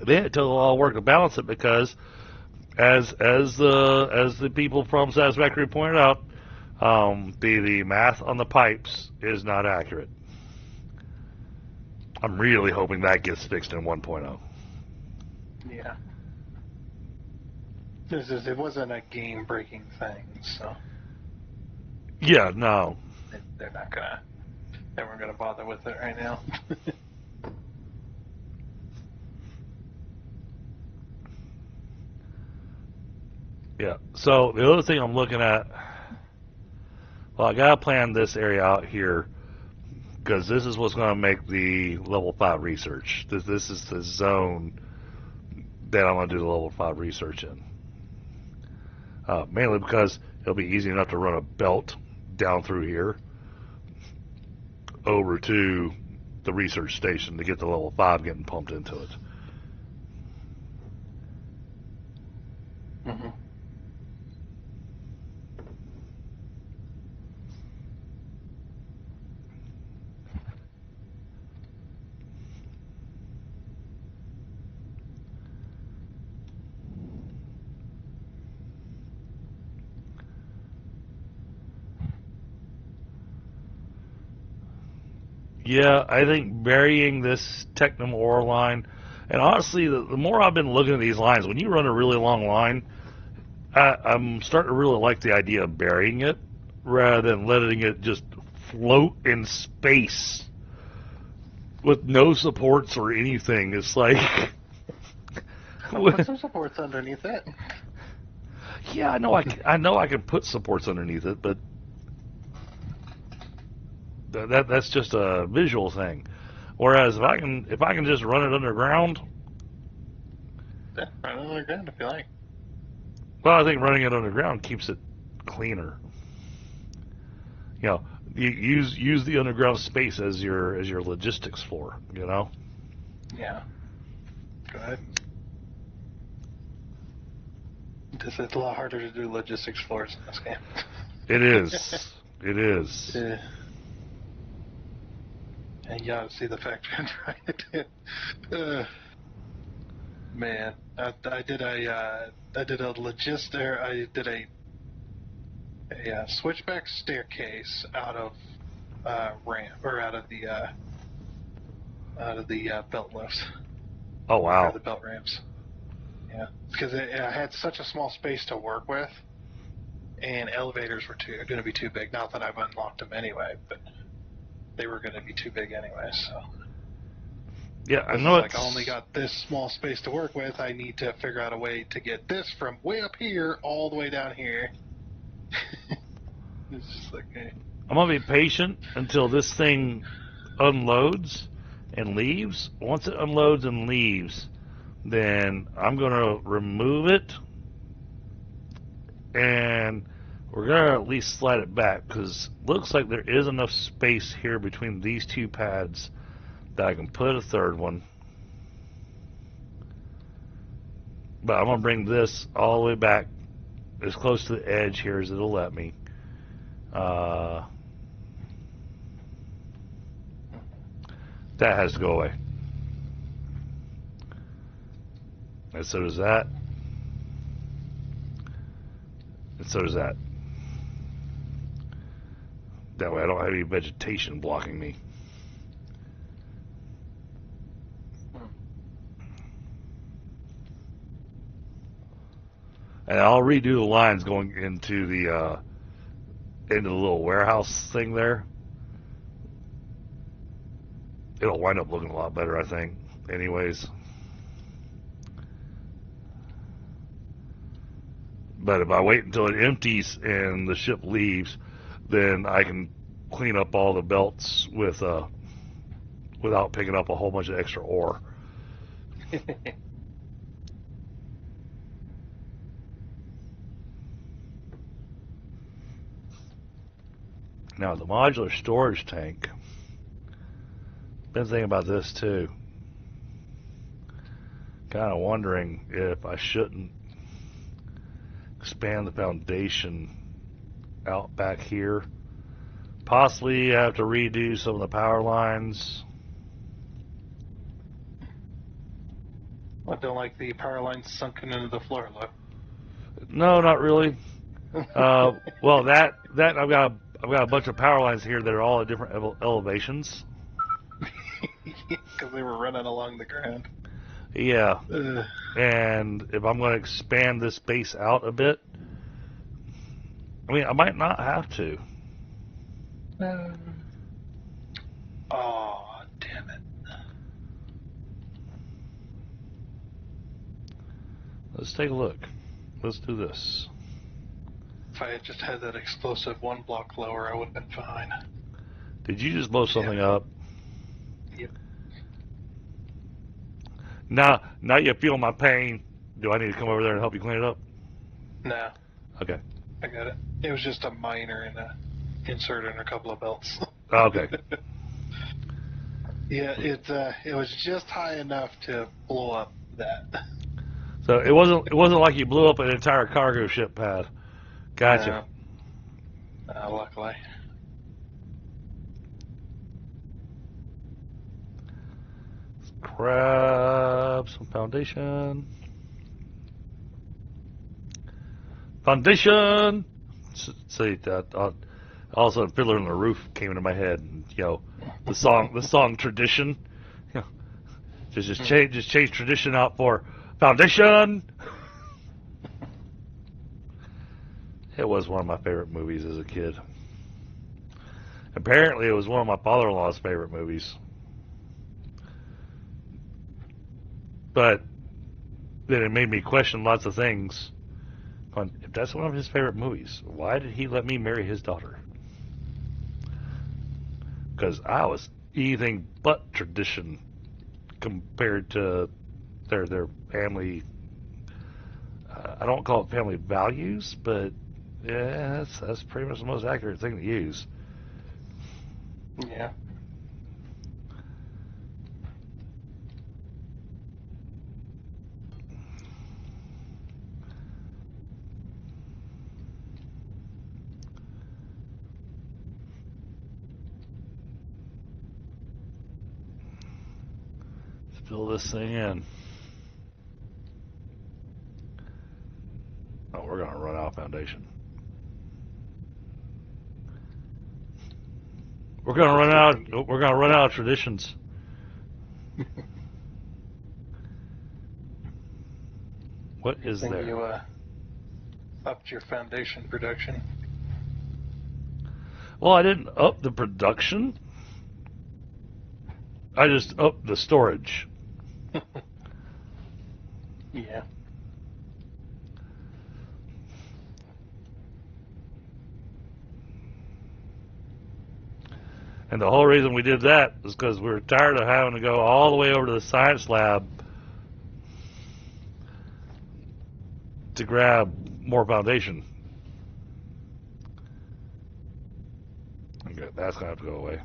Then it took a lot of work to balance it because, as the people from Satisfactory pointed out, the math on the pipes is not accurate. I'm really hoping that gets fixed in 1.0. Yeah. It wasn't a game-breaking thing, so. Yeah, no. They're not gonna. They weren't gonna bother with it right now. Yeah. So the other thing I'm looking at, well, I gotta plan this area out here because this is what's gonna make the level 5 research. This is the zone that I'm gonna do the level 5 research in. Mainly because it'll be easy enough to run a belt down through here over to the research station to get the level 5 getting pumped into it. Mm-hmm. Yeah, I think burying this Technum ore line, and honestly, the more I've been looking at these lines, when you run a really long line, I'm starting to really like the idea of burying it rather than letting it just float in space with no supports or anything. It's like, Put some supports underneath it. yeah, I know I can put supports underneath it, but that's just a visual thing. Whereas if I can just run it underground, Yeah, run it underground if you like. well, I think running it underground keeps it cleaner. You know, you use the underground space as your logistics floor. You know. Yeah. Go ahead. It's a lot harder to do logistics floors in this game. It is. It is. Yeah. And you ought to see the factory I'm trying to do. Man, I did a switchback staircase out of ramp or out of the belt lifts. Oh wow. Or the belt ramps. Yeah, because I had such a small space to work with, and elevators were going to be too big. Not that I've unlocked them anyway, but they were going to be too big anyway. So yeah, I know it's like I only got this small space to work with. I need to figure out a way to get this from way up here all the way down here. It's just like, I'm gonna be patient until this thing unloads and leaves. Once it unloads and leaves, then I'm gonna remove it, and we're gonna at least slide it back because looks like there is enough space here between these two pads that I can put a third one. But I'm gonna bring this all the way back as close to the edge here as it'll let me. That has to go away. And so does that. And so does that. That way I don't have any vegetation blocking me. And I'll redo the lines going into the little warehouse thing there. It'll wind up looking a lot better, I think. Anyways. But if I wait until it empties and the ship leaves, then I can clean up all the belts without picking up a whole bunch of extra ore. Now, the modular storage tank, been thinking about this too. Kind of wondering if I shouldn't expand the foundation out back here. Possibly have to redo some of the power lines. I don't like the power lines sunken into the floor, look. No, not really. Well, that I've got a bunch of power lines here that are all at different elevations. Because they were running along the ground. Yeah. And if I'm going to expand this base out a bit, I mean, I might not have to. Oh, damn it. Let's take a look. Let's do this. If I had just had that explosive 1 block lower, I would have been fine. Did you just blow something up? Yep. Now you feel my pain. Do I need to come over there and help you clean it up? No. Okay. I got it. It was just a minor and a insert in a couple of belts. Okay. Yeah, it was just high enough to blow up that. So it wasn't like you blew up an entire cargo ship pad. Gotcha. Luckily. Grab some foundation. Foundation. See that. All of a sudden, Fiddler on the Roof came into my head, and the song Tradition. Just change tradition out for foundation. It was one of my favorite movies as a kid. Apparently, it was one of my father-in-law's favorite movies. But then it made me question lots of things. If that's one of his favorite movies, why did he let me marry his daughter? Because I was anything but tradition compared to their family. I don't call it family values, but yeah, that's pretty much the most accurate thing to use. Yeah. Let's fill this thing in. Oh, we're gonna run out of foundation. We're gonna run out. We're gonna run out of traditions. What is there? You upped your foundation production. Well, I didn't up the production. I just upped the storage. Yeah. And the whole reason we did that is because we were tired of having to go all the way over to the science lab to grab more foundation. Okay, that's going to have to go away.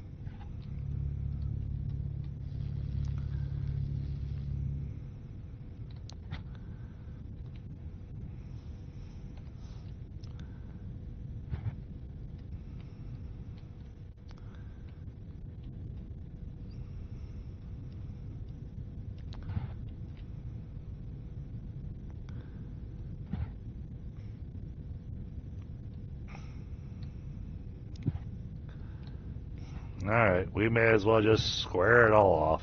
Alright, we may as well just square it all off.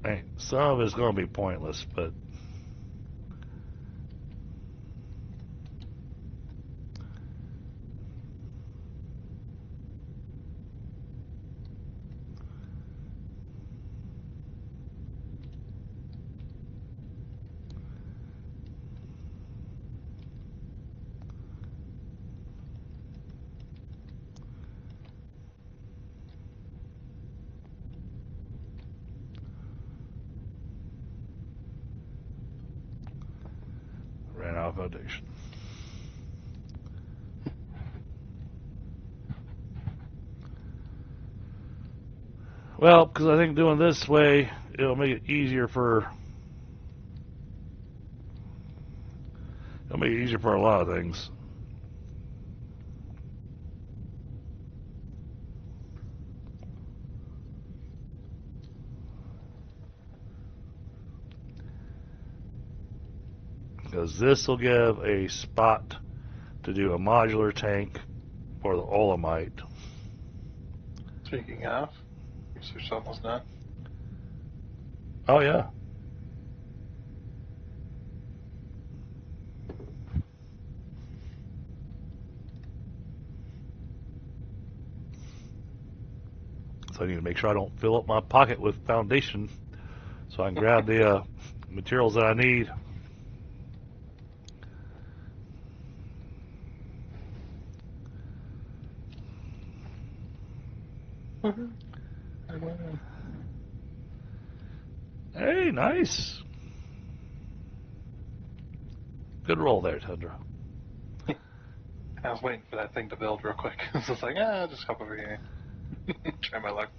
Hey, some of it's going to be pointless, but foundation. Well, because I think doing this way, it'll make it easier for a lot of things. Because this will give a spot to do a modular tank for the olamite. Speaking of, research almost done. Oh yeah. So I need to make sure I don't fill up my pocket with foundation, so I can grab the materials that I need. Hey, nice. Good roll there, Tundra. I was waiting for that thing to build real quick. So it's like, I'll just hop over here. Try my luck.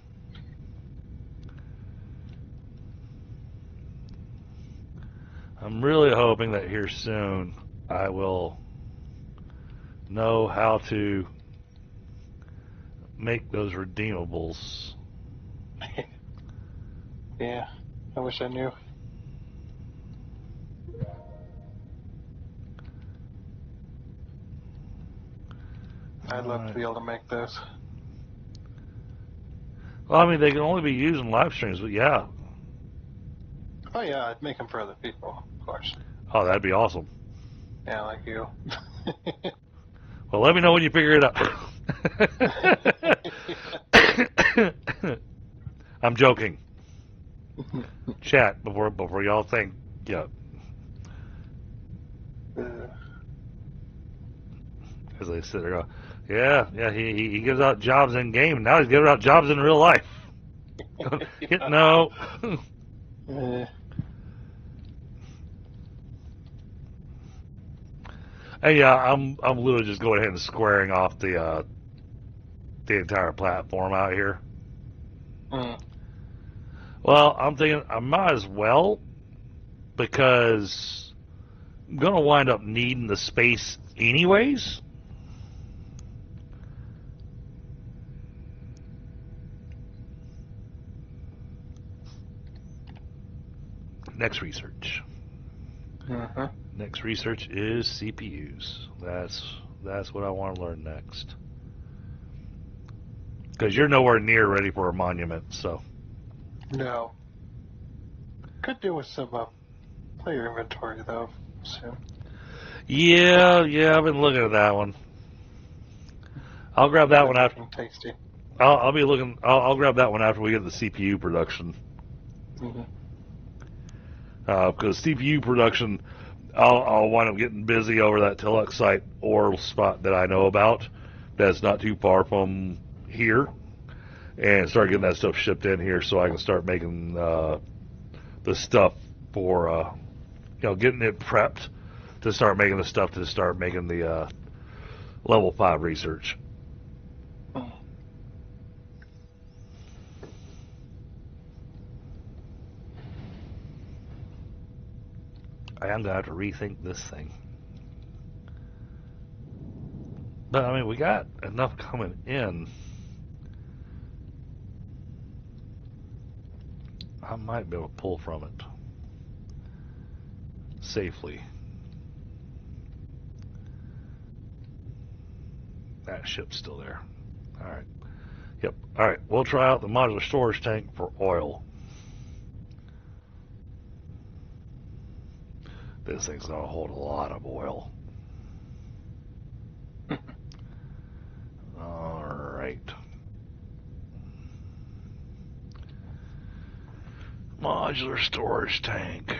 I'm really hoping that here soon I will know how to make those redeemables. Yeah, I wish I knew. I'd love to be able to make those. Well, I mean, they can only be used in live streams, but yeah. Oh yeah, I'd make them for other people, of course. Oh, that'd be awesome. Yeah, like you. Well, let me know when you figure it out. I'm joking. Chat before y'all think, yeah. As they sit there, go, yeah. He gives out jobs in game. Now he's giving out jobs in real life. No. Hey, I'm literally just going ahead and squaring off the entire platform out here. Well, I'm thinking I might as well, because I'm gonna wind up needing the space anyways. Next research. Next research is CPUs. That's what I want to learn next. Because you're nowhere near ready for a monument, so. No. Could do with some player inventory though soon. Yeah, I've been looking at that one. I'll grab that one after. Tasty. I'll be looking. I'll grab that one after we get the CPU production. Because CPU production, I'll wind up getting busy over that Telexite ore spot that I know about. That's not too far from here, and start getting that stuff shipped in here so I can start making the stuff for getting it prepped to start making the stuff to start making the level 5 research. I am going to have to rethink this thing. But, I mean, we got enough coming in. I might be able to pull from it safely. That ship's still there. Alright. Yep. Alright, we'll try out the modular storage tank for oil. This thing's going to hold a lot of oil. Alright. Modular storage tank.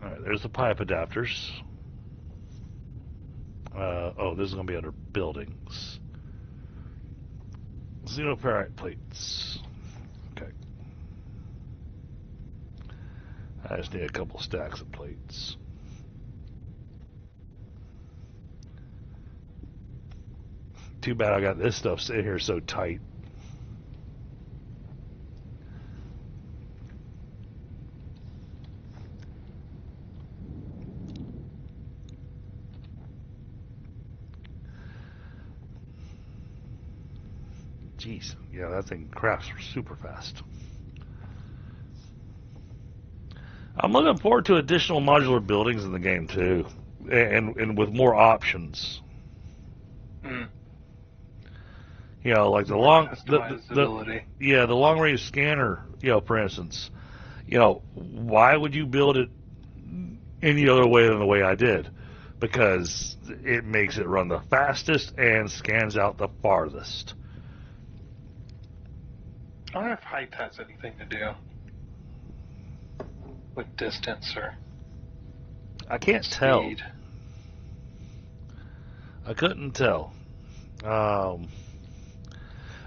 Alright, there's the pipe adapters. This is going to be under buildings. Xenoferrite plates. Okay. I just need a couple stacks of plates. Too bad I got this stuff sitting here so tight. Jeez, yeah, that thing crafts super fast. I'm looking forward to additional modular buildings in the game too, and with more options. Mm. You know, like the long range scanner. You know, for instance, you know, why would you build it any other way than the way I did? Because it makes it run the fastest and scans out the farthest. I wonder if height has anything to do with distance or I can't speed. tell. I couldn't tell.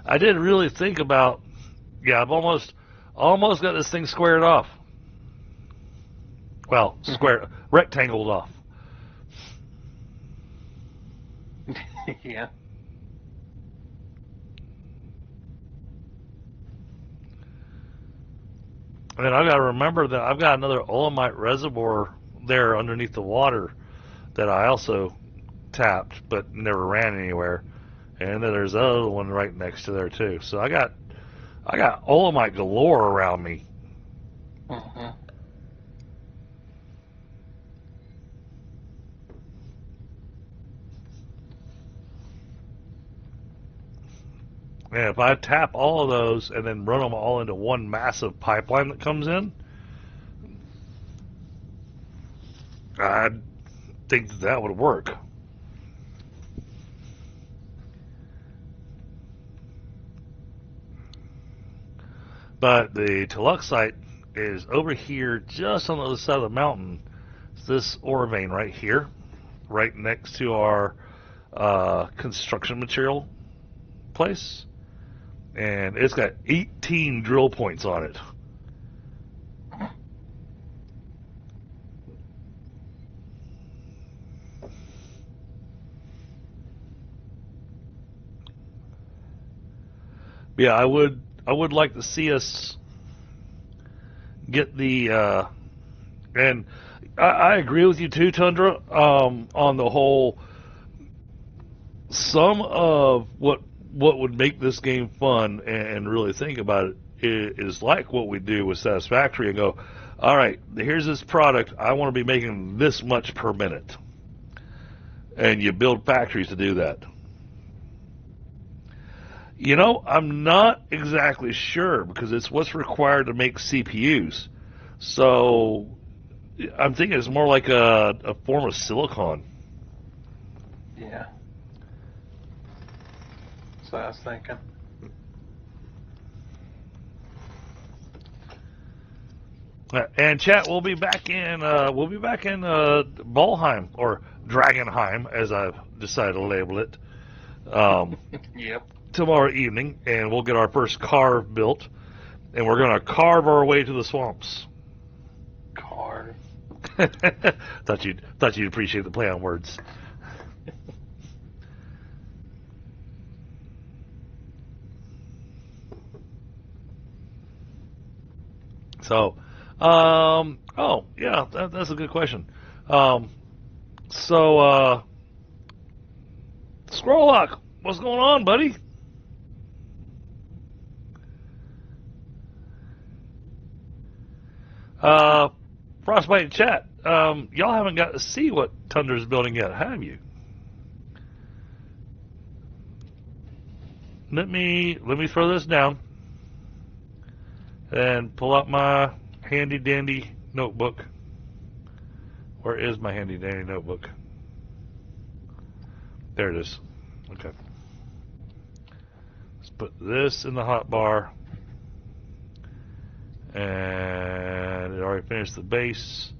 I did really think about. Yeah, I've almost got this thing squared off. Well, rectangled off. Yeah. And then I've got to remember that I've got another Olamite reservoir there underneath the water that I also tapped but never ran anywhere. And then there's another one right next to there too. So I got Olamite galore around me. Mm-hmm. And if I tap all of those and then run them all into one massive pipeline that comes in, I think that would work. But the Teluxite is over here just on the other side of the mountain. It's this ore vein right here, right next to our construction material place. And it's got 18 drill points on it. Yeah, I would like to see us get the and I agree with you too, Tundra, on the whole. Some of what would make this game fun and really think about it is like what we do with Satisfactory and go, all right, here's this product. I want to be making this much per minute, and you build factories to do that. You know, I'm not exactly sure because it's what's required to make CPUs. So I'm thinking it's more like a form of silicon. Yeah. So I was thinking. And chat, we'll be back in Valheim or Dragonheim, as I've decided to label it. Yep. Tomorrow evening, and we'll get our first carve built, and we're gonna carve our way to the swamps. Carve. thought you'd appreciate the play on words. So, oh yeah, that's a good question. Scrollock, what's going on, buddy? Frostbite chat, y'all haven't got to see what Tundra's building yet, have you? Let me throw this down and pull up my handy dandy notebook. Where is my handy dandy notebook? There it is. Okay. Let's put this in the hotbar. And it already finished the base.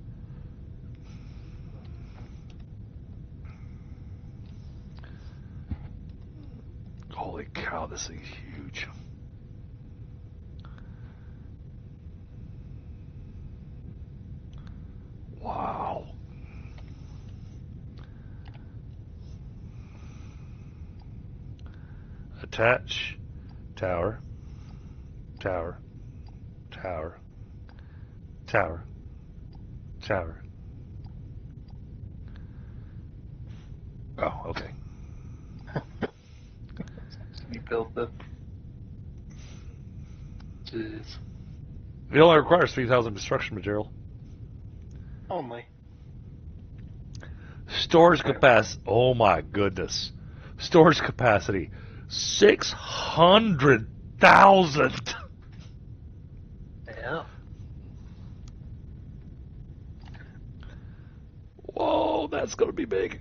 Holy cow, this thing's huge. Wow. attach, tower, tower, tower, tower, tower. Oh, okay. You built the. Jeez. It only requires 3,000 construction material. Only. Storage capacity. Oh my goodness. Storage capacity. 600,000. Yeah. Whoa, that's going to be big.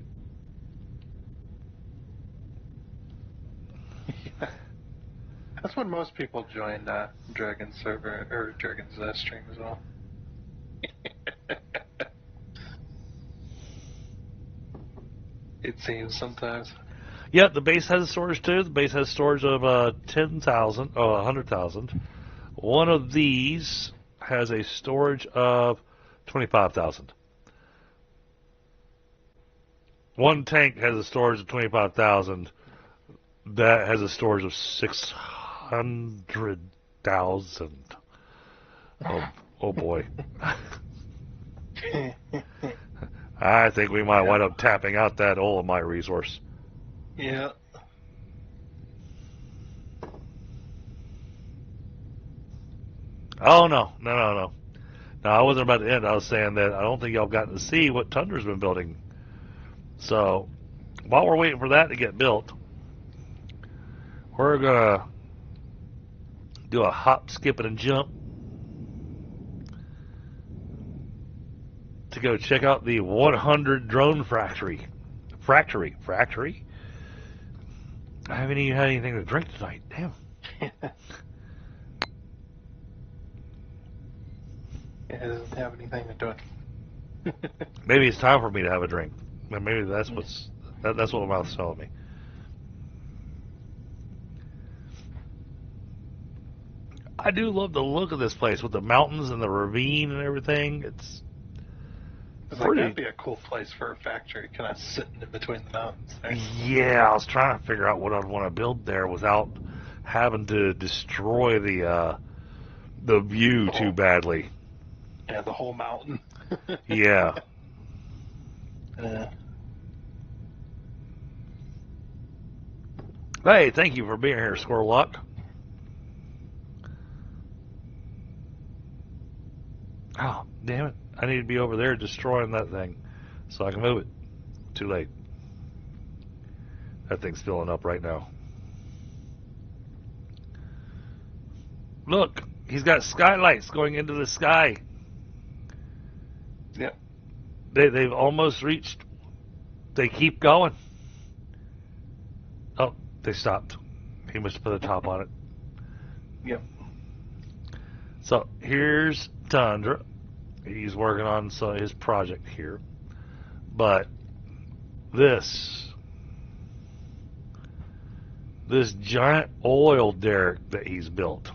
That's when most people join Dragon's server or Dragon's stream as well. It seems sometimes. Yeah, the base has a storage too. The base has storage of 10,000, 100,000. One of these has a storage of 25,000. One tank has a storage of 25,000. That has a storage of 600,000. Oh boy. I think we might wind up tapping out that Olamite resource. Yeah. Oh, no. No, I wasn't about to end. I was saying that I don't think y'all gotten to see what Tundra's been building. So, while we're waiting for that to get built, we're going to do a hop, skip, and a jump to go check out the 100 drone factory. Factory? I haven't even had anything to drink tonight. Damn. It doesn't have anything to do it. Maybe it's time for me to have a drink. Maybe that's what the mouth's telling me. I do love the look of this place with the mountains and the ravine and everything. It's like, that'd be a cool place for a factory, kind of sitting in between the mountains there. Yeah, I was trying to figure out what I'd want to build there without having to destroy the view too badly. Yeah, the whole mountain. Yeah. Hey, thank you for being here, Squirrellock. Oh, damn it. I need to be over there destroying that thing so I can move it. Too late. That thing's filling up right now. Look, he's got skylights going into the sky. Yep. They've almost reached. They keep going. Oh, they stopped. He must have put a top on it. Yep. So here's Tundra. He's working on his project here. But this giant oil derrick that he's built.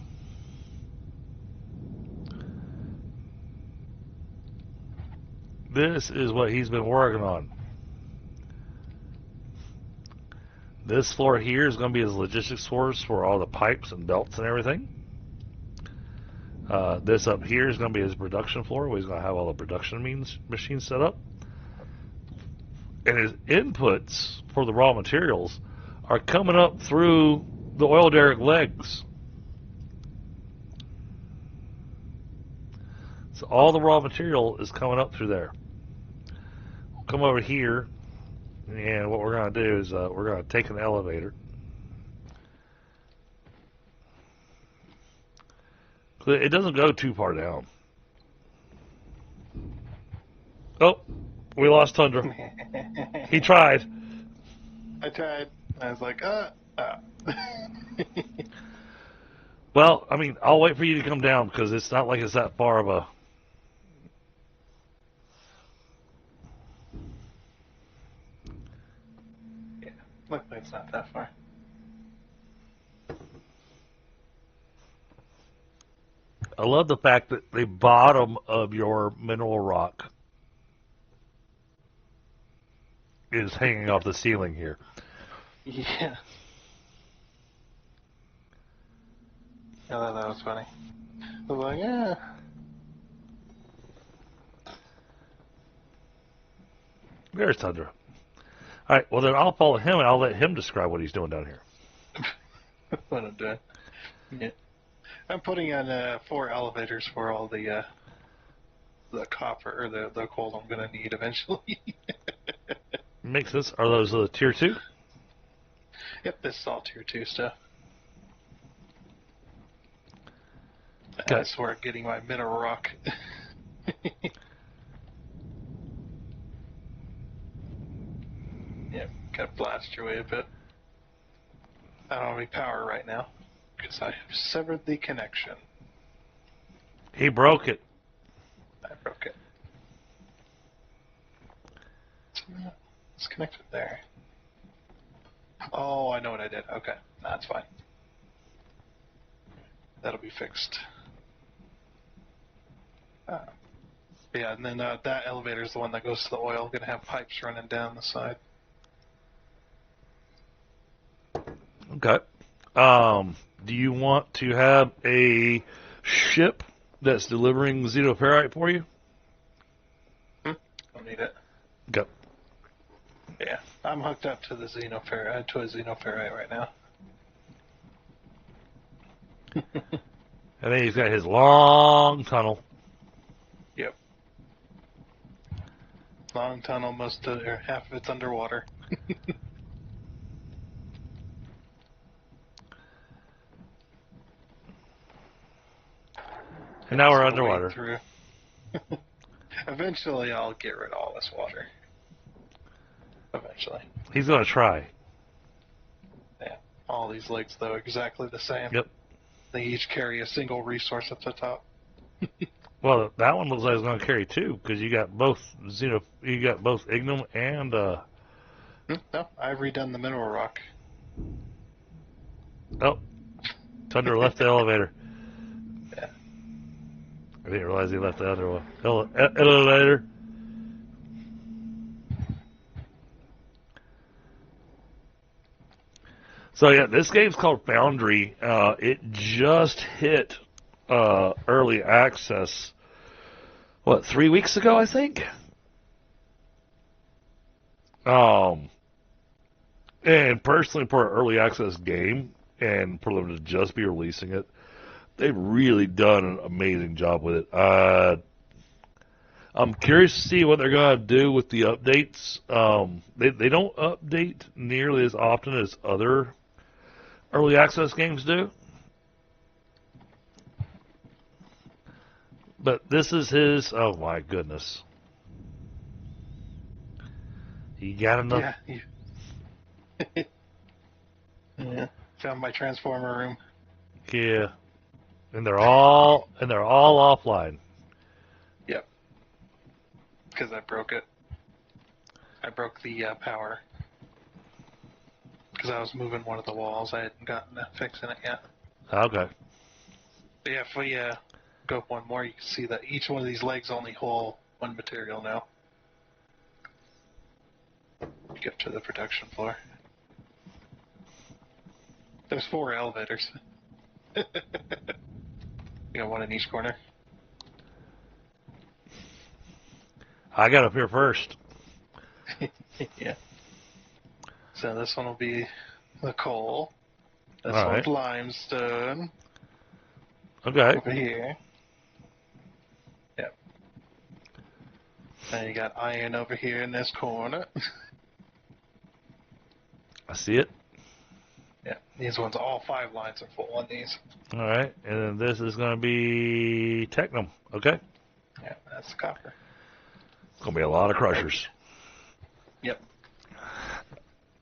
This is what he's been working on. This floor here is going to be his logistics source for all the pipes and belts and everything. This up here is going to be his production floor where he's going to have all the production machines set up. And his inputs for the raw materials are coming up through the oil derrick legs. So all the raw material is coming up through there. We'll come over here, and what we're going to do is we're going to take an elevator. It doesn't go too far down. Oh, we lost Tundra. He tried. I tried. I was like, Well, I mean, I'll wait for you to come down because it's not like it's that far of a... Yeah, luckily it's not that far. I love the fact that the bottom of your mineral rock is hanging off the ceiling here. Yeah. thought that was funny. I was like, yeah. There's Tundra. All right, well, then I'll follow him, and I'll let him describe what he's doing down here. What I'm doing. Yeah. I'm putting in 4 elevators for all the copper, or the coal I'm going to need eventually. Makes sense. Are those tier 2? Yep, this is all tier 2 stuff. Okay. That's where I'm getting my mineral rock. Yep, gotta blast your way a bit. I don't have any power right now, because I have severed the connection. He broke it. I broke it. It's connected there. Oh, I know what I did. Okay, that's fine. That'll be fixed. Yeah, and then that elevator is the one that goes to the oil. Gonna have pipes running down the side. Okay. Do you want to have a ship that's delivering xenoferrite for you? Don't need it. Okay. Yeah, I'm hooked up to the xenoferrite right now. And then he's got his long tunnel. Yep. Long tunnel, or half of it's underwater. And now we're underwater. Through. Eventually, I'll get rid of all this water. Eventually. He's going to try. Yeah. All these lakes, though, exactly the same. Yep. They each carry a single resource at the top. Well, that one looks like it's going to carry 2 because you got both ignum and. No, I've redone the mineral rock. Oh, Tundra left the elevator. Yeah. I didn't realize he left the other one. Elevator. So yeah, this game's called Foundry. It just hit early access. What, 3 weeks ago, I think? And personally, for an early access game, and for them to just be releasing it, they've really done an amazing job with it. I'm curious to see what they're going to do with the updates. They don't update nearly as often as other early access games do. But this is his. Oh my goodness! He got enough. Yeah. Yeah. Found my transformer room. Yeah, and they're all offline. Yep. Because I broke it. I broke the power. Because I was moving one of the walls. I hadn't gotten to fixing it yet. Okay. But yeah, if we go up one more, you can see that each one of these legs only hold one material now. Get to the production floor. There's 4 elevators. You got one in each corner. I got up here first. Yeah. So this one will be the coal. This All one's right. limestone. Okay. Over here. Yep. Then you got iron over here in this corner. I see it. Yeah, these ones, all 5 lines are full on these. All right, and then this is going to be Technum. Okay. Yeah, that's the copper. It's going to be a lot of crushers. Yep.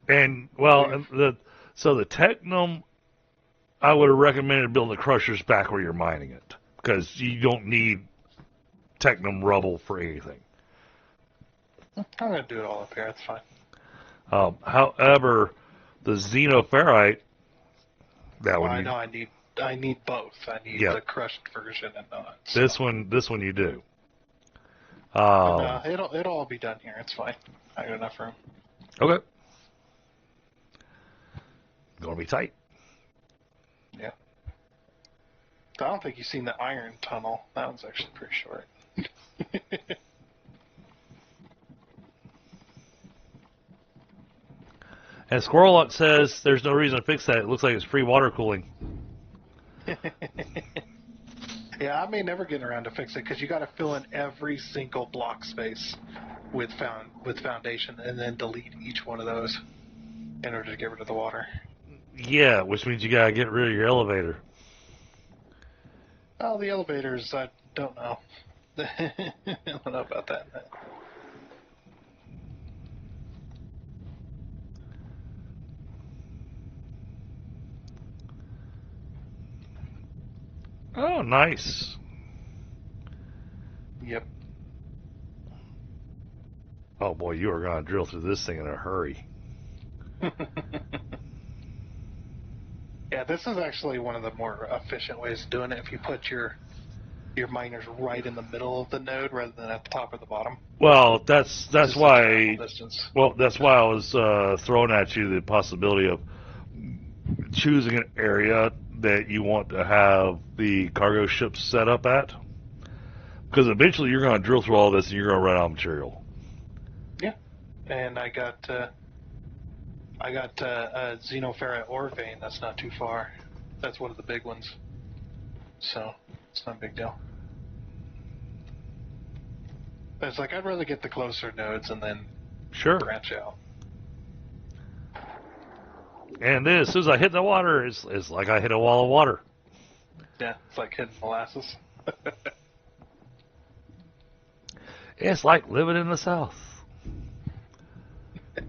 And well, the Technum, I would have recommended building the crushers back where you're mining it because you don't need Technum rubble for anything. I'm gonna do it all up here. That's fine. However, the xenoferrite, that one. I know. I need both. I need the crushed version and not. So. This one you do. No, it'll all be done here. It's fine. I got enough room. Okay. Gonna be tight. Yeah. I don't think you've seen the iron tunnel. That one's actually pretty short. And Squirrel says there's no reason to fix that. It looks like it's free water cooling. Yeah, I may never get around to fix it because you got to fill in every single block space with foundation and then delete each one of those in order to get rid of the water. Yeah, which means you gotta get rid of your elevator. Oh, the elevators, I don't know. I don't know about that. Oh, nice. Yep. Oh boy, you are gonna drill through this thing in a hurry. Yeah, this is actually one of the more efficient ways of doing it. If you put your miners right in the middle of the node rather than at the top or the bottom. Well, that's why. Well, that's why I was throwing at you the possibility of choosing an area that you want to have the cargo ships set up at, because eventually you're going to drill through all this and you're going to run out of material. Yeah, and I got a xenoferrite ore vein. That's not too far. That's one of the big ones. So it's not a big deal. But it's like I'd rather get the closer nodes and then branch out. And then as soon as I hit the water, it's like I hit a wall of water. Yeah, it's like hitting molasses. It's like living in the South. Yeah.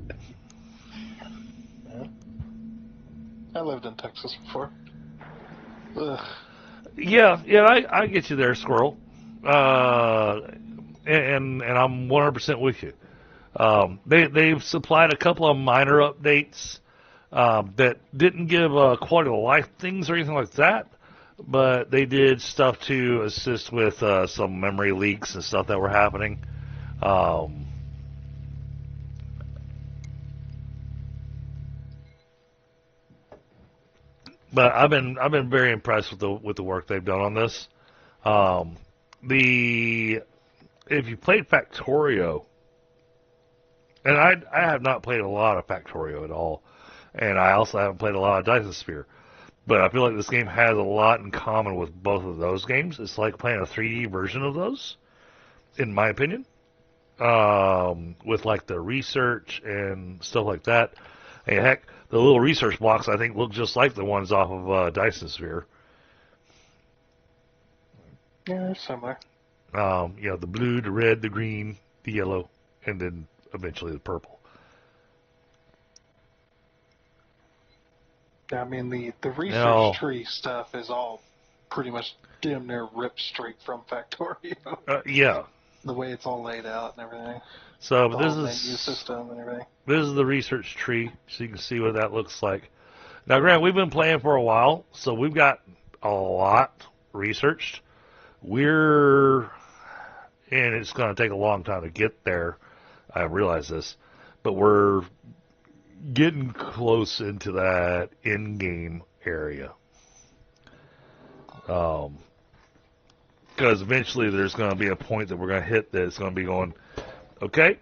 I lived in Texas before. Ugh. Yeah, I get you there, Squirrel. And I'm 100% with you. They've supplied a couple of minor updates that didn't give quality of life things or anything like that, but they did stuff to assist with some memory leaks and stuff that were happening. But I've been very impressed with the work they've done on this. If you played Factorio, and I have not played a lot of Factorio at all, and I also haven't played a lot of Dyson Sphere, but I feel like this game has a lot in common with both of those games. It's like playing a 3D version of those, in my opinion, with like the research and stuff like that. And heck, the little research blocks I think look just like the ones off of Dyson Sphere. Yeah, they're similar. The blue, the red, the green, the yellow, and then eventually the purple. Yeah, I mean, the research tree stuff is all pretty much damn near ripped straight from Factorio. Yeah. The way it's all laid out and everything. So the this whole is menu system and everything. This is the research tree, so you can see what that looks like. Now, Grant, we've been playing for a while, so we've got a lot researched. And it's going to take a long time to get there. I realize this, but we're getting close into that in-game area. Because eventually there's going to be a point that we're going to hit that it's going to be going, okay,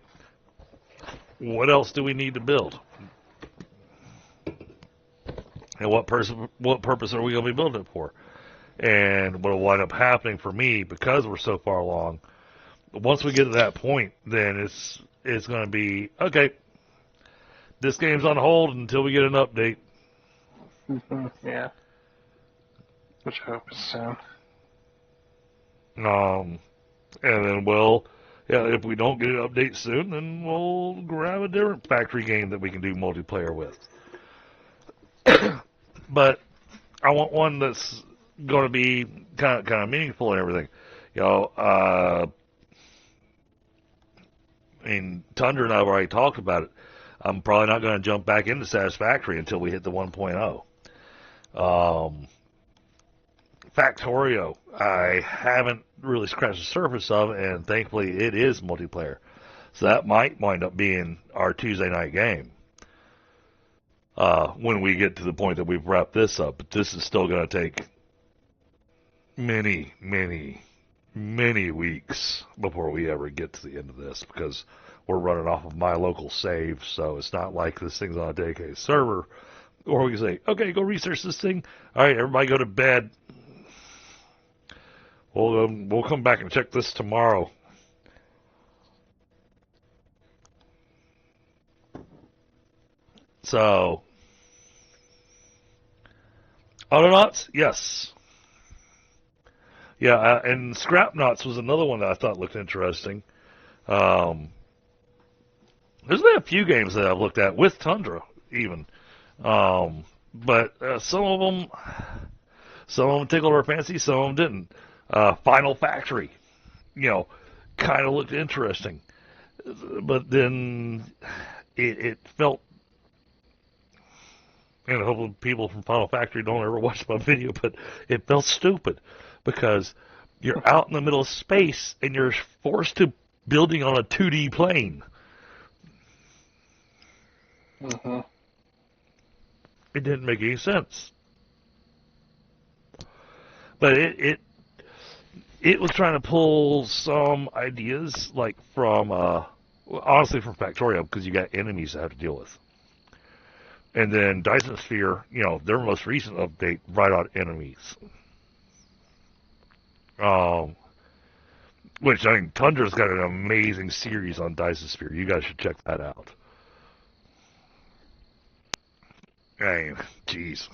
what else do we need to build? And what purpose are we going to be building it for? And what will wind up happening for me, because we're so far along, once we get to that point, then it's going to be, okay, this game's on hold until we get an update. Yeah. Which I hope is soon. And then if we don't get an update soon, then we'll grab a different factory game that we can do multiplayer with. But I want one that's going to be kind of meaningful and everything. Tundra and I have already talked about it. I'm probably not going to jump back into Satisfactory until we hit the 1.0. Factorio, I haven't really scratched the surface of, and thankfully it is multiplayer. So that might wind up being our Tuesday night game when we get to the point that we've wrapped this up. But this is still going to take many, many, many weeks before we ever get to the end of this because we're running off of my local save, so it's not like this thing's on a dedicated server. Or we can say, okay, go research this thing. All right, everybody go to bed. We'll come back and check this tomorrow. So, Autonauts, yes. Yeah, and Scrapnauts was another one that I thought looked interesting. There's been a few games that I've looked at with Tundra, even. But some of them tickled our fancy, some of them didn't. Final Factory, kind of looked interesting. But then it felt, and hopefully people from Final Factory don't ever watch my video, but it felt stupid because you're out in the middle of space and you're forced to building on a 2D plane. Mm-hmm. It didn't make any sense. But it was trying to pull some ideas, like from, honestly, from Factorio, because you got enemies to have to deal with. And then Dyson Sphere, their most recent update, right on enemies. Which, I mean, Tundra's got an amazing series on Dyson Sphere. You guys should check that out. I mean, geez.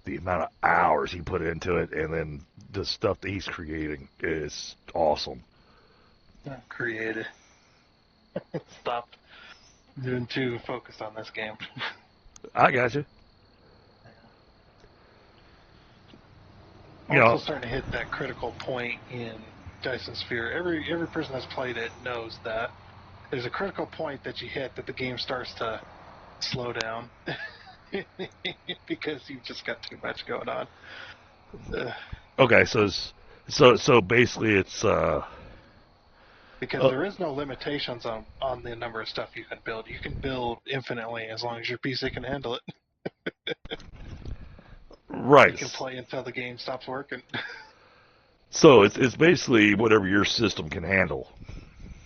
The amount of hours he put into it and then the stuff that he's creating is awesome. Created. Stopped doing too focused on this game. I got you. I'm also starting to hit that critical point in Dyson Sphere. Every person that's played it knows that there's a critical point that you hit that the game starts to slow down because you've just got too much going on. Okay, so basically it's because there is no limitations on the number of stuff you can build. You can build infinitely as long as your PC can handle it. Right. You can play until the game stops working. So it's basically whatever your system can handle.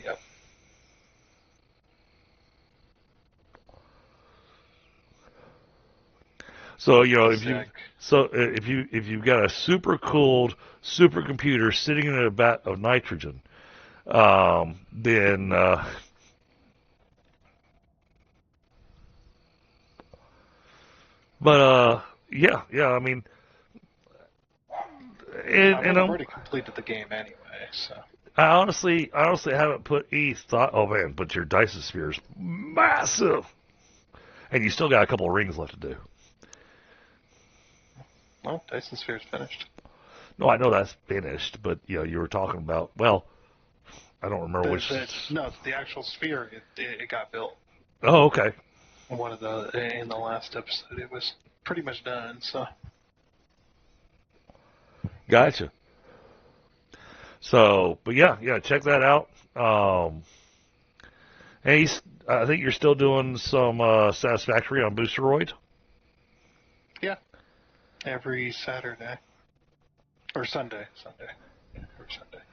Yep. So if you've got a super cooled supercomputer sitting in a vat of nitrogen, then yeah, I mean, I've already completed the game anyway, so. I honestly haven't put any thought. Oh man, but your Dyson Sphere is massive, and you still got a couple of rings left to do. Well, Dyson Sphere's finished. No, I know that's finished, but you were talking about. Well, I don't remember which. No, the actual sphere it got built. Oh, okay. In the last episode, it was pretty much done. So. Gotcha. So, but yeah, check that out. And I think you're still doing some Satisfactory on Boosteroid. Yeah, every Saturday or Sunday. Yeah, every Sunday.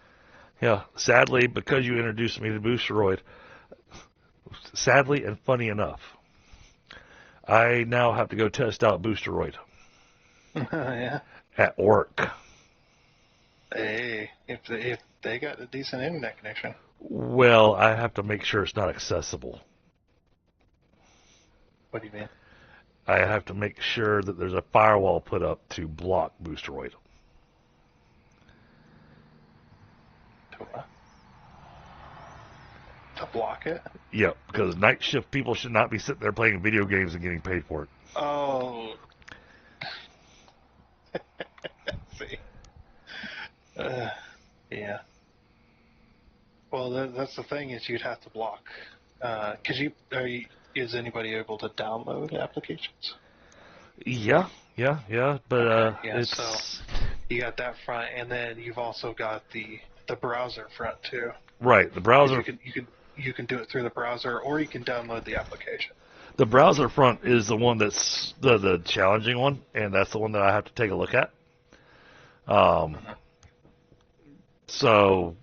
Yeah, sadly, because you introduced me to Boosteroid, sadly and funny enough, I now have to go test out Boosteroid. Yeah. At work. Hey, if they got a decent internet connection. Well, I have to make sure it's not accessible. What do you mean? I have to make sure that there's a firewall put up to block Boosteroid. To block it? Yep, because night shift people should not be sitting there playing video games and getting paid for it. Oh. See. Yeah. Well, that's the thing is you'd have to block. Because is anybody able to download applications? Yeah, but it's... So you got that front, and then you've also got the browser front too. Right, the browser... You can do it through the browser, or you can download the application. The browser front is the one that's the challenging one, and that's the one that I have to take a look at. So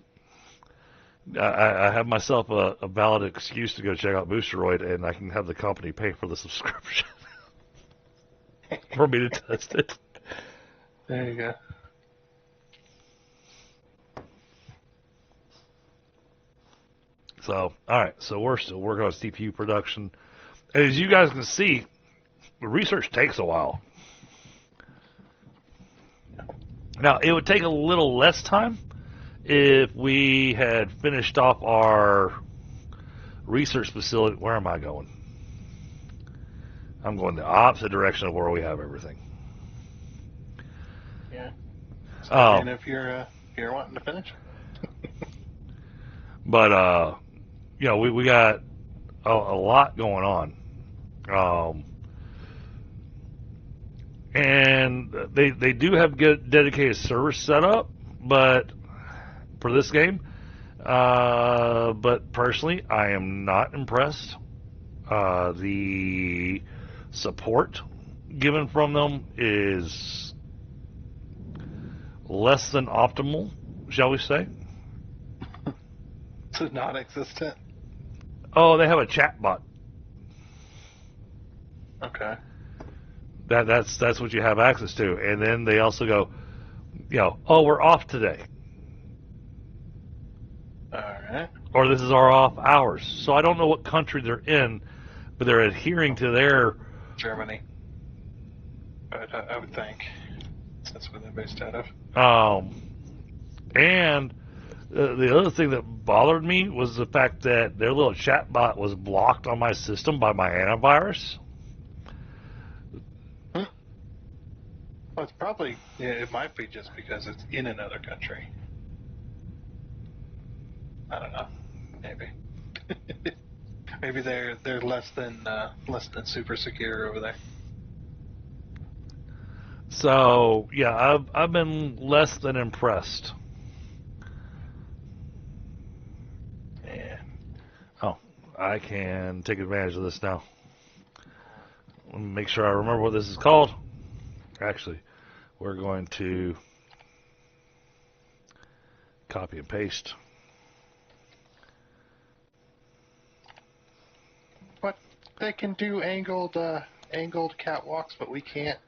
I have myself a valid excuse to go check out Boosteroid, and I can have the company pay for the subscription for me to test it. There you go. So, all right. So we're still working on CPU production. And as you guys can see, the research takes a while. Now, it would take a little less time if we had finished off our research facility. Where am I going? I'm going the opposite direction of where we have everything. Yeah. So, and if you're wanting to finish. But you know, we got a lot going on. And they do have good dedicated servers set up, but for this game, but personally, I am not impressed. The support given from them is less than optimal, shall we say? So non-existent. Oh, they have a chat bot. Okay. That's what you have access to, and then they also go, you know, oh, we're off today, All right. or this is our off hours. So I don't know what country they're in, but they're adhering to their Germany. I would think that's where they're based out of. And the other thing that bothered me was the fact that their little chat bot was blocked on my system by my antivirus. Well, it's probably, yeah, it might be just because it's in another country. I don't know. Maybe. Maybe they're less than super secure over there. So yeah, I've been less than impressed. Yeah. Oh, I can take advantage of this now. Let me make sure I remember what this is called. Actually, we're going to copy and paste. What? They can do angled catwalks, but we can't.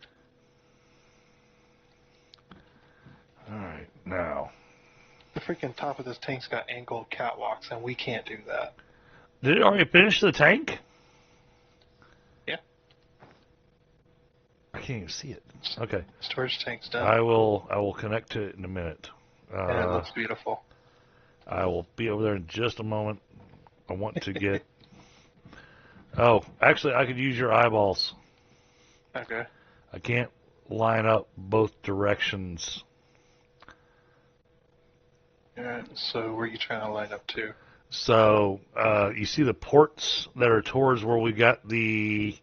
All right, now. The freaking top of this tank's got angled catwalks, and we can't do that. Did it already finish the tank? Yeah. I can't even see it. Okay. Storage tank's done. I will connect to it in a minute. And it looks beautiful. I will be over there in just a moment. I want to get... Oh, actually, I could use your eyeballs. Okay. I can't line up both directions. And so where are you trying to line up to? So you see the ports that are towards where we got the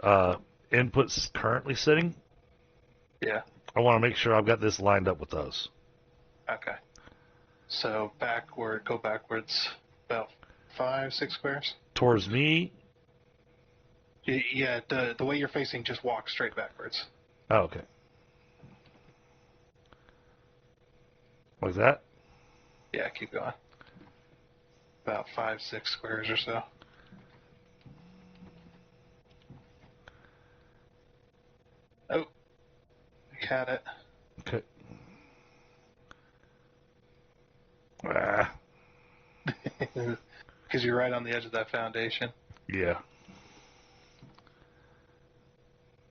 inputs currently sitting? Yeah. I want to make sure I've got this lined up with those. Okay. So go backwards about 5-6 squares. Towards me? Yeah, the way you're facing, just walk straight backwards. Oh, okay. Like that? Yeah, keep going. About 5-6 squares or so. Oh, you had it. Okay. Ah, Because you're right on the edge of that foundation. yeah.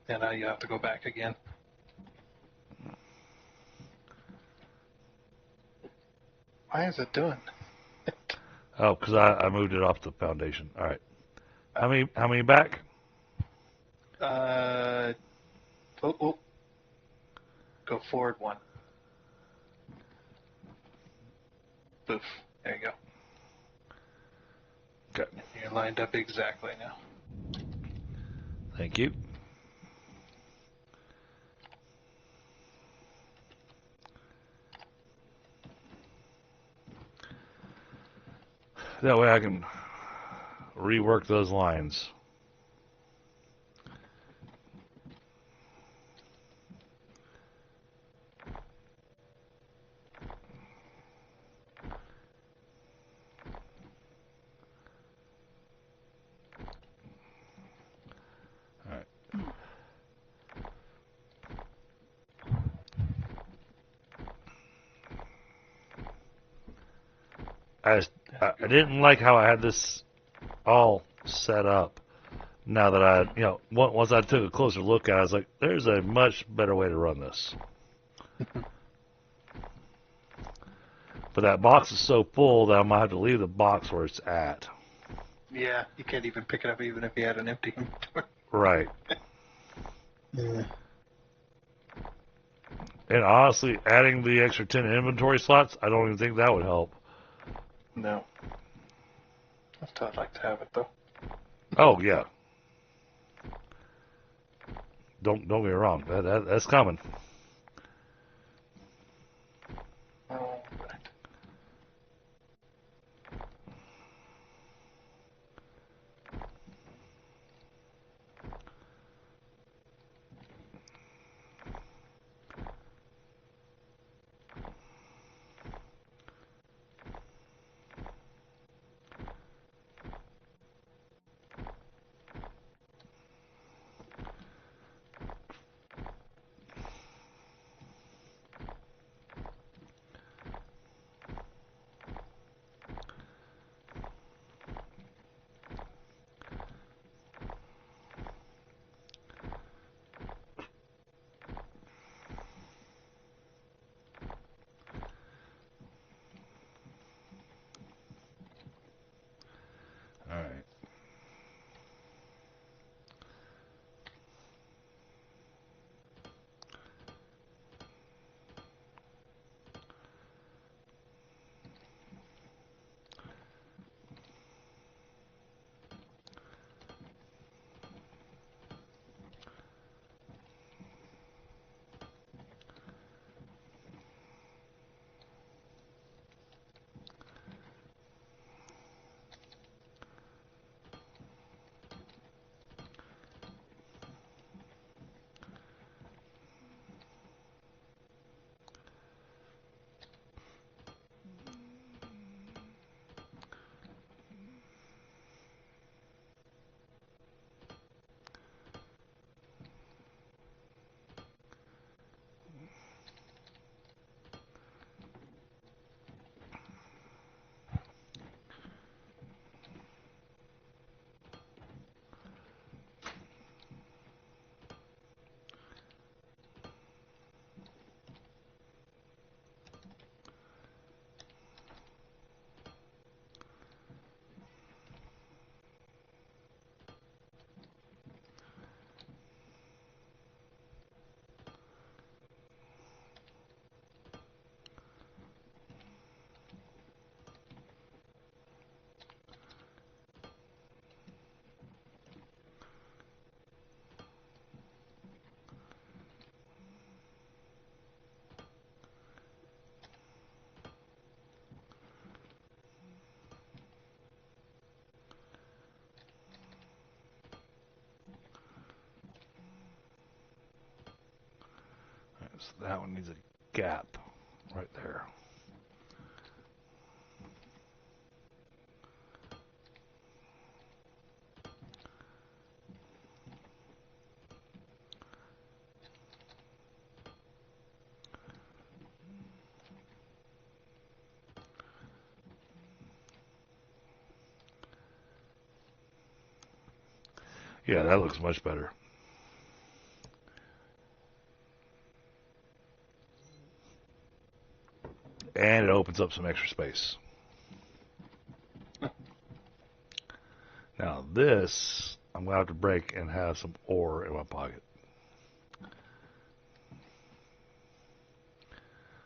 And now you have to go back again. Why is it doing? Oh, because I moved it off the foundation. All right. How many back? Oh. Go forward one. Boof. There you go. Okay. You're lined up exactly now. Thank you. That way I can rework those lines. I didn't like how I had this all set up. Now that once I took a closer look at it, I was like, there's a much better way to run this. But that box is so full that I might have to leave the box where it's at. Yeah, you can't even pick it up even if you had an empty inventory. Right. Yeah. And honestly, adding the extra 10 inventory slots, I don't even think that would help. No. I'd still like to have it though. Oh yeah. Don't get me wrong. That's coming. Oh, All right. So that one needs a gap right there. Yeah, that looks much better. And it opens up some extra space. Now this, I'm going to have to break and have some ore in my pocket.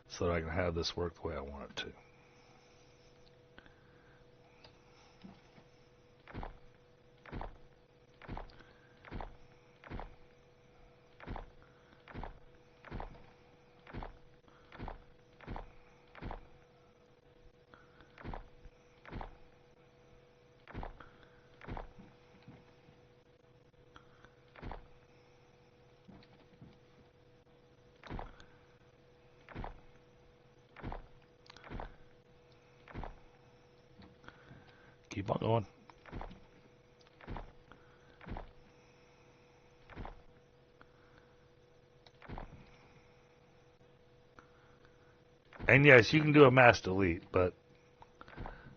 So that I can have this work the way I want it to. Keep on going. And yes, you can do a mass delete, but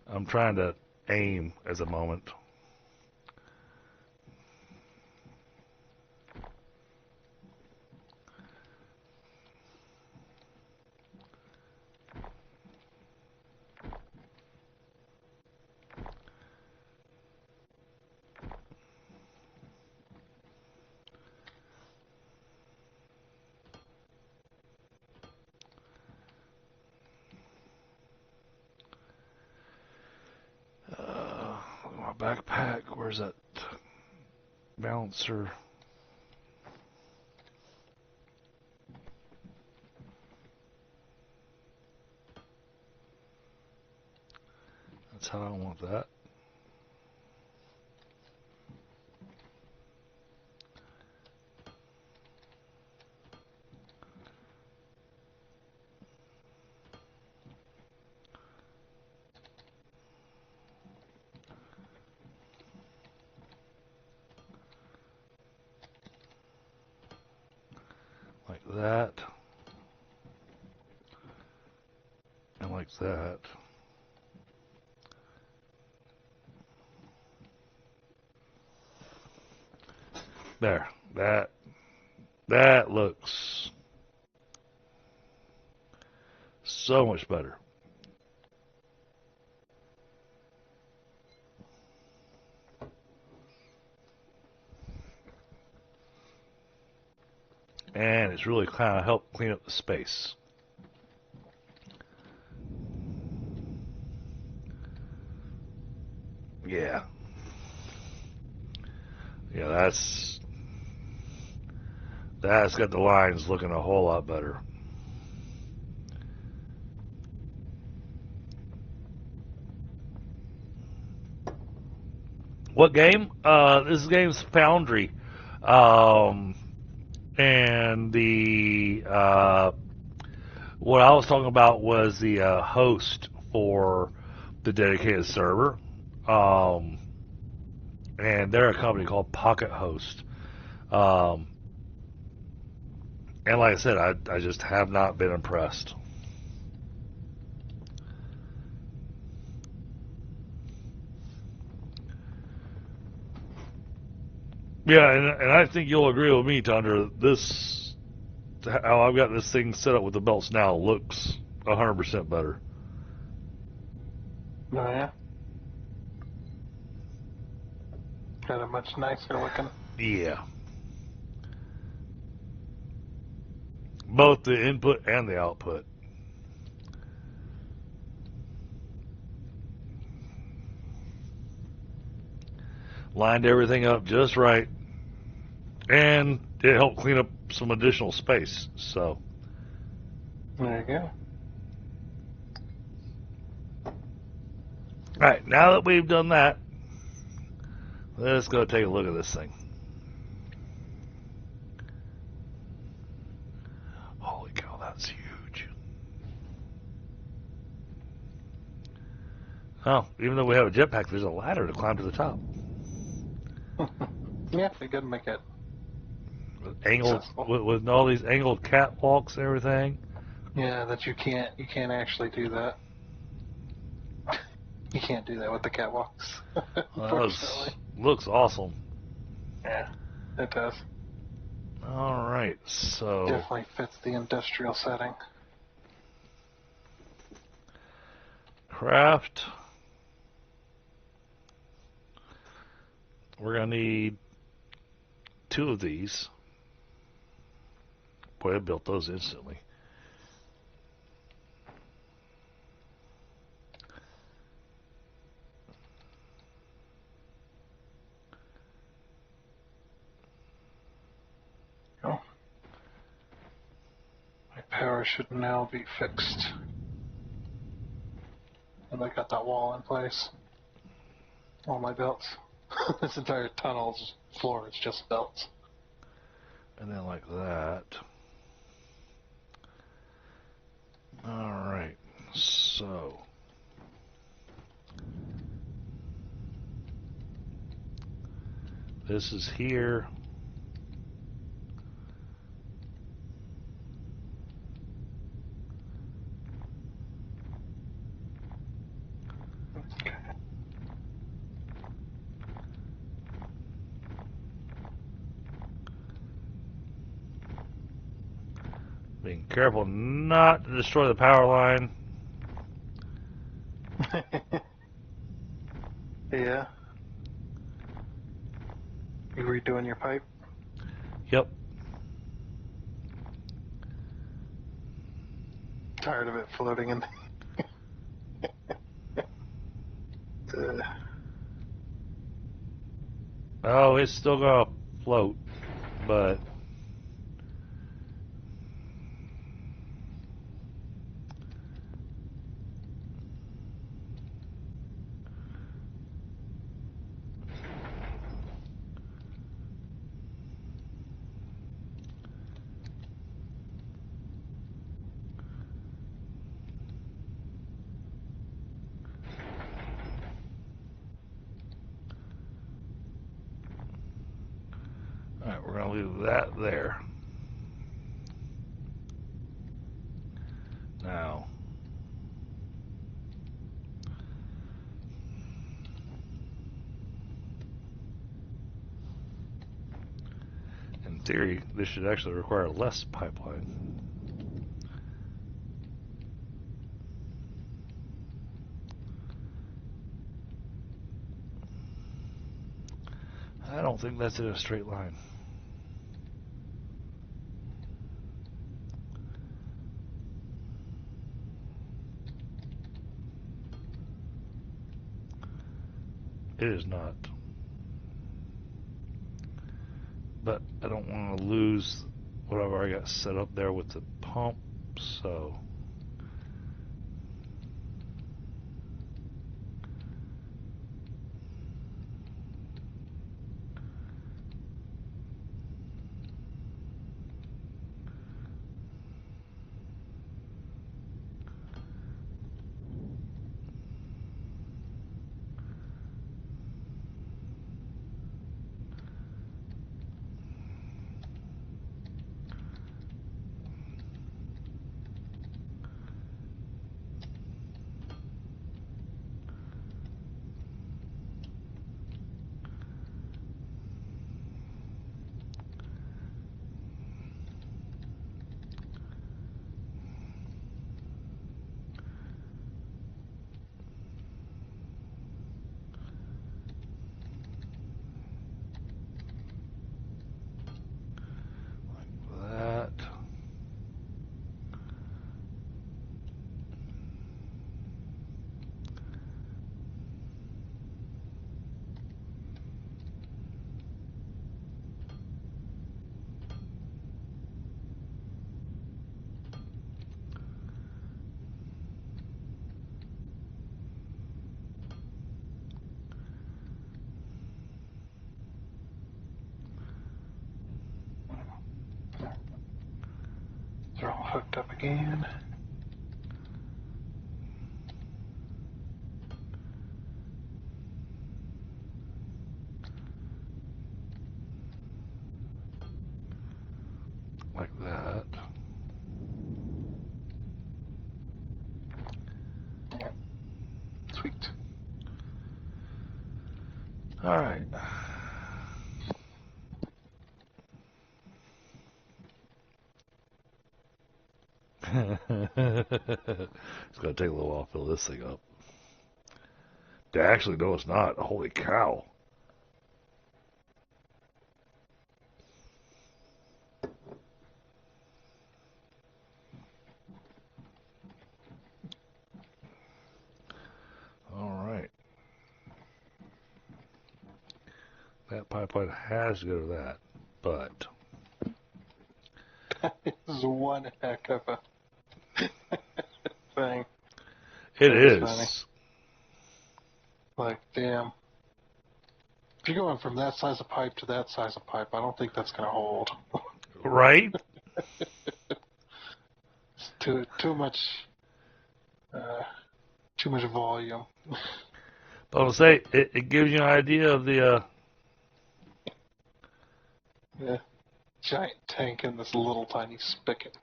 I'm trying to aim as a moment. My backpack, where's that balancer? That's how I want that. Like that. And like that. There. That looks so much better. And it's really kind of helped clean up the space. Yeah. Yeah, that's got the lines looking a whole lot better. What game? This game's Foundry. And the what I was talking about was the host for the dedicated server. And they're a company called Pocket Host. And like I said, I just have not been impressed. Yeah, and I think you'll agree with me, Tundra. This, how I've got this thing set up with the belts now, looks 100% better. Oh, yeah? Got a much nicer looking. Yeah. Both the input and the output. Lined everything up just right. And it helped clean up some additional space. So There you go. alright, now that we've done that, let's go take a look at this thing. Holy cow, that's huge. Oh, even though we have a jetpack, there's a ladder to climb to the top. Yeah, they could make it Angled accessible. with all these angled catwalks and everything. Yeah, that you can't actually do that. You can't do that with the catwalks, unfortunately. Looks awesome. Yeah, it does. All right, so Definitely fits the industrial setting. craft. We're gonna need 2 of these. Boy, I built those instantly. Oh. My power should now be fixed. And I got that wall in place. All my belts. This entire tunnel's floor is just belts. And then like that. All right, so this is here. Being careful not to destroy the power line. Yeah. You redoing your pipe? Yep. Tired of it floating in. Oh, it's still gonna float, but all right, we're gonna leave that there. Now, in theory, this should actually require less pipeline. I don't think that's in a straight line. It is not. But I don't want to lose what I've already got set up there with the pump, so that. They're all hooked up again. Like that. Sweet. All right. It's gonna take a little while to fill this thing up. Actually, no, it's not. Holy cow. All right. That pipeline has to go to that, but This is one heck of a thing. it That is is. funny. Like, damn. If you're going from that size of pipe to that size of pipe, I don't think that's going to hold. Right? It's too much volume. But I'll say it gives you an idea of the Yeah. Giant tank in this little tiny spigot.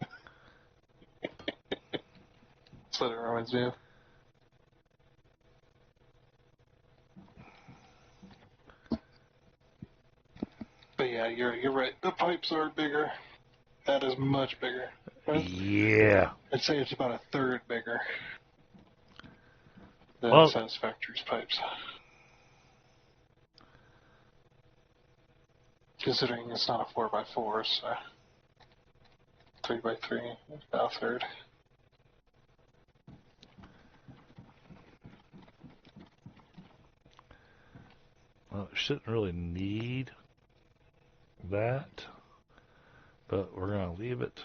That's what it reminds me of. But yeah, you're right. The pipes are bigger. That is much bigger. Yeah. I'd say it's about a third bigger than Well, Satisfactory's pipes. Considering it's not a 4x4, so 3x3, about a third. well, it shouldn't really need that, but we're going to leave it.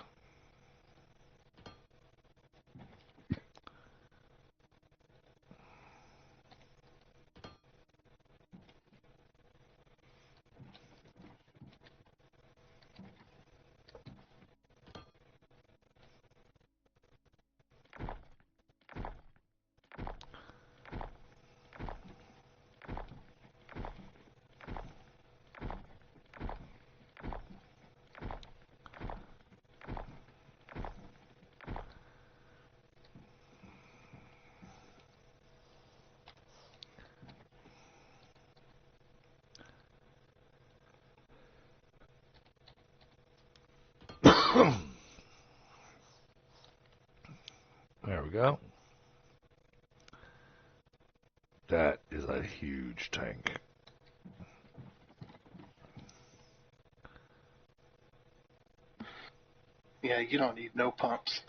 There we go. That is a huge tank. Yeah, you don't need no pumps.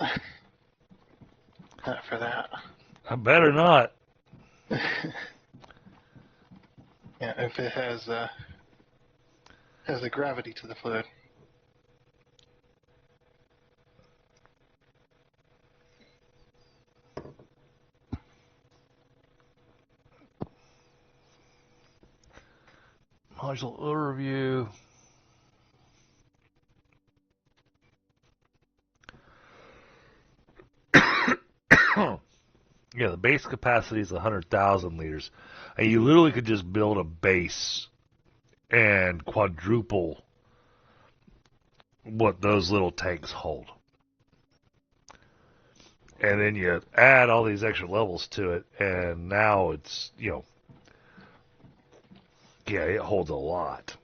Not for that. I better not. Yeah, if it has the gravity to the fluid. Module overview. Yeah, the base capacity is 100,000 liters. And you literally could just build a base and quadruple what those little tanks hold. And then you add all these extra levels to it, and now it's, yeah, it holds a lot.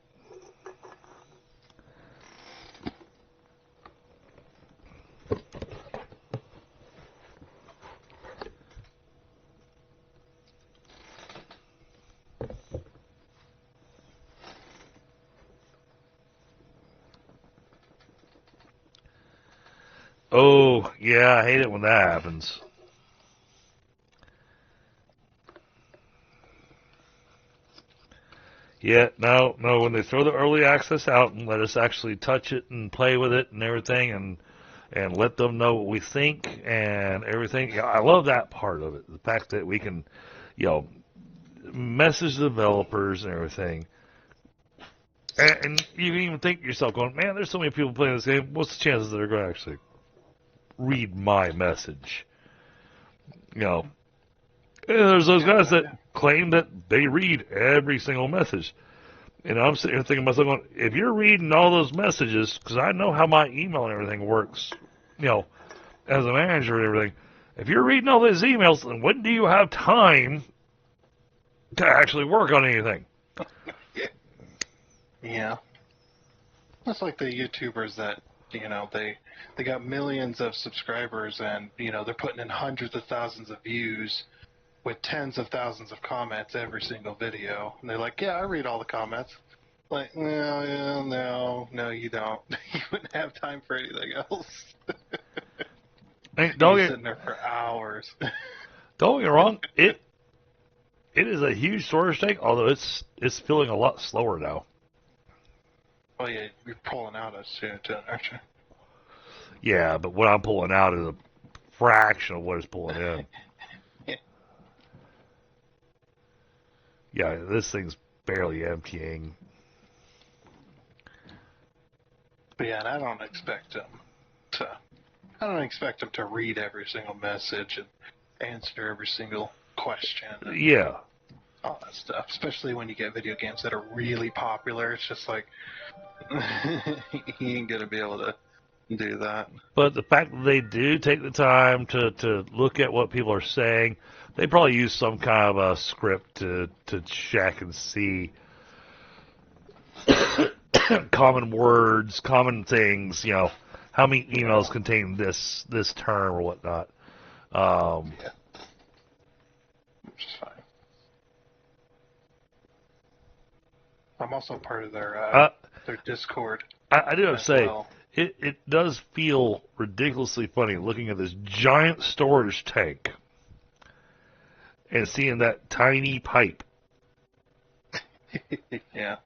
Oh, yeah, I hate it when that happens. Yeah, no, when they throw the early access out and let us actually touch it and play with it and everything and let them know what we think and everything. Yeah, I love that part of it. The fact that we can, message the developers and everything. And you can even think to yourself going, man, there's so many people playing this game. What's the chances that they're going to actually read my message? And there's those guys that claim that they read every single message. And I'm sitting here thinking to myself, going, if you're reading all those messages, because I know how my email and everything works, as a manager and everything, if you're reading all those emails, then when do you have time to actually work on anything? Yeah. That's like the YouTubers that, they got millions of subscribers and, they're putting in hundreds of thousands of views with tens of thousands of comments every single video. And they're like, yeah, I read all the comments. Like, no, you don't. You wouldn't have time for anything else. You're sitting there for hours. Don't get me wrong. It is a huge storage tank, although it's feeling a lot slower now. Oh, yeah, you're pulling out as soon, aren't you? Yeah, but what I'm pulling out is a fraction of what it's pulling in. Yeah, this thing's barely emptying. But yeah, and I don't expect them to read every single message and answer every single question. Yeah. All that stuff, especially when you get video games that are really popular. It's just like, he ain't going to be able to do that. But the fact that they do take the time to look at what people are saying, they probably use some kind of a script to check and see common words, common things, how many emails contain this term or whatnot. Yeah. Which is fine. I'm also part of their Discord. I do have to say, well. it does feel ridiculously funny looking at this giant storage tank and seeing that tiny pipe. Yeah.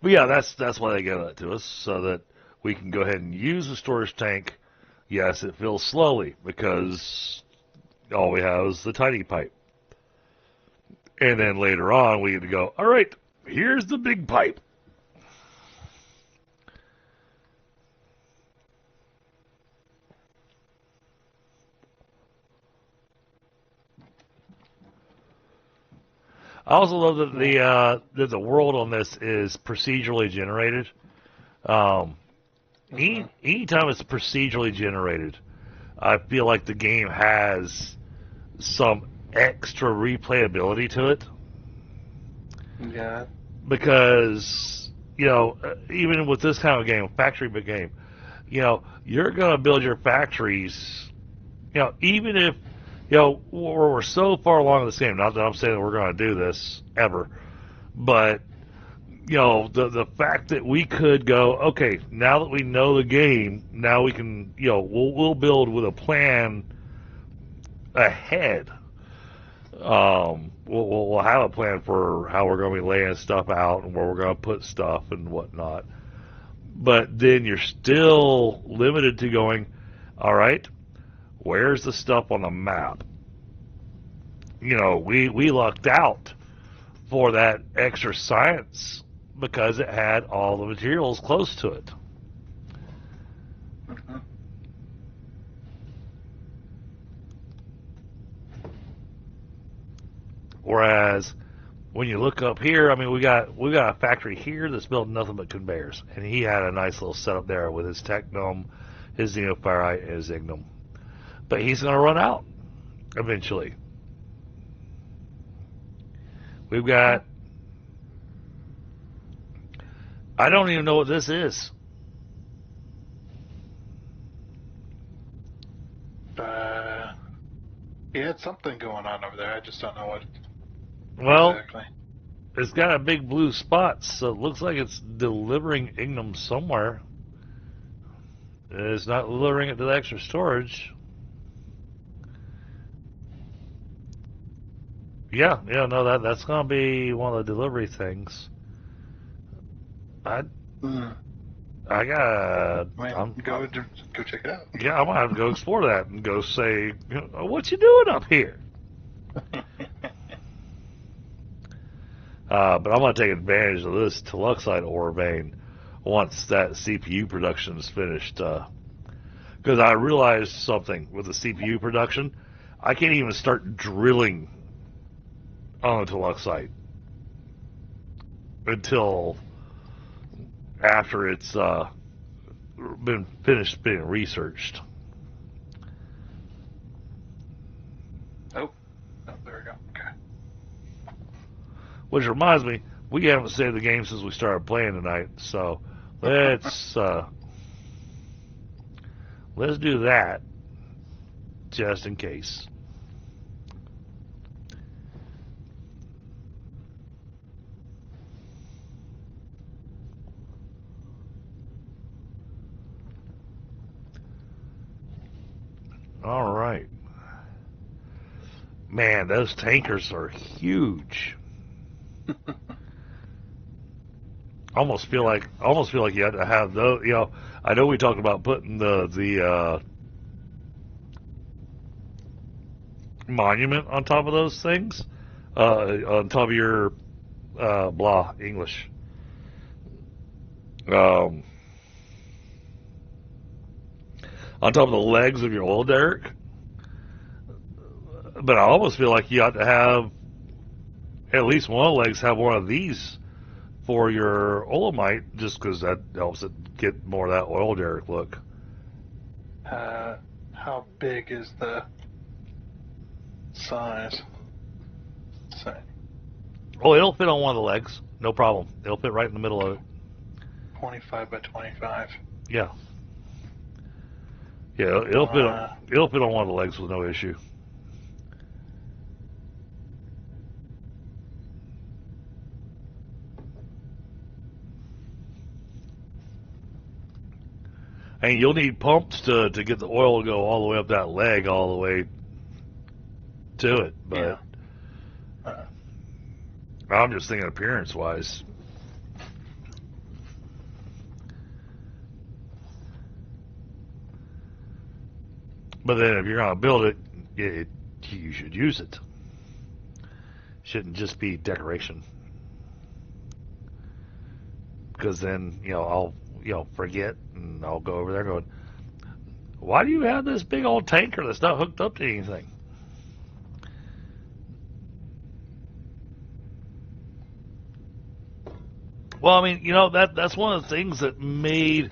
But yeah, that's why they give that to us, so that we can go ahead and use the storage tank. Yes, it fills slowly because all we have is the tiny pipe. And then later on, we get to go, all right, here's the big pipe. I also love that the world on this is procedurally generated. Anytime it's procedurally generated, I feel like the game has some extra replayability to it. Yeah. Because, even with this kind of game, factory big game, you're going to build your factories, even if, we're so far along in this game, not that I'm saying that we're going to do this ever, but, the fact that we could go, okay, now that we know the game, now we can, we'll build with a plan ahead. We'll have a plan for how we're going to be laying stuff out and where we're going to put stuff and whatnot. But then you're still limited to going, all right, where's the stuff on the map? We lucked out for that extra science because it had all the materials close to it. Mm-hmm. Whereas when you look up here, I mean, we got a factory here that's building nothing but conveyors, and he had a nice little setup there with his Technome, his Xenophyrite, and his Ignum. But he's going to run out eventually. We've got, I don't even know what this is. He had something going on over there. I just don't know what. Well, exactly. It's got a big blue spot, so it looks like it's delivering Ignum somewhere. It's not delivering it to the extra storage. Yeah, no, that's gonna be one of the delivery things. I gotta. Go check it out. Yeah, I'm gonna have to go explore that and go say, what you doing up here? But I'm gonna take advantage of this Teluxite ore vein once that CPU production is finished. Because I realized something with the CPU production, I can't even start drilling on the Teluxite until after it's been finished being researched. Oh, there we go. Okay. Which reminds me, we haven't saved the game since we started playing tonight, so let's let's do that just in case. All right. Man, those tankers are huge. almost feel like you had to have those. I know we talked about putting the monument on top of those things, on top of your blah English. On top of the legs of your oil derrick. But I almost feel like you ought to have at least one of the legs have one of these for your olamite, just because that helps it get more of that oil derrick look. How big is the size? Let's see. Oh, it'll fit on one of the legs. No problem. It'll fit right in the middle of it. 25 by 25. Yeah. Yeah, it'll fit. It'll fit on one of the legs with no issue. And you'll need pumps to get the oil to go all the way up that leg, all the way to it. But yeah. I'm just thinking appearance-wise. But then if you're going to build it, you should use it. Shouldn't just be decoration. Because then, I'll, forget, and I'll go over there going, why do you have this big old tanker that's not hooked up to anything? Well, I mean, that's one of the things that made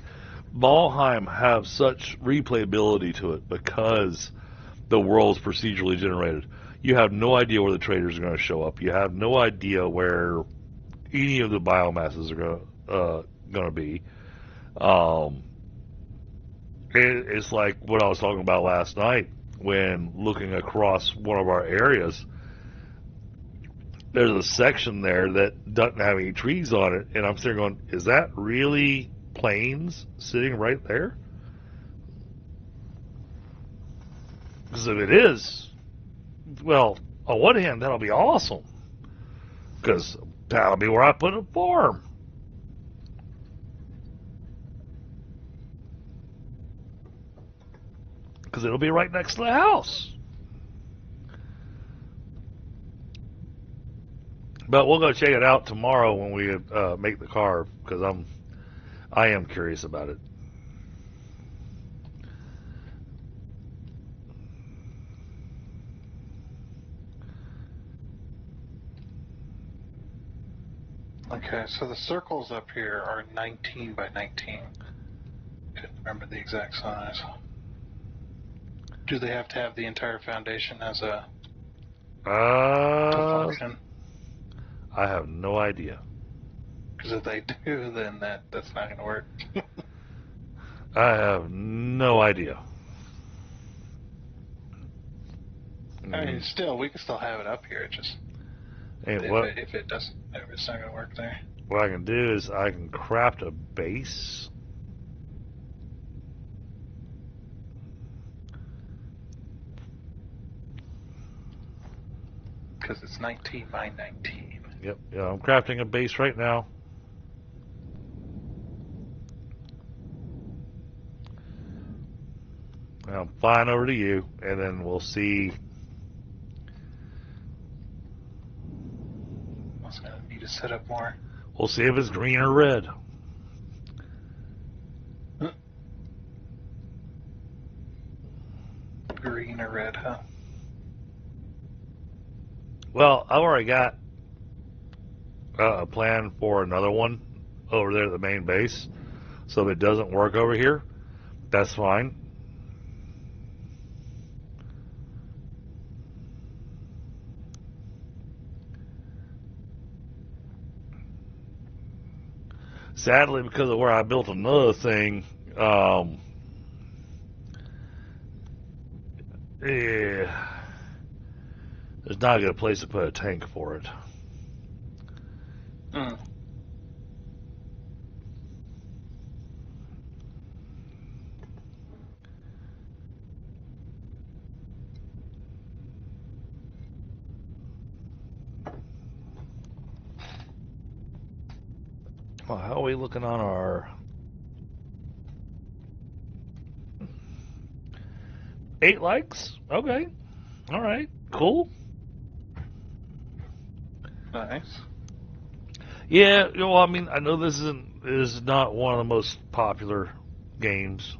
Valheim have such replayability to it, because the world's procedurally generated. You have no idea where the traders are going to show up. You have no idea where any of the biomasses are going to be. It's like what I was talking about last night when looking across one of our areas. There's a section there that doesn't have any trees on it, and I'm sitting going, is that really plains sitting right there? Because if it is, well, on one hand, that'll be awesome, because that'll be where I put a farm. Because it'll be right next to the house. But we'll go check it out tomorrow when we make the car, because I am curious about it. Okay, so the circles up here are 19 by 19. Couldn't remember the exact size. Do they have to have the entire foundation as a function? I have no idea. Because if they do, then that's not going to work. I have no idea. I mean, still, we can still have it up here. It just if it doesn't, it's not going to work there. What I can do is I can craft a base. Because it's 19 by 19. Yep, yeah, I'm crafting a base right now. I'm flying over to you, and then we'll see. I was going to need to set up more. We'll see if it's green or red. Green or red, huh? Well, I've already got a plan for another one over there at the main base. So if it doesn't work over here, that's fine. Sadly, because of where I built another thing, there's not a good place to put a tank for it. Well, how are we looking on our 8 likes? Okay. All right. Cool. Nice. Yeah, I mean, I know this is not one of the most popular games,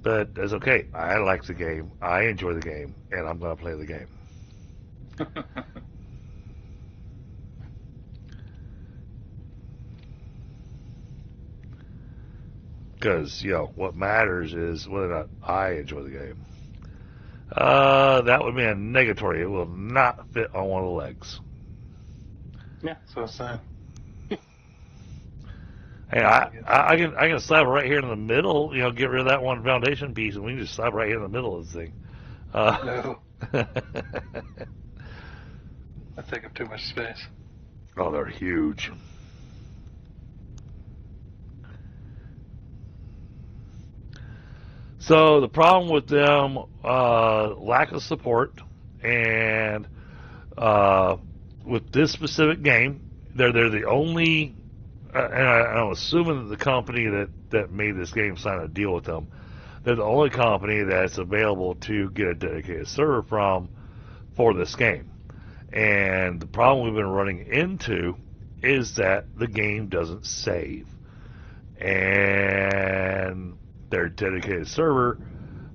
but that's okay. I like the game. I enjoy the game, and I'm going to play the game. Because, what matters is whether or not I enjoy the game. That would be a negatory. It will not fit on one of the legs. Yeah, so it's Hey, I can slap it right here in the middle. You know, get rid of that one foundation piece, and we can just slap it right here in the middle of this thing. no, I take up too much space. Oh, they're huge. So the problem with them, lack of support, and with this specific game, they're the only, and I'm assuming that the company that made this game signed a deal with them. They're the only company that's available to get a dedicated server from for this game. And the problem we've been running into is that the game doesn't save. And their dedicated server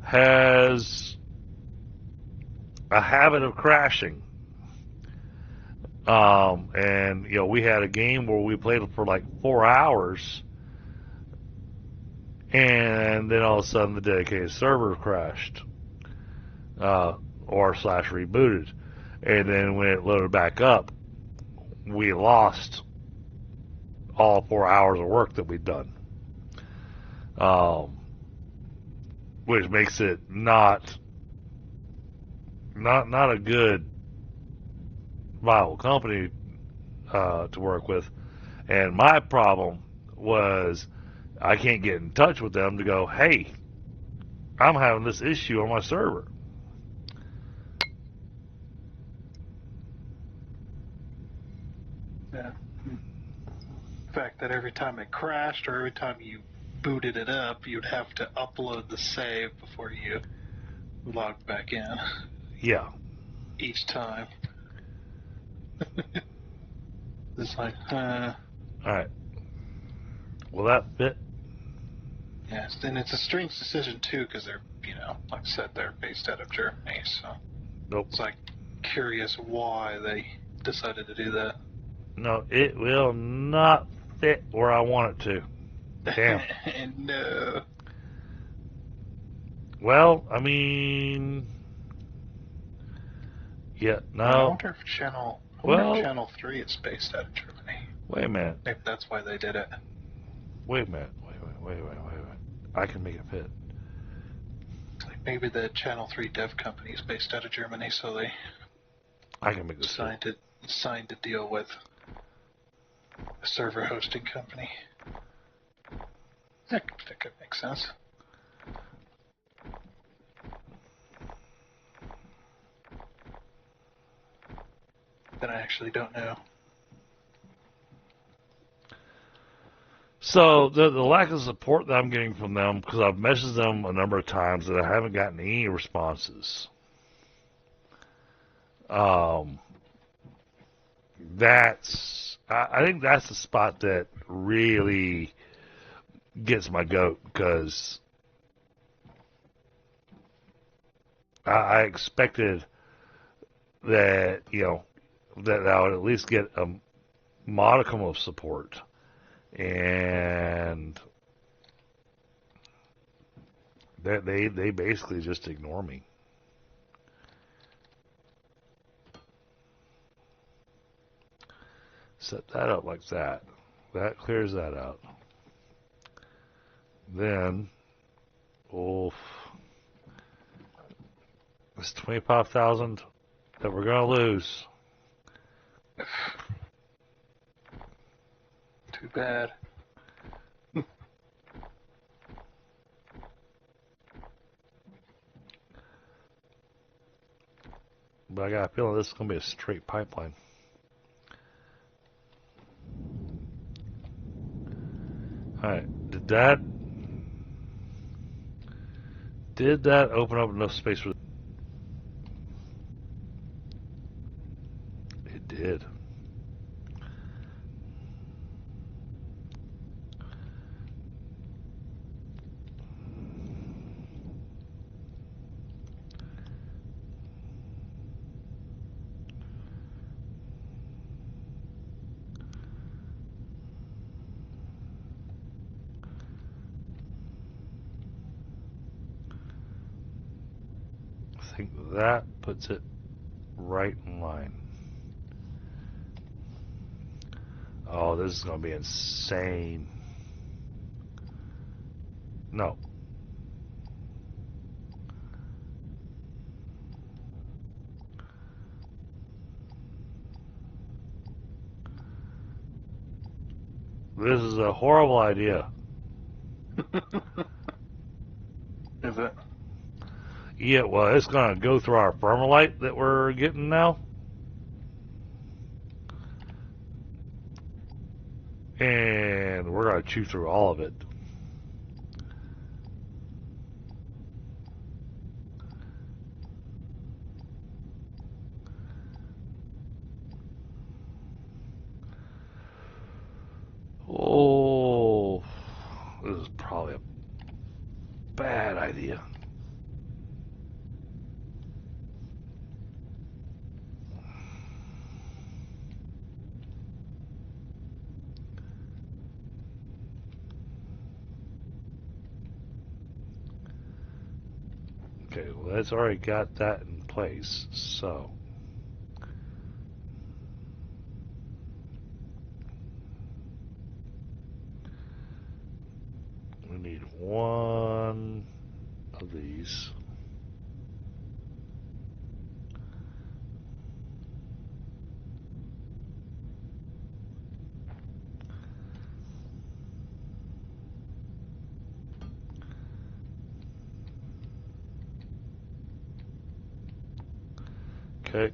has a habit of crashing. And you know, we had a game where we played for like 4 hours, and then all of a sudden the dedicated server crashed, or slash rebooted, and then when it loaded back up, we lost all 4 hours of work that we'd done, um, which makes it not a good viable company to work with. And my problem was I can't get in touch with them to go, hey, I'm having this issue on my server. Yeah. The fact that every time it crashed or every time you booted it up, you'd have to upload the save before you logged back in. Yeah. Each time. It's like, All right. Will that fit? yes. And it's a strange decision, too, because they're, like I said, they're based out of Germany, so Nope. it's like curious why they decided to do that. No, it will not fit where I want it to. Damn. No. Well, I mean, yeah, I no. wonder if Channel Well, Channel 3 is based out of Germany. wait a minute. Maybe that's why they did it. Wait a minute. Wait a minute. I can make it fit. Like maybe the Channel 3 dev company is based out of Germany, so they I can make this fit. signed a deal with a server hosting company. That could make sense. Then I actually don't know. So the lack of support that I'm getting from them, because I've messaged them a number of times and I haven't gotten any responses. I think that's the spot that really gets my goat, because I expected that that I would at least get a modicum of support, and they basically just ignore me. Set that up like that. That clears that out. Then, oof, it's 25,000 that we're gonna lose. Too bad. But I got a feeling this is gonna be a straight pipeline. All right, did that open up enough space for? It did. I think that puts it right in line. Oh, this is going to be insane. No. This is a horrible idea. Is it? Yeah, well, it's going to go through our permalite that we're getting now. And we're going to chew through all of it. Oh, this is probably a bad idea. Okay, well, that's already got that in place, so. We need one of these. Okay.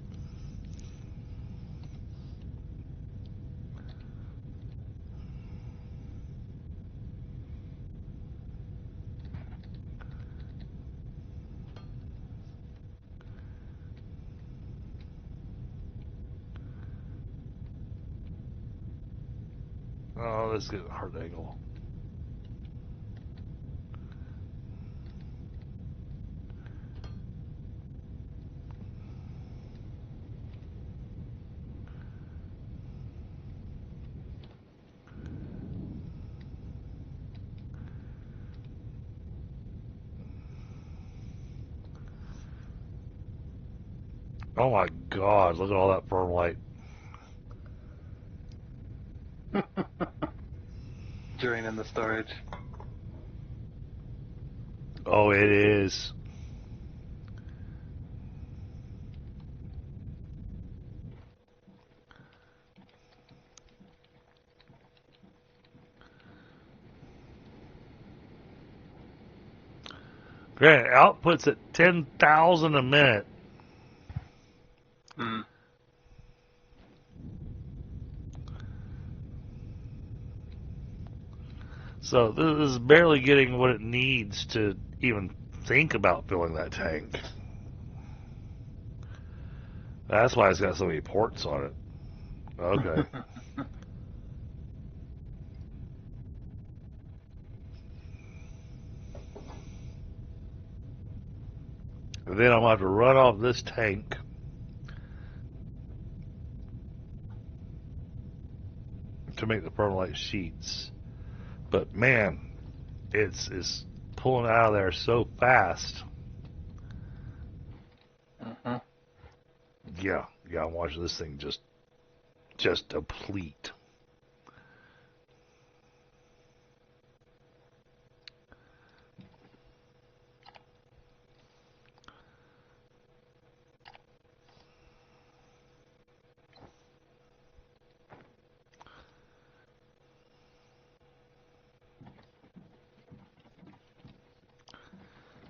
Oh, let's get a hard angle. Oh my God, look at all that permalite. Draining the storage. Oh, it is. Granted, output's at 10,000 a minute. Mm. So this is barely getting what it needs to even think about filling that tank. That's why it's got so many ports on it. Okay. And then I'm going to have to run off this tank to make the permalite sheets. But man, it's pulling out of there so fast. Mm-hmm. Yeah, I'm watching this thing just deplete.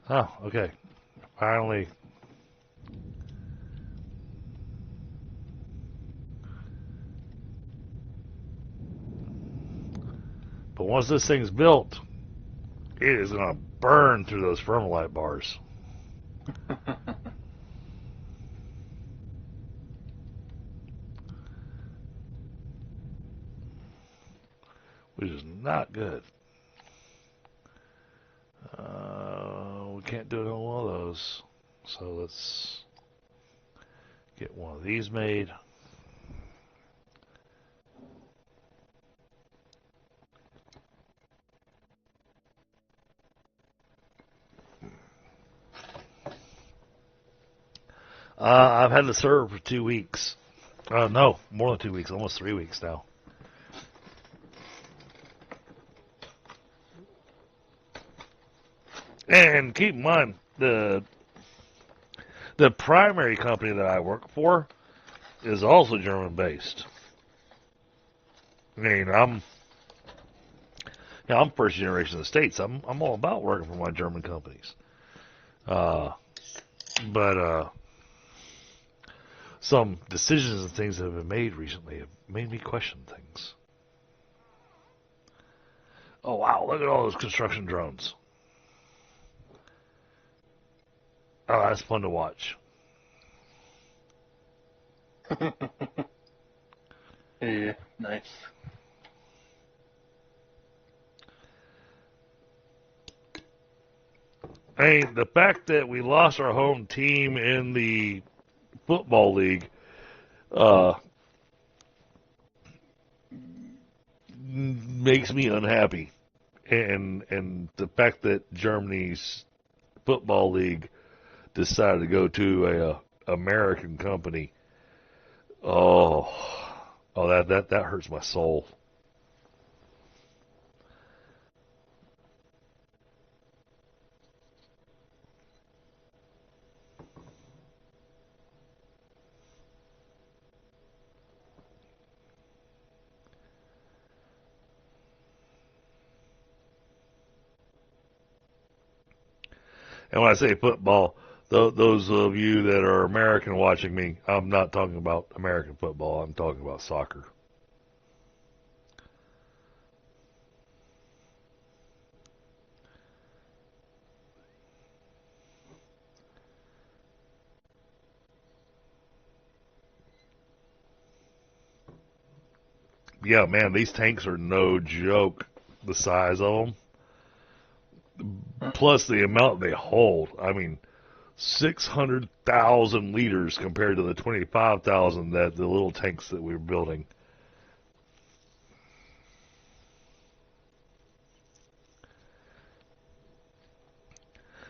Oh, okay. Finally. But once this thing's built, it is going to burn through those permalite bars. Which is not good. We can't do it on one of those. So let's get one of these made. I've had the server for 2 weeks. No, more than 2 weeks, almost 3 weeks now. And keep in mind, the primary company that I work for is also German-based. I mean, I'm first generation in the States. I'm all about working for my German companies. But some decisions and things that have been made recently have made me question things. Oh, wow, look at all those construction drones. Oh, that's fun to watch. Yeah, nice. I mean, the fact that we lost our home team in the football league makes me unhappy. And the fact that Germany's football league decided to go to a American company, oh, that hurts my soul. And when I say football, those of you that are American watching me, I'm not talking about American football. I'm talking about soccer. Yeah, man, these tanks are no joke, the size of them. Plus the amount they hold. I mean, 600,000 liters compared to the 25,000 that the little tanks that we were building.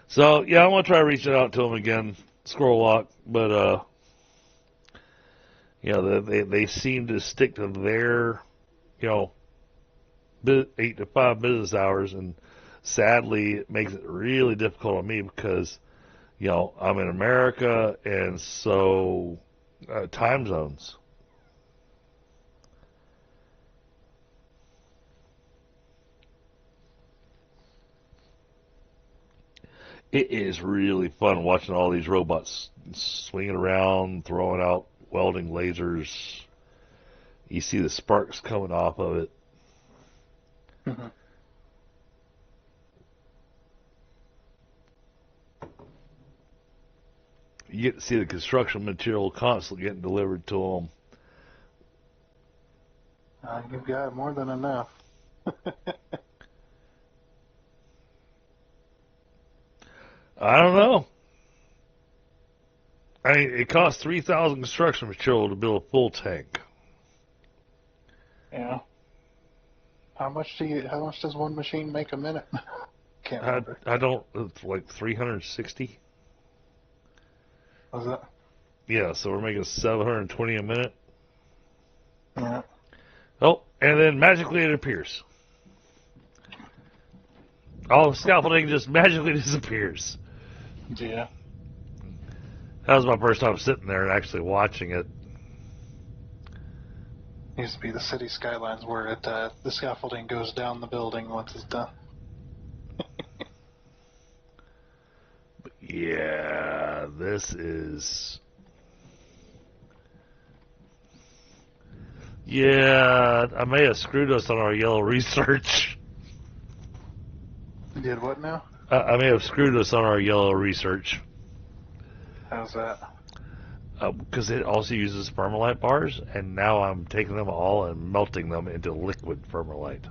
So, yeah, I'm going to try reaching out to them again, Squirrel Lock, but, they seem to stick to their, 8 to 5 business hours, and sadly, it makes it really difficult on me because, I'm in America, and so time zones. It is really fun watching all these robots swinging around, throwing out welding lasers. You see the sparks coming off of it. Mm-hmm. You get to see the construction material constantly getting delivered to them. You've got more than enough. I don't know. I mean, it costs 3,000 construction material to build a full tank. Yeah. How much does one machine make a minute? Can't remember. I don't. It's like 360. Was that? Yeah, so we're making 720 a minute. Yeah. Oh, and then magically it appears. All the scaffolding just magically disappears. Yeah. That was my first time sitting there and actually watching it. Used to be the city skylines where the scaffolding goes down the building once it's done. But yeah, this is. Yeah, I may have screwed us on our yellow research. You did what now? I may have screwed us on our yellow research. How's that? Because it also uses permalite bars, and now I'm taking them all and melting them into liquid permalite.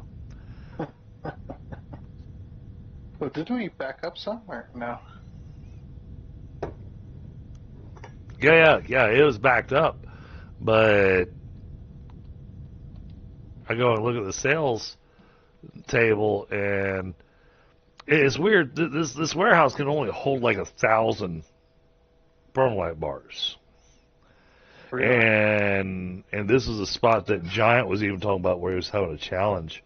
Well, did we back up somewhere? No. Yeah, it was backed up, but I go and look at the sales table, and it's weird. This warehouse can only hold like 1,000 permalite bars. Really? And this is a spot that Giant was even talking about where he was having a challenge.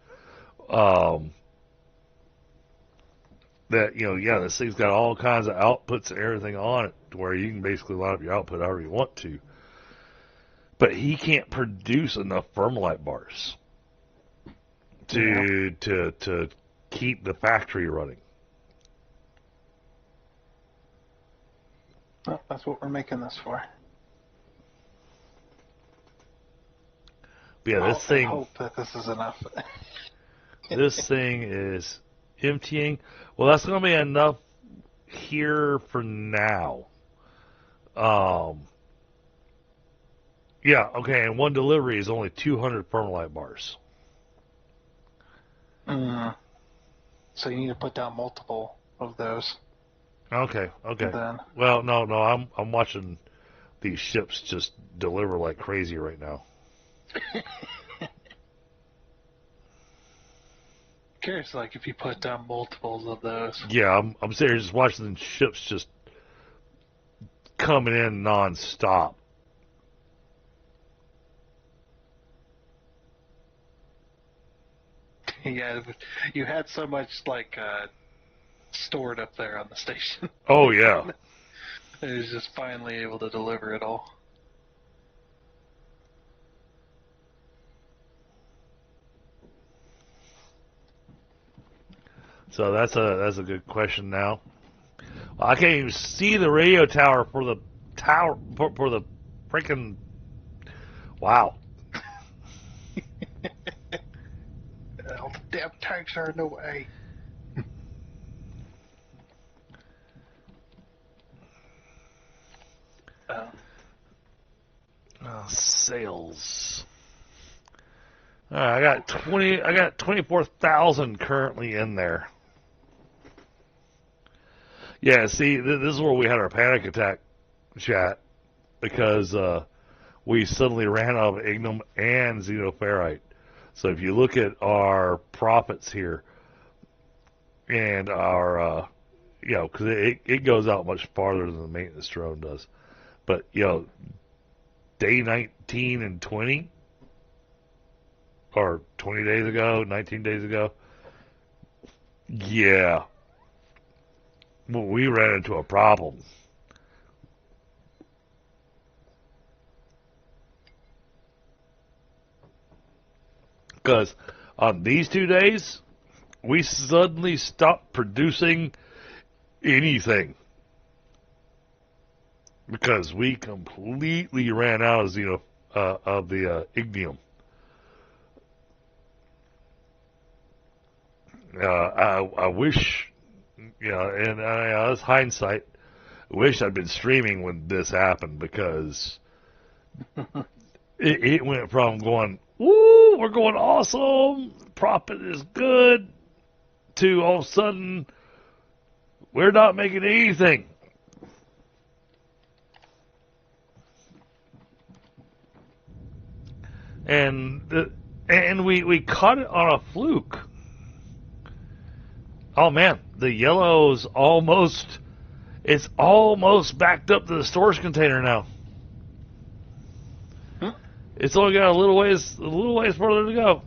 that, yeah, this thing's got all kinds of outputs and everything on it to where you can basically line up your output however you want to. But he can't produce enough Thermalite bars to keep the factory running. Well, that's what we're making this for. But yeah, this thing. I hope that this is enough. This thing is emptying. Well, that's going to be enough here for now. Yeah, okay, and one delivery is only 200 Thermalite bars. So you need to put down multiple of those. Okay. Then. Well, no, I'm watching these ships just deliver like crazy right now. Curious, like if you put down multiples of those. Yeah, I'm serious. Just watching the ships just coming in non-stop. Yeah, you had so much like stored up there on the station. Oh yeah. It was just finally able to deliver it all. So that's a good question now. Well, I can't even see the radio tower for the freaking. Wow. All the damn tanks are in the way. Sales. All right, I got 24,000 currently in there. Yeah, see, this is where we had our panic attack chat because we suddenly ran out of ignum and xenoferrite. So if you look at our profits here and our, because it goes out much farther than the maintenance drone does. But, day 19 and 20, or 20 days ago, 19 days ago, yeah, well, we ran into a problem. Because on these 2 days, we suddenly stopped producing anything. Because we completely ran out of the ignium. I wish, and that's hindsight. I wish I'd been streaming when this happened because it went from going, woo, we're going awesome, profit is good, to all of a sudden, we're not making anything. And we caught it on a fluke. Oh man, the yellow's it's almost backed up to the storage container now. It's only got a little ways further to go.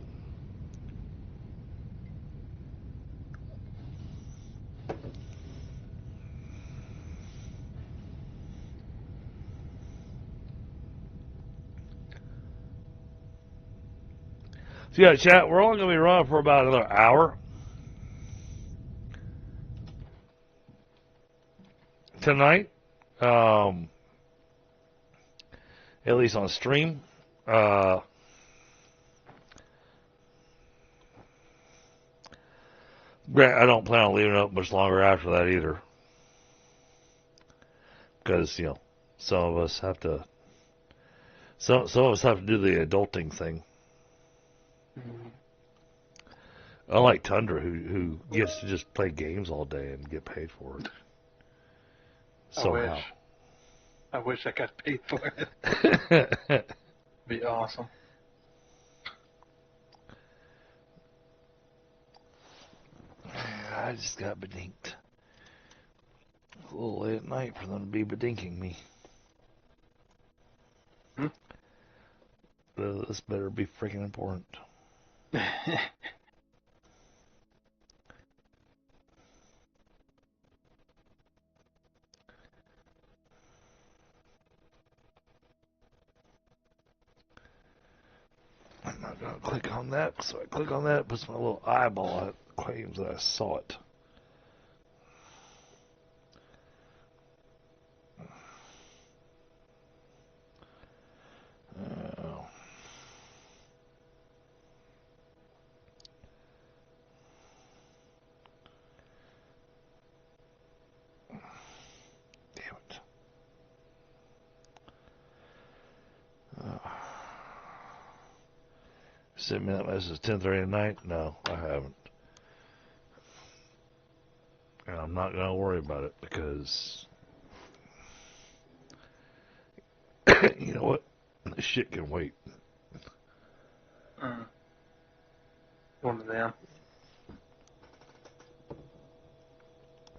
So yeah, chat, we're only going to be running for about another hour tonight, at least on stream. I don't plan on leaving it up much longer after that either, because some of us have to do the adulting thing. Unlike Tundra, who gets to just play games all day and get paid for it. Somehow. I wish I got paid for it. Be awesome. I just got bedinked. A little late at night for them to be bedinking me. This better be freaking important. I'll click on that. So I click on that, it puts my little eyeball on it, claims that I saw it. Damn it. Send me that message 10:30 at night? No, I haven't. And I'm not going to worry about it because you know what? This shit can wait. One of them.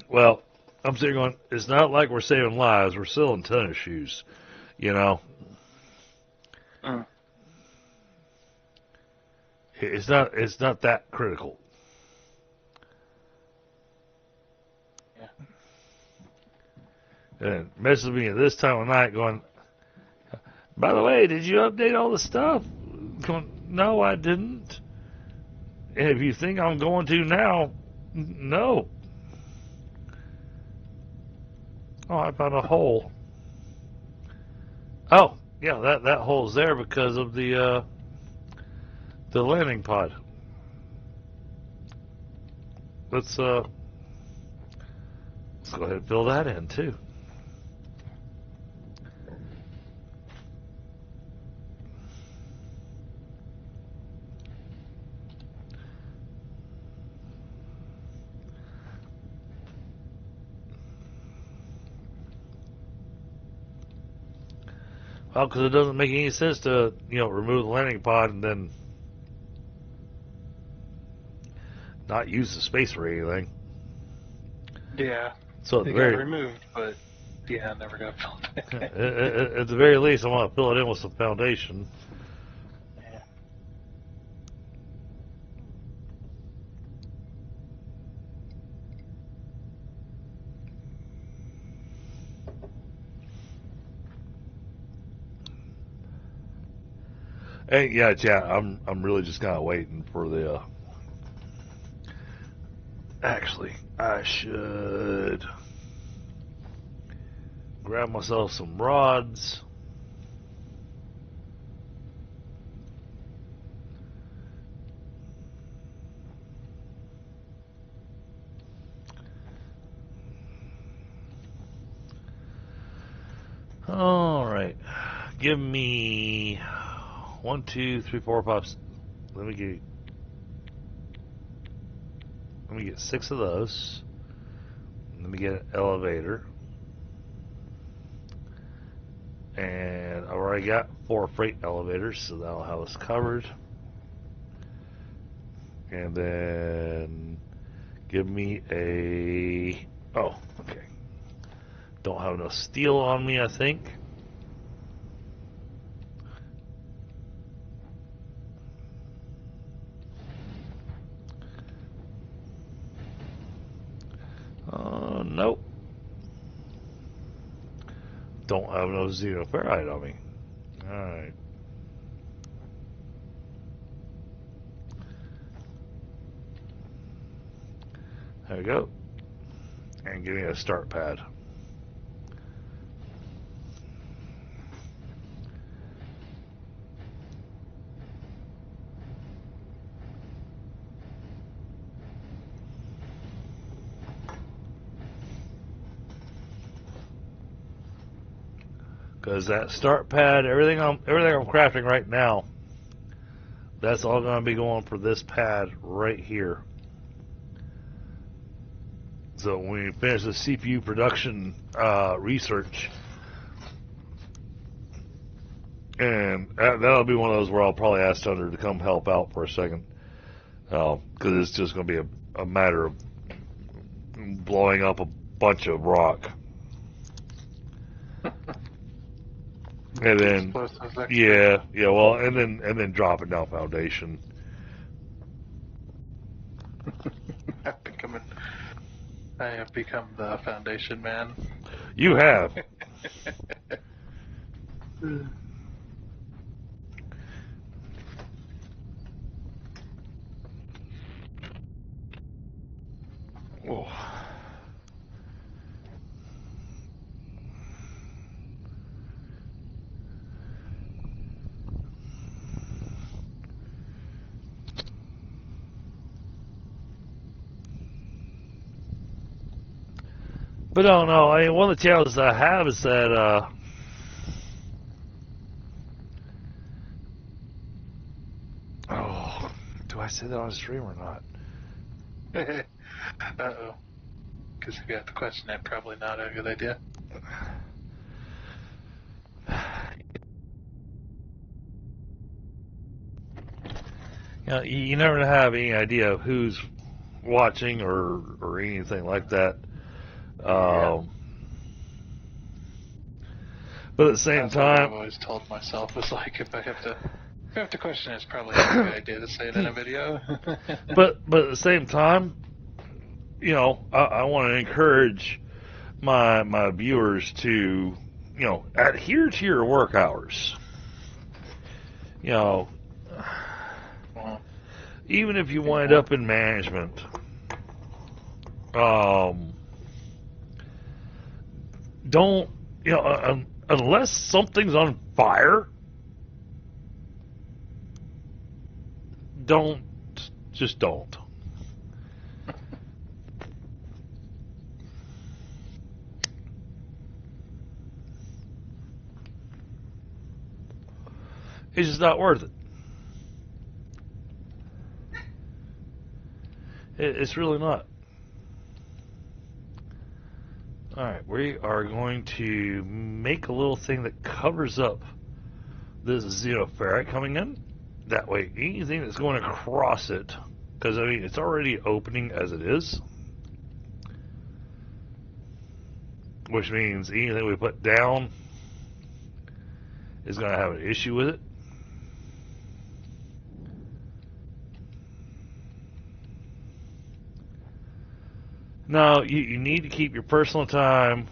Well, I'm sitting going, it's not like we're saving lives. We're selling tennis shoes, you know? It's not that critical. Yeah. And messes me at this time of night going, by the way, did you update all the stuff? Going, no, I didn't. And if you think I'm going to now, no. Oh, I found a hole. Oh, yeah, that hole's there because of the landing pod. Let's go ahead and fill that in too. Well, because it doesn't make any sense to, remove the landing pod and then not use the space for anything. Yeah. So It got removed, but yeah, never got filled in. at the very least, I want to fill it in with some foundation. Yeah. Hey, yeah, I'm really just kind of waiting for the. Actually, I should grab myself some rods. All right, give me 1, 2, 3, 4 pops. Let me get 6 of those. Let me get an elevator. And I've already got 4 freight elevators, so that'll have us covered. And then give me a... Oh, okay. Don't have enough steel on me, I think. Nope. Don't have enough xenoferrite on me. Alright. There we go. And give me a start pad. Because that start pad, everything I'm crafting right now, that's all going to be going for this pad right here. So when we finish the CPU production research, and that'll be one of those where I'll probably ask Thunder to come help out for a second, because it's just going to be a matter of blowing up a bunch of rock. And then, well, and then dropping down foundation. I have become the foundation man. You have. Oh. But I don't know. I mean, one of the challenges I have is that oh, do I say that on stream or not? Uh-oh. Because if you have to question that, probably not a good idea. You know, you never have any idea of who's watching or anything like that. But at the same That's what I've time, always told myself is like if I have to question it, it's probably not a good idea to say it in a video. but at the same time, you know, I want to encourage my viewers to, you know, adhere to your work hours. You know, even if you wind up in management, don't, you know, unless something's on fire, just don't. It's just not worth it. It's really not. Alright, we are going to make a little thing that covers up this xenoferrite coming in. That way, anything that's going across it, because I mean, it's already opening as it is, which means anything we put down is going to have an issue with it. Now, you need to keep your personal time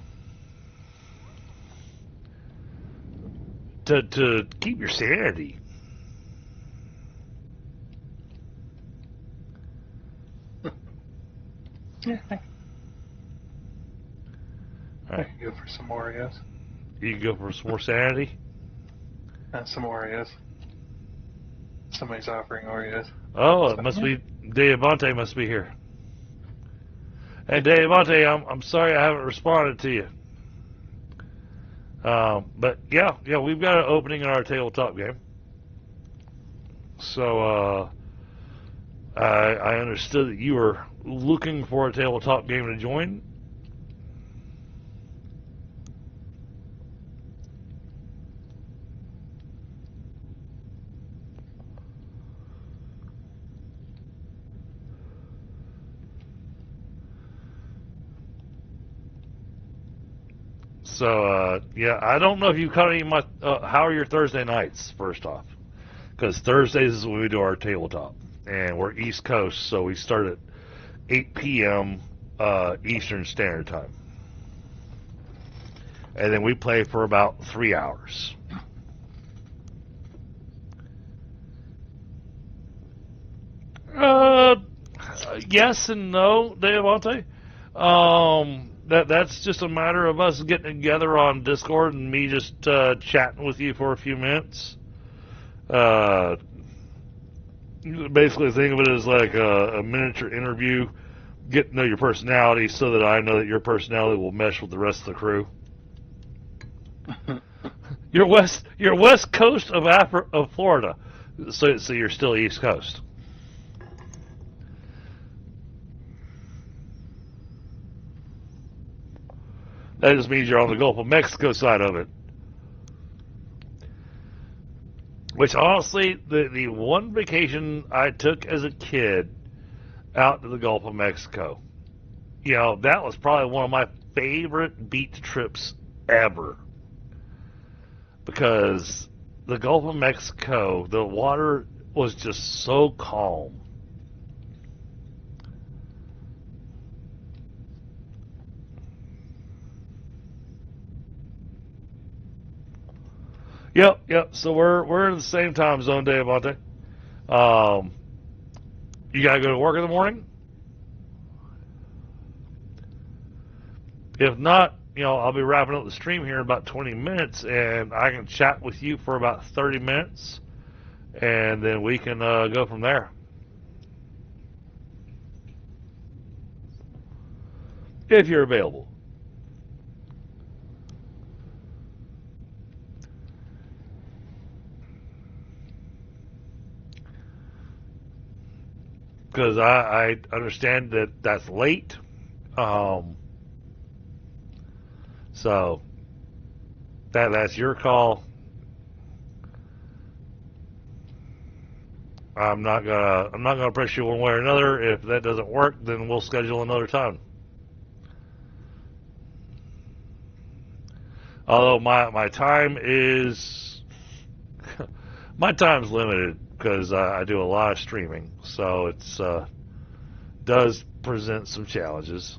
to keep your sanity. Yeah. All right. I can go for some Oreos. You can go for some more sanity? And some Oreos. Somebody's offering Oreos. Oh, it must be Deavante must be here. Hey, Deavante, I'm sorry I haven't responded to you. But yeah, we've got an opening in our tabletop game. So I understood that you were looking for a tabletop game to join. So yeah, I don't know if you caught any of my. How are your Thursday nights? First off, because Thursdays is when we do our tabletop, and we're East Coast, so we start at 8 p.m. Eastern Standard Time, and then we play for about 3 hours. Yes and no, Deavante. That's just a matter of us getting together on Discord and me just chatting with you for a few minutes. Basically, think of it as like a miniature interview, get to know your personality, so that I know that your personality will mesh with the rest of the crew. You're west coast of Florida, so you're still East Coast. That just means you're on the Gulf of Mexico side of it. Which, honestly, the one vacation I took as a kid out to the Gulf of Mexico, you know, that was probably one of my favorite beach trips ever. Because the Gulf of Mexico, the water was just so calm. Yep. So we're in the same time zone, Deavante. You gotta go to work in the morning? If not, I'll be wrapping up the stream here in about 20 minutes, and I can chat with you for about 30 minutes, and then we can go from there. If you're available. Because I understand that that's late. So that's your call. I'm not gonna press you one way or another. If that doesn't work, then we'll schedule another time. Although my time is my time's limited because I do a lot of streaming, so it's does present some challenges.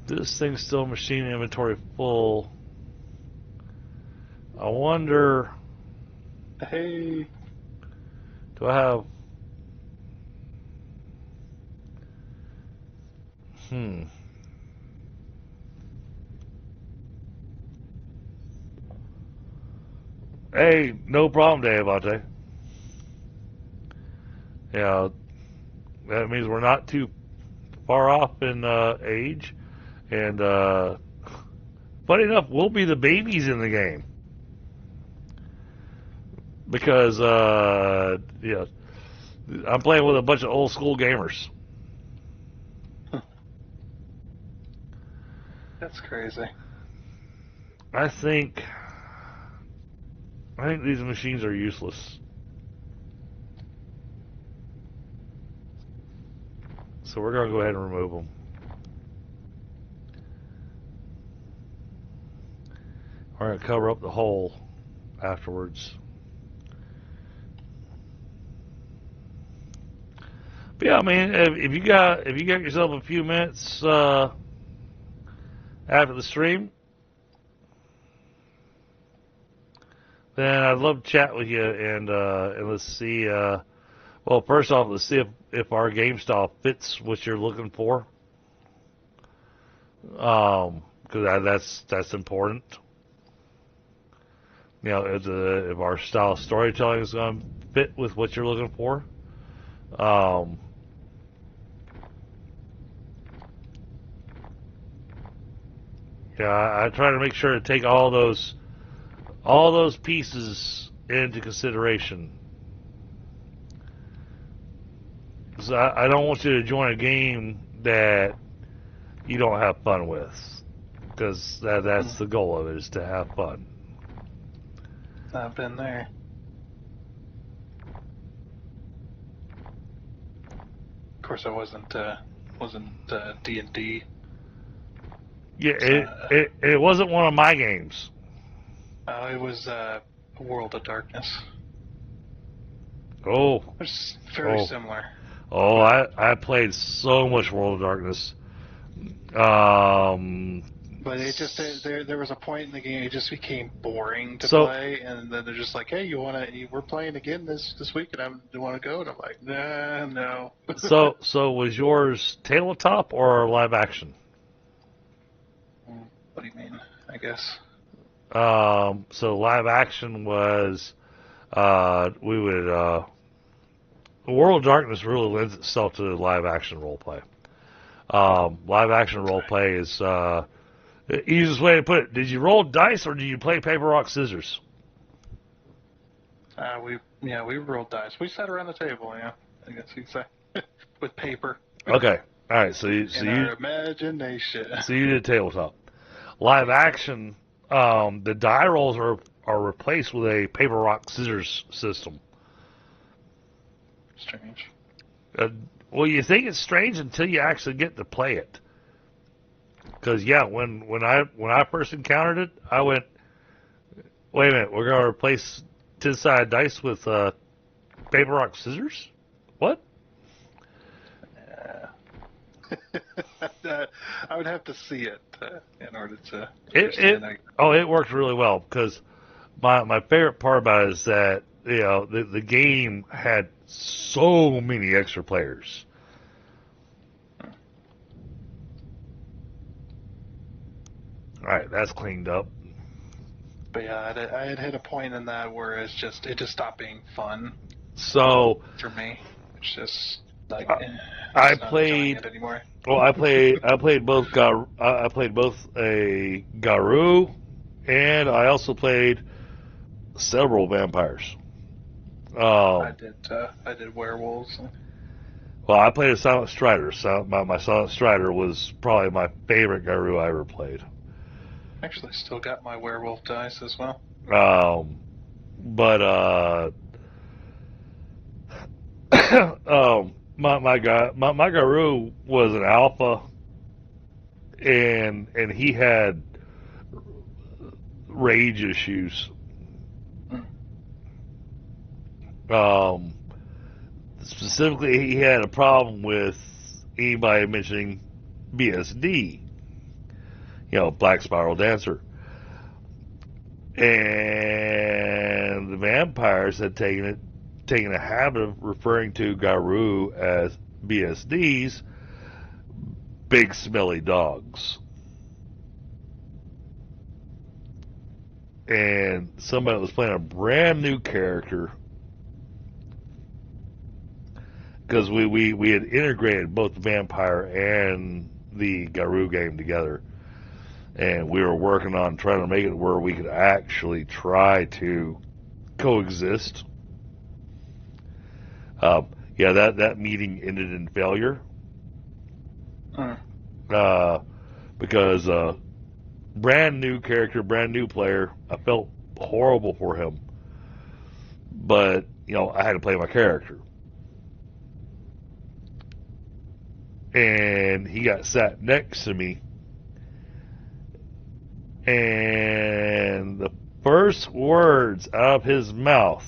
This thing's still machine inventory full. I wonder. Hey. Do I have? Hey, no problem, Dave Ante. Yeah, that means we're not too far off in age, and funny enough, we'll be the babies in the game because I'm playing with a bunch of old school gamers. That's crazy. I think these machines are useless. So we're going to go ahead and remove them. We're going to cover up the hole afterwards. But yeah, I mean, if you got yourself a few minutes after the stream, then I'd love to chat with you and let's see. Well, first off, let's see if our game style fits what you're looking for. Because that's important. If our style of storytelling is going to fit with what you're looking for. I try to make sure to take all those pieces into consideration. So I don't want you to join a game that you don't have fun with, because that's the goal of it, is to have fun. I've been there. Of course, I wasn't D&D. Yeah, it wasn't one of my games. It was World of Darkness. Oh, It's very similar. Oh, I played so much World of Darkness. But it just there was a point in the game it just became boring to play, and then they're just like, "Hey, we're playing again this week, and do you want to go?" And I'm like, "Nah, no." So was yours tabletop or live action? What do you mean? I guess. So live action was we would. World of Darkness really lends itself to live action role play. Live action role play is the easiest way to put it. Did you roll dice or did you play paper, rock, scissors? We rolled dice. We sat around the table. Yeah, I guess you'd say with paper. Okay, all right. So our imagination. So you did tabletop. Live action, the die rolls are replaced with a paper, rock, scissors system. Strange. Well, you think it's strange until you actually get to play it. Because when I first encountered it, I went, wait a minute, we're going to replace 10-sided dice with paper, rock, scissors? What? I would have to see it in order to. It worked really well because my favorite part about it is that the game had so many extra players. All right, that's cleaned up. But yeah, I had hit a point in that where it just stopped being fun. So for me, it's just like I just not enjoying played. it anymore. Well, I played both. I played both a Garou, and I also played several vampires. Um, I did werewolves. well, I played a Silent Strider. So my Silent Strider was probably my favorite Garou I ever played. Actually, still got my werewolf dice as well. But my Garou was an alpha, and he had rage issues. Um, Specifically, he had a problem with anybody mentioning BSD, Black Spiral Dancer. And the vampires had taken a habit of referring to Garou as BSDs, big smelly dogs. And somebody was playing a brand new character, because we had integrated both the vampire and the Garou game together, and we were working on trying to make it where we could actually try to coexist. That meeting ended in failure, because brand new character, brand new player. I felt horrible for him, but I had to play my character. And he got sat next to me, and the first words out of his mouth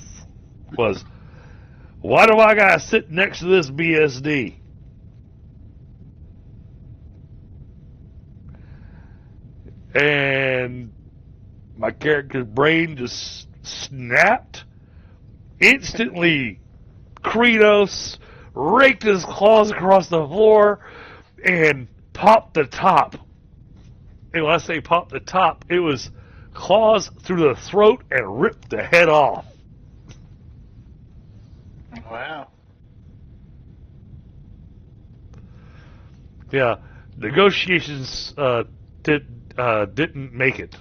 was, "Why do I gotta sit next to this BSD?" And my character's brain just snapped. Instantly, Kratos raked his claws across the floor and popped the top. And when I say pop the top, it was claws through the throat and ripped the head off. Wow. Yeah, negotiations didn't make it.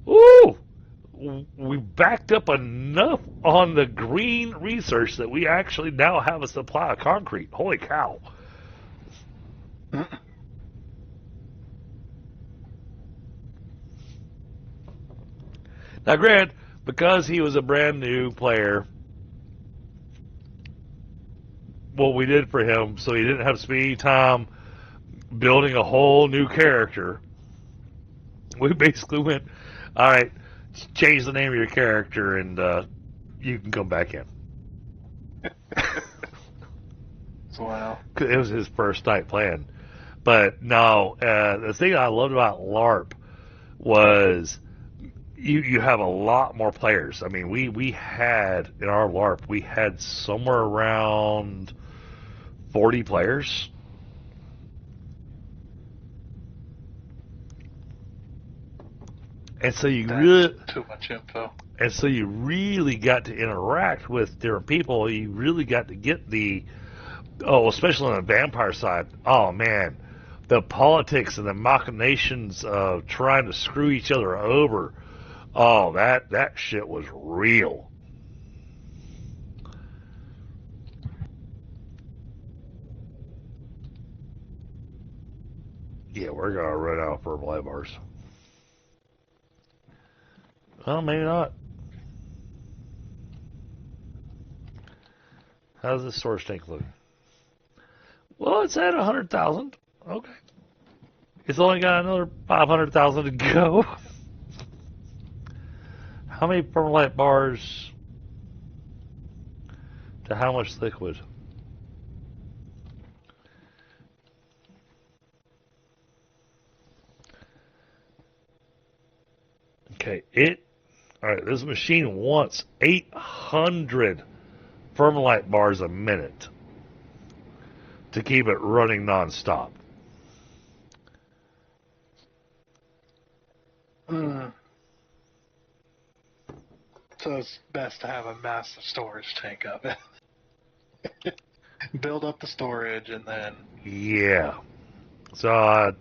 Ooh, we backed up enough on the green research that we actually now have a supply of concrete. Holy cow. Now, granted, because he was a brand new player, what we did for him, so he didn't have to spend any time building a whole new character, we basically went, all right, change the name of your character and you can come back in. Wow. It was his first night playing. But no, the thing I loved about LARP was you have a lot more players. I mean, we had, in our LARP, we had somewhere around 40 players. And so too much info. And so you really got to interact with different people. You really got to get especially on the vampire side. Oh man, the politics and the machinations of trying to screw each other over. Oh, that shit was real. Yeah, we're gonna run out of purple light bars. Well, maybe not. How's this storage tank look? Well, it's at 100,000. Okay. It's only got another 500,000 to go. How many purple light bars to how much liquid? Okay, alright, this machine wants 800 Thermalite bars a minute to keep it running nonstop. So it's best to have a massive storage tank of it. Build up the storage and then... Yeah. So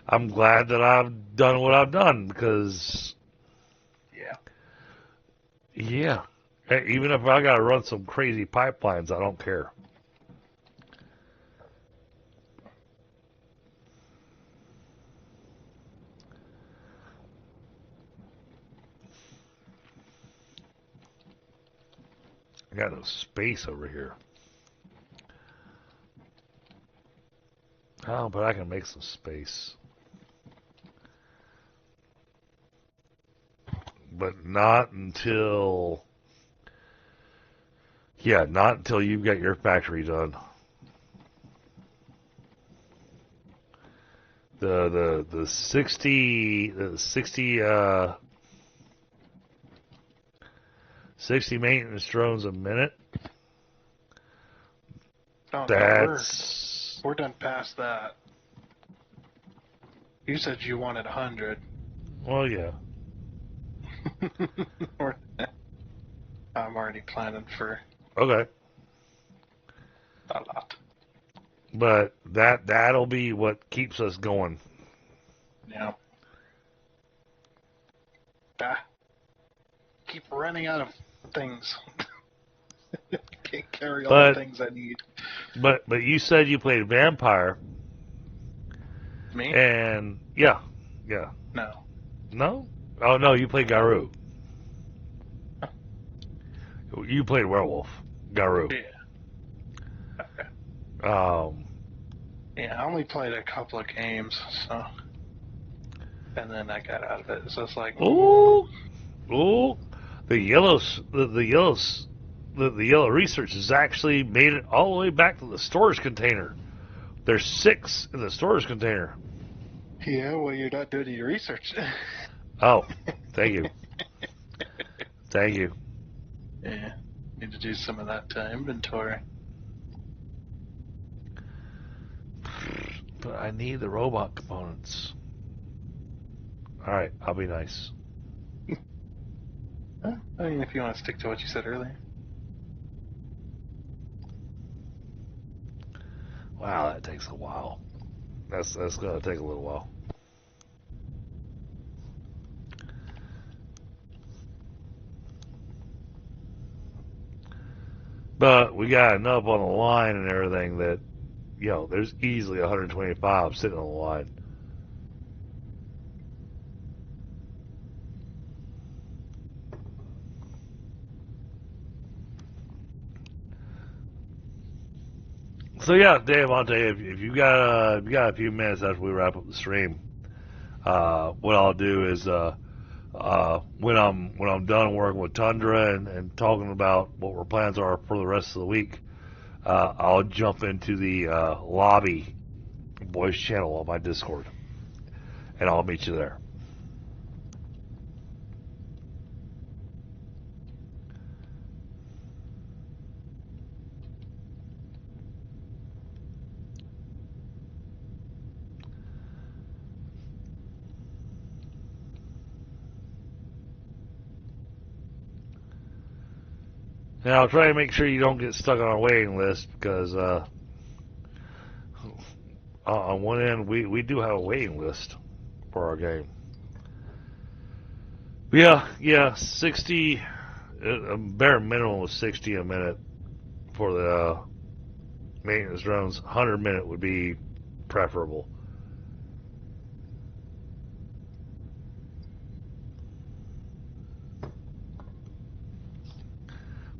I'm glad that I've done what I've done because... Yeah. Hey, even if I got to run some crazy pipelines, I don't care. I got no space over here. Oh, but I can make some space. But not until... Yeah, not until you've got your factory done. The 60 maintenance drones a minute. Oh, that's... No, we're done past that. You said you wanted 100. Well, yeah. I'm already planning for Okay. a lot. But that'll be what keeps us going. Yeah. Keep running out of things. Can't carry all the things I need. But you said you played Vampire. Me? And yeah. No. No? Oh no, you played Garou. You played Werewolf. Garou. Yeah. Okay. Yeah, I only played a couple of games, so, and then I got out of it. So it's like, ooh, the yellow research has actually made it all the way back to the storage container. There's 6 in the storage container. Yeah, well, you're not doing your research. Oh, thank you. Thank you. Yeah, need to do some of that inventory. But I need the robot components. Alright, I'll be nice. I mean, if you want to stick to what you said earlier. Wow, that takes a while. That's going to take a little while. But we got enough on the line and everything that, there's easily 125 sitting on the line. So yeah, Dave, I'll tell you, if you got a few minutes after we wrap up the stream, what I'll do is when I'm done working with Tundra and talking about what our plans are for the rest of the week, I'll jump into the lobby voice channel on my Discord, and I'll meet you there. And I'll try to make sure you don't get stuck on a waiting list because on one end we do have a waiting list for our game. Yeah, 60. A bare minimum of 60 a minute for the maintenance drones. 100 a minute would be preferable.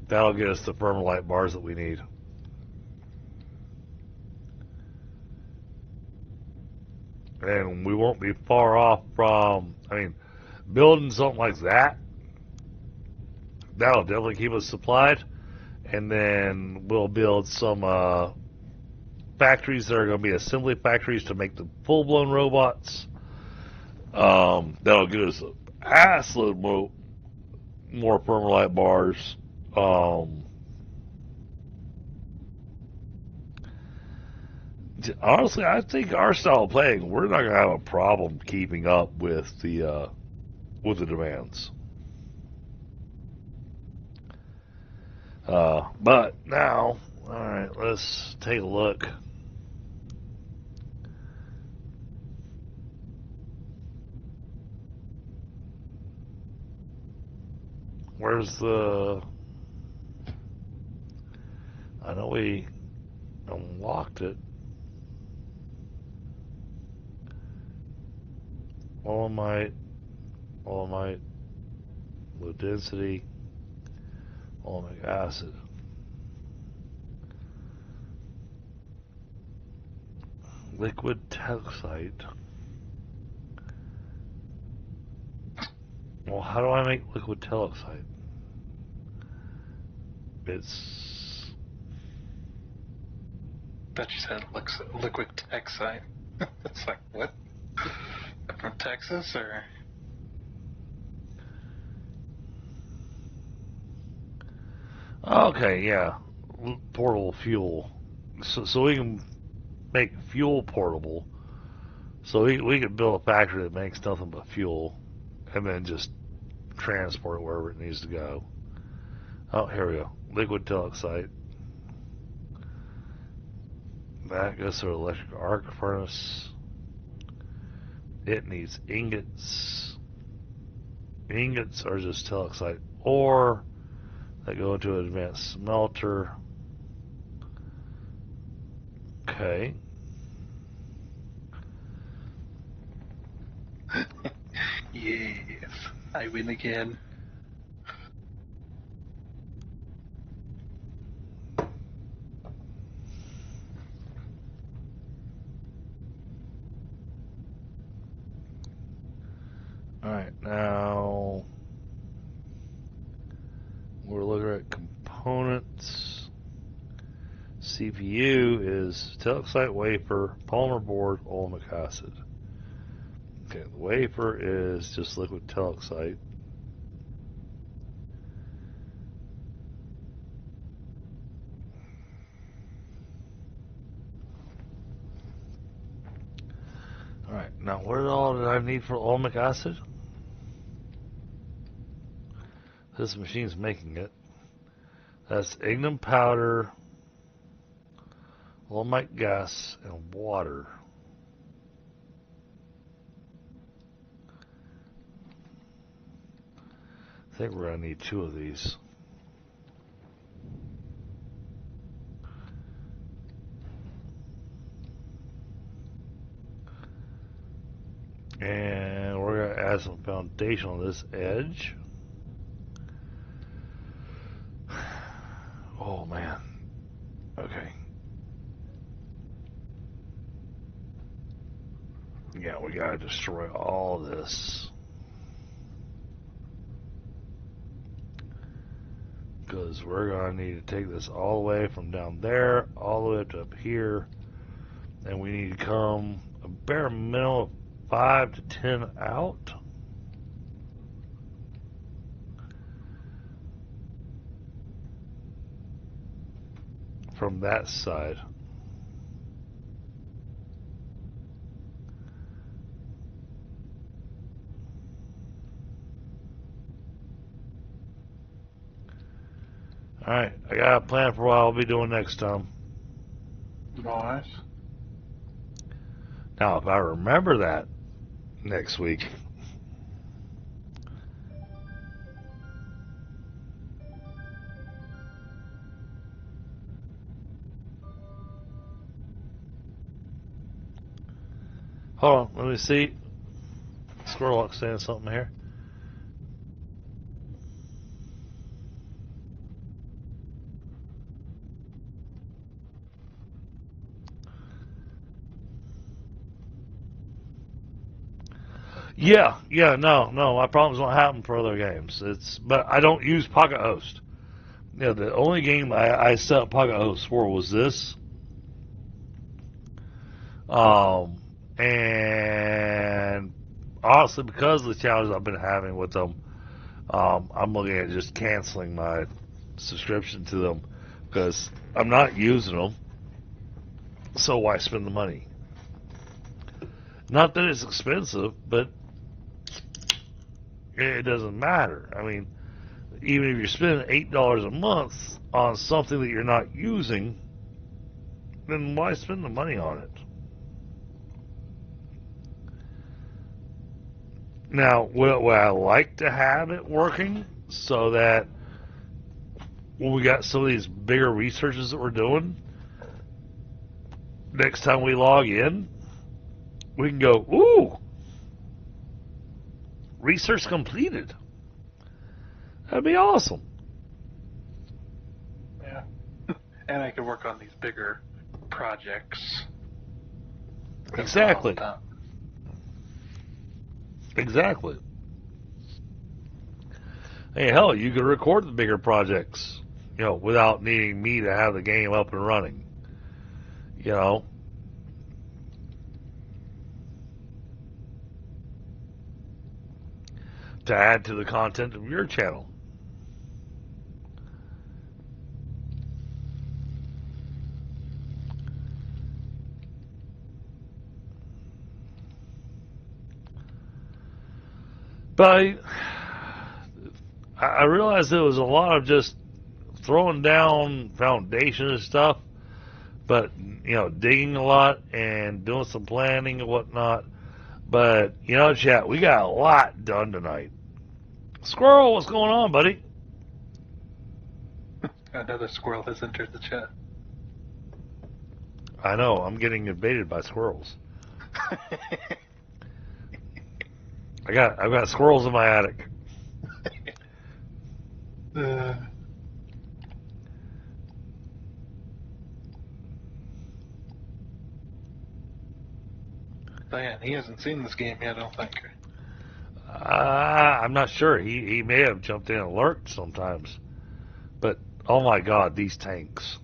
That'll get us the Thermalite bars that we need. And we won't be far off from, building something like that, that'll definitely keep us supplied. And then we'll build some factories that are going to be assembly factories to make the full-blown robots. That'll get us assload more Permalite bars. Honestly, I think our style of playing, we're not gonna have a problem keeping up with the demands. But now, all right, let's take a look. Where's the? I know we unlocked it. Olamite, low density, olamic acid. Liquid talcite. Well, how do I make liquid talcite? It's. That you said liquid texite. It's like, what? From Texas or? Okay, yeah. Portable fuel. So we can make fuel portable. So we could build a factory that makes nothing but fuel and then just transport it wherever it needs to go. Oh, here we go. Liquid talcite. That goes to an electric arc furnace. It needs ingots. Ingots are just talcite ore that go into an advanced smelter. Okay. Yes, I win again. Alright, now we're looking at components. CPU is talcite wafer, polymer board, olamic acid. Okay, the wafer is just liquid talcite. Alright, now what all did I need for olamic acid? This machine's making it. That's ignium powder, olamic gas, and water. I think we're going to need 2 of these. And we're going to add some foundation on this edge. Oh man. Okay. Yeah, we got to destroy all this. Because we're going to need to take this all the way from down there, all the way up to up here. And we need to come a bare minimum of 5 to 10 out. From that side. Alright, I got a plan for what I'll be doing next time. Nice. Now, if I remember that next week. Hold on, let me see. Squirrelhawk saying something here. Yeah, no, my problems don't happen for other games. But I don't use Pocket Host. Yeah, the only game I set up Pocket Host for was this. And honestly, because of the challenges I've been having with them, I'm looking at just canceling my subscription to them because I'm not using them. So why spend the money? Not that it's expensive, but it doesn't matter. I mean, even if you're spending $8 a month on something that you're not using, then why spend the money on it? Now, would I like to have it working so that when we got some of these bigger researches that we're doing, next time we log in, we can go, ooh, research completed. That'd be awesome. Yeah. And I could work on these bigger projects. Exactly. Exactly. Hey, hell, you could record the bigger projects, without needing me to have the game up and running. To add to the content of your channel. But I realized there was a lot of just throwing down foundation and stuff, but digging a lot and doing some planning and whatnot. But chat, we got a lot done tonight. Squirrel, what's going on, buddy? Another squirrel has entered the chat. I know, I'm getting invaded by squirrels. I've got squirrels in my attic. Diane, he hasn't seen this game yet, I don't think. I'm not sure. He may have jumped in and lurked sometimes. But, oh my god, these tanks.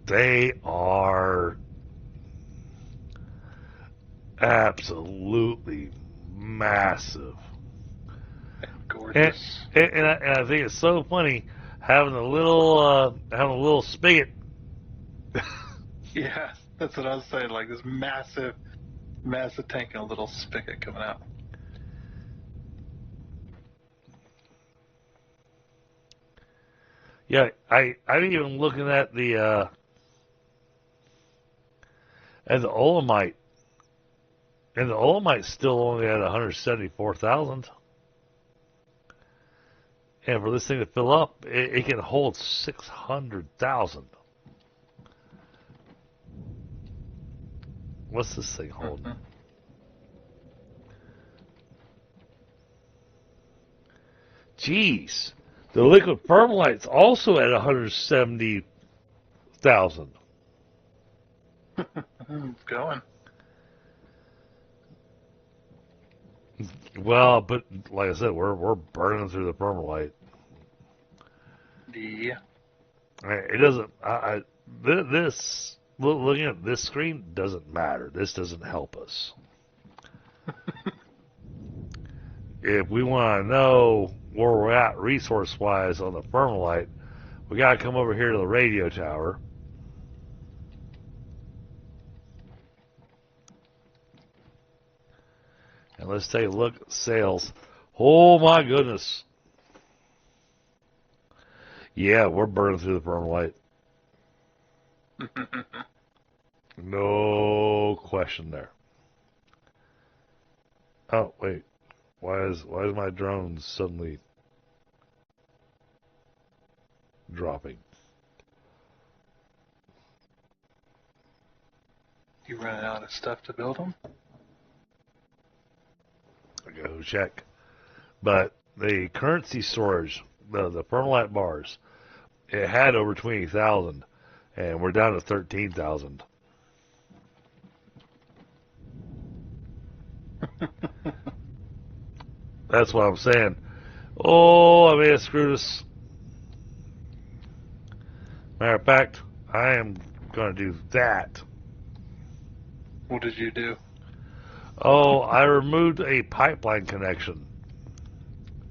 They are absolutely massive. Gorgeous. And I think it's so funny having a little spigot. Yeah, that's what I was saying. Like this massive tank and a little spigot coming out. Yeah, I'm even looking at the Olamite, and the Olamite's still only at 174,000. And for this thing to fill up, it can hold 600,000. What's this thing holding? Mm-hmm. Jeez. The liquid permalite's also at 170,000. It's going. Well, but like I said, we're burning through the permalite. Yeah. It doesn't. This looking at this screen doesn't matter. This doesn't help us. If we want to know where we're at resource-wise on the permalite, we got to come over here to the radio tower. And let's take a look at sales. Oh my goodness. Yeah, we're burning through the permalite. No question there. Oh, wait. Why is my drone suddenly dropping? You running out of stuff to build them? I go check. But the currency storage, the permalite bars, it had over 20,000, and we're down to 13,000. That's what I'm saying. Oh, I may have screwed us. Matter of fact, I am going to do that. What did you do? Oh, I removed a pipeline connection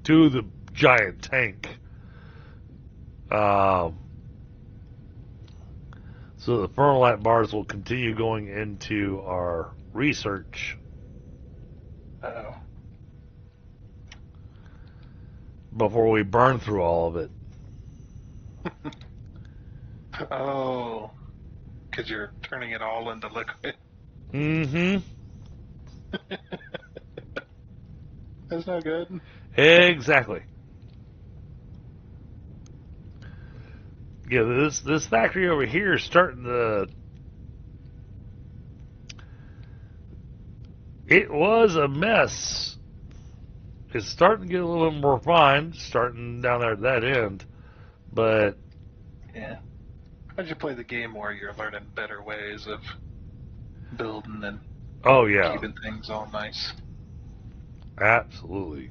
to the giant tank. So the ferrolite bars will continue going into our research Oh. before we burn through all of it. Oh. Because you're turning it all into liquid. Mm-hmm. That's not good. Exactly. Yeah, this factory over here is starting to. It was a mess. It's starting to get a little bit more refined, starting down there at that end, but Yeah. As you play the game more, you're learning better ways of building and oh yeah, keeping things all nice. absolutely.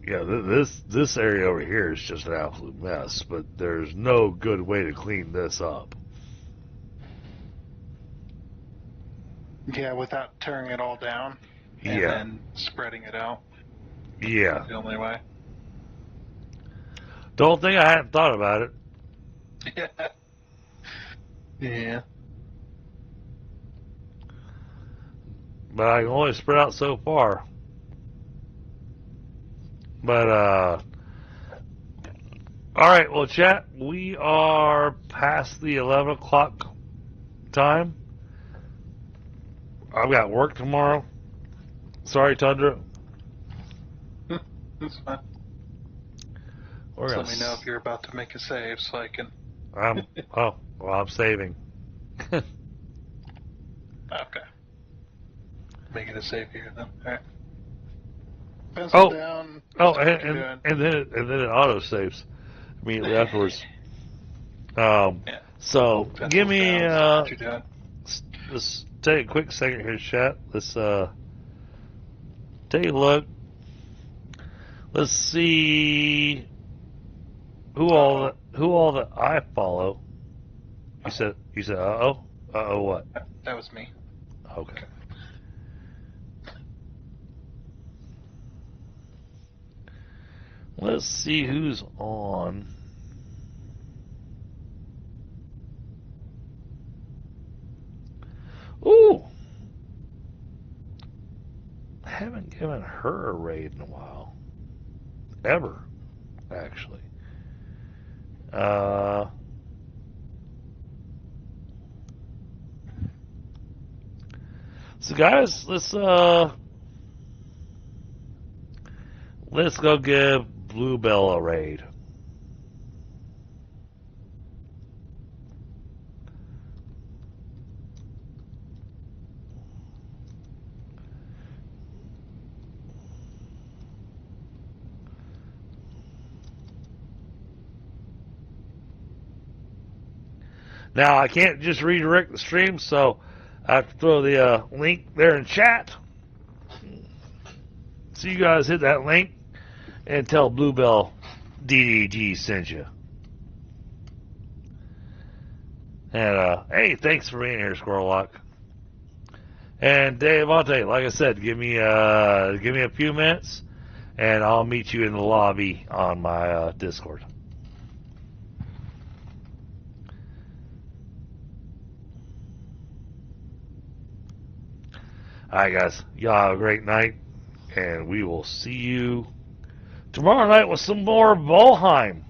Yeah, this area over here is just an absolute mess, but there's no good way to clean this up. Yeah, without tearing it all down and Yeah, then spreading it out. yeah. That's the only way. Don't think I hadn't thought about it. Yeah. Yeah. But I can only spread out so far. But all right. Well, chat. We are past the 11 o'clock time. I've got work tomorrow. Sorry, Tundra. That's fine. We're Just gonna. let me know if you're about to make a save so I can. Oh, well, I'm saving. Okay. Making a save here then. Alright. Pencil down. Oh, Stop what you're doing. and then it auto saves immediately afterwards. Yeah. So Pencils give me down, stop what you're doing. let's take a quick second here, chat. Let's take a look. Let's see who all that I follow. You said what? That was me. Okay. Let's see who's on. Ooh! I haven't given her a raid in a while. Ever, actually. So guys, let's go give Bluebell a raid. Now I can't just redirect the stream, so I have to throw the link there in chat. So you guys hit that link and tell Bluebell DDG sent you. And hey, thanks for being here, Squirrellock. And Dave Monte, like I said, give me a few minutes, and I'll meet you in the lobby on my Discord. All right, guys. Y'all have a great night, and we will see you tomorrow night with some more Valheim.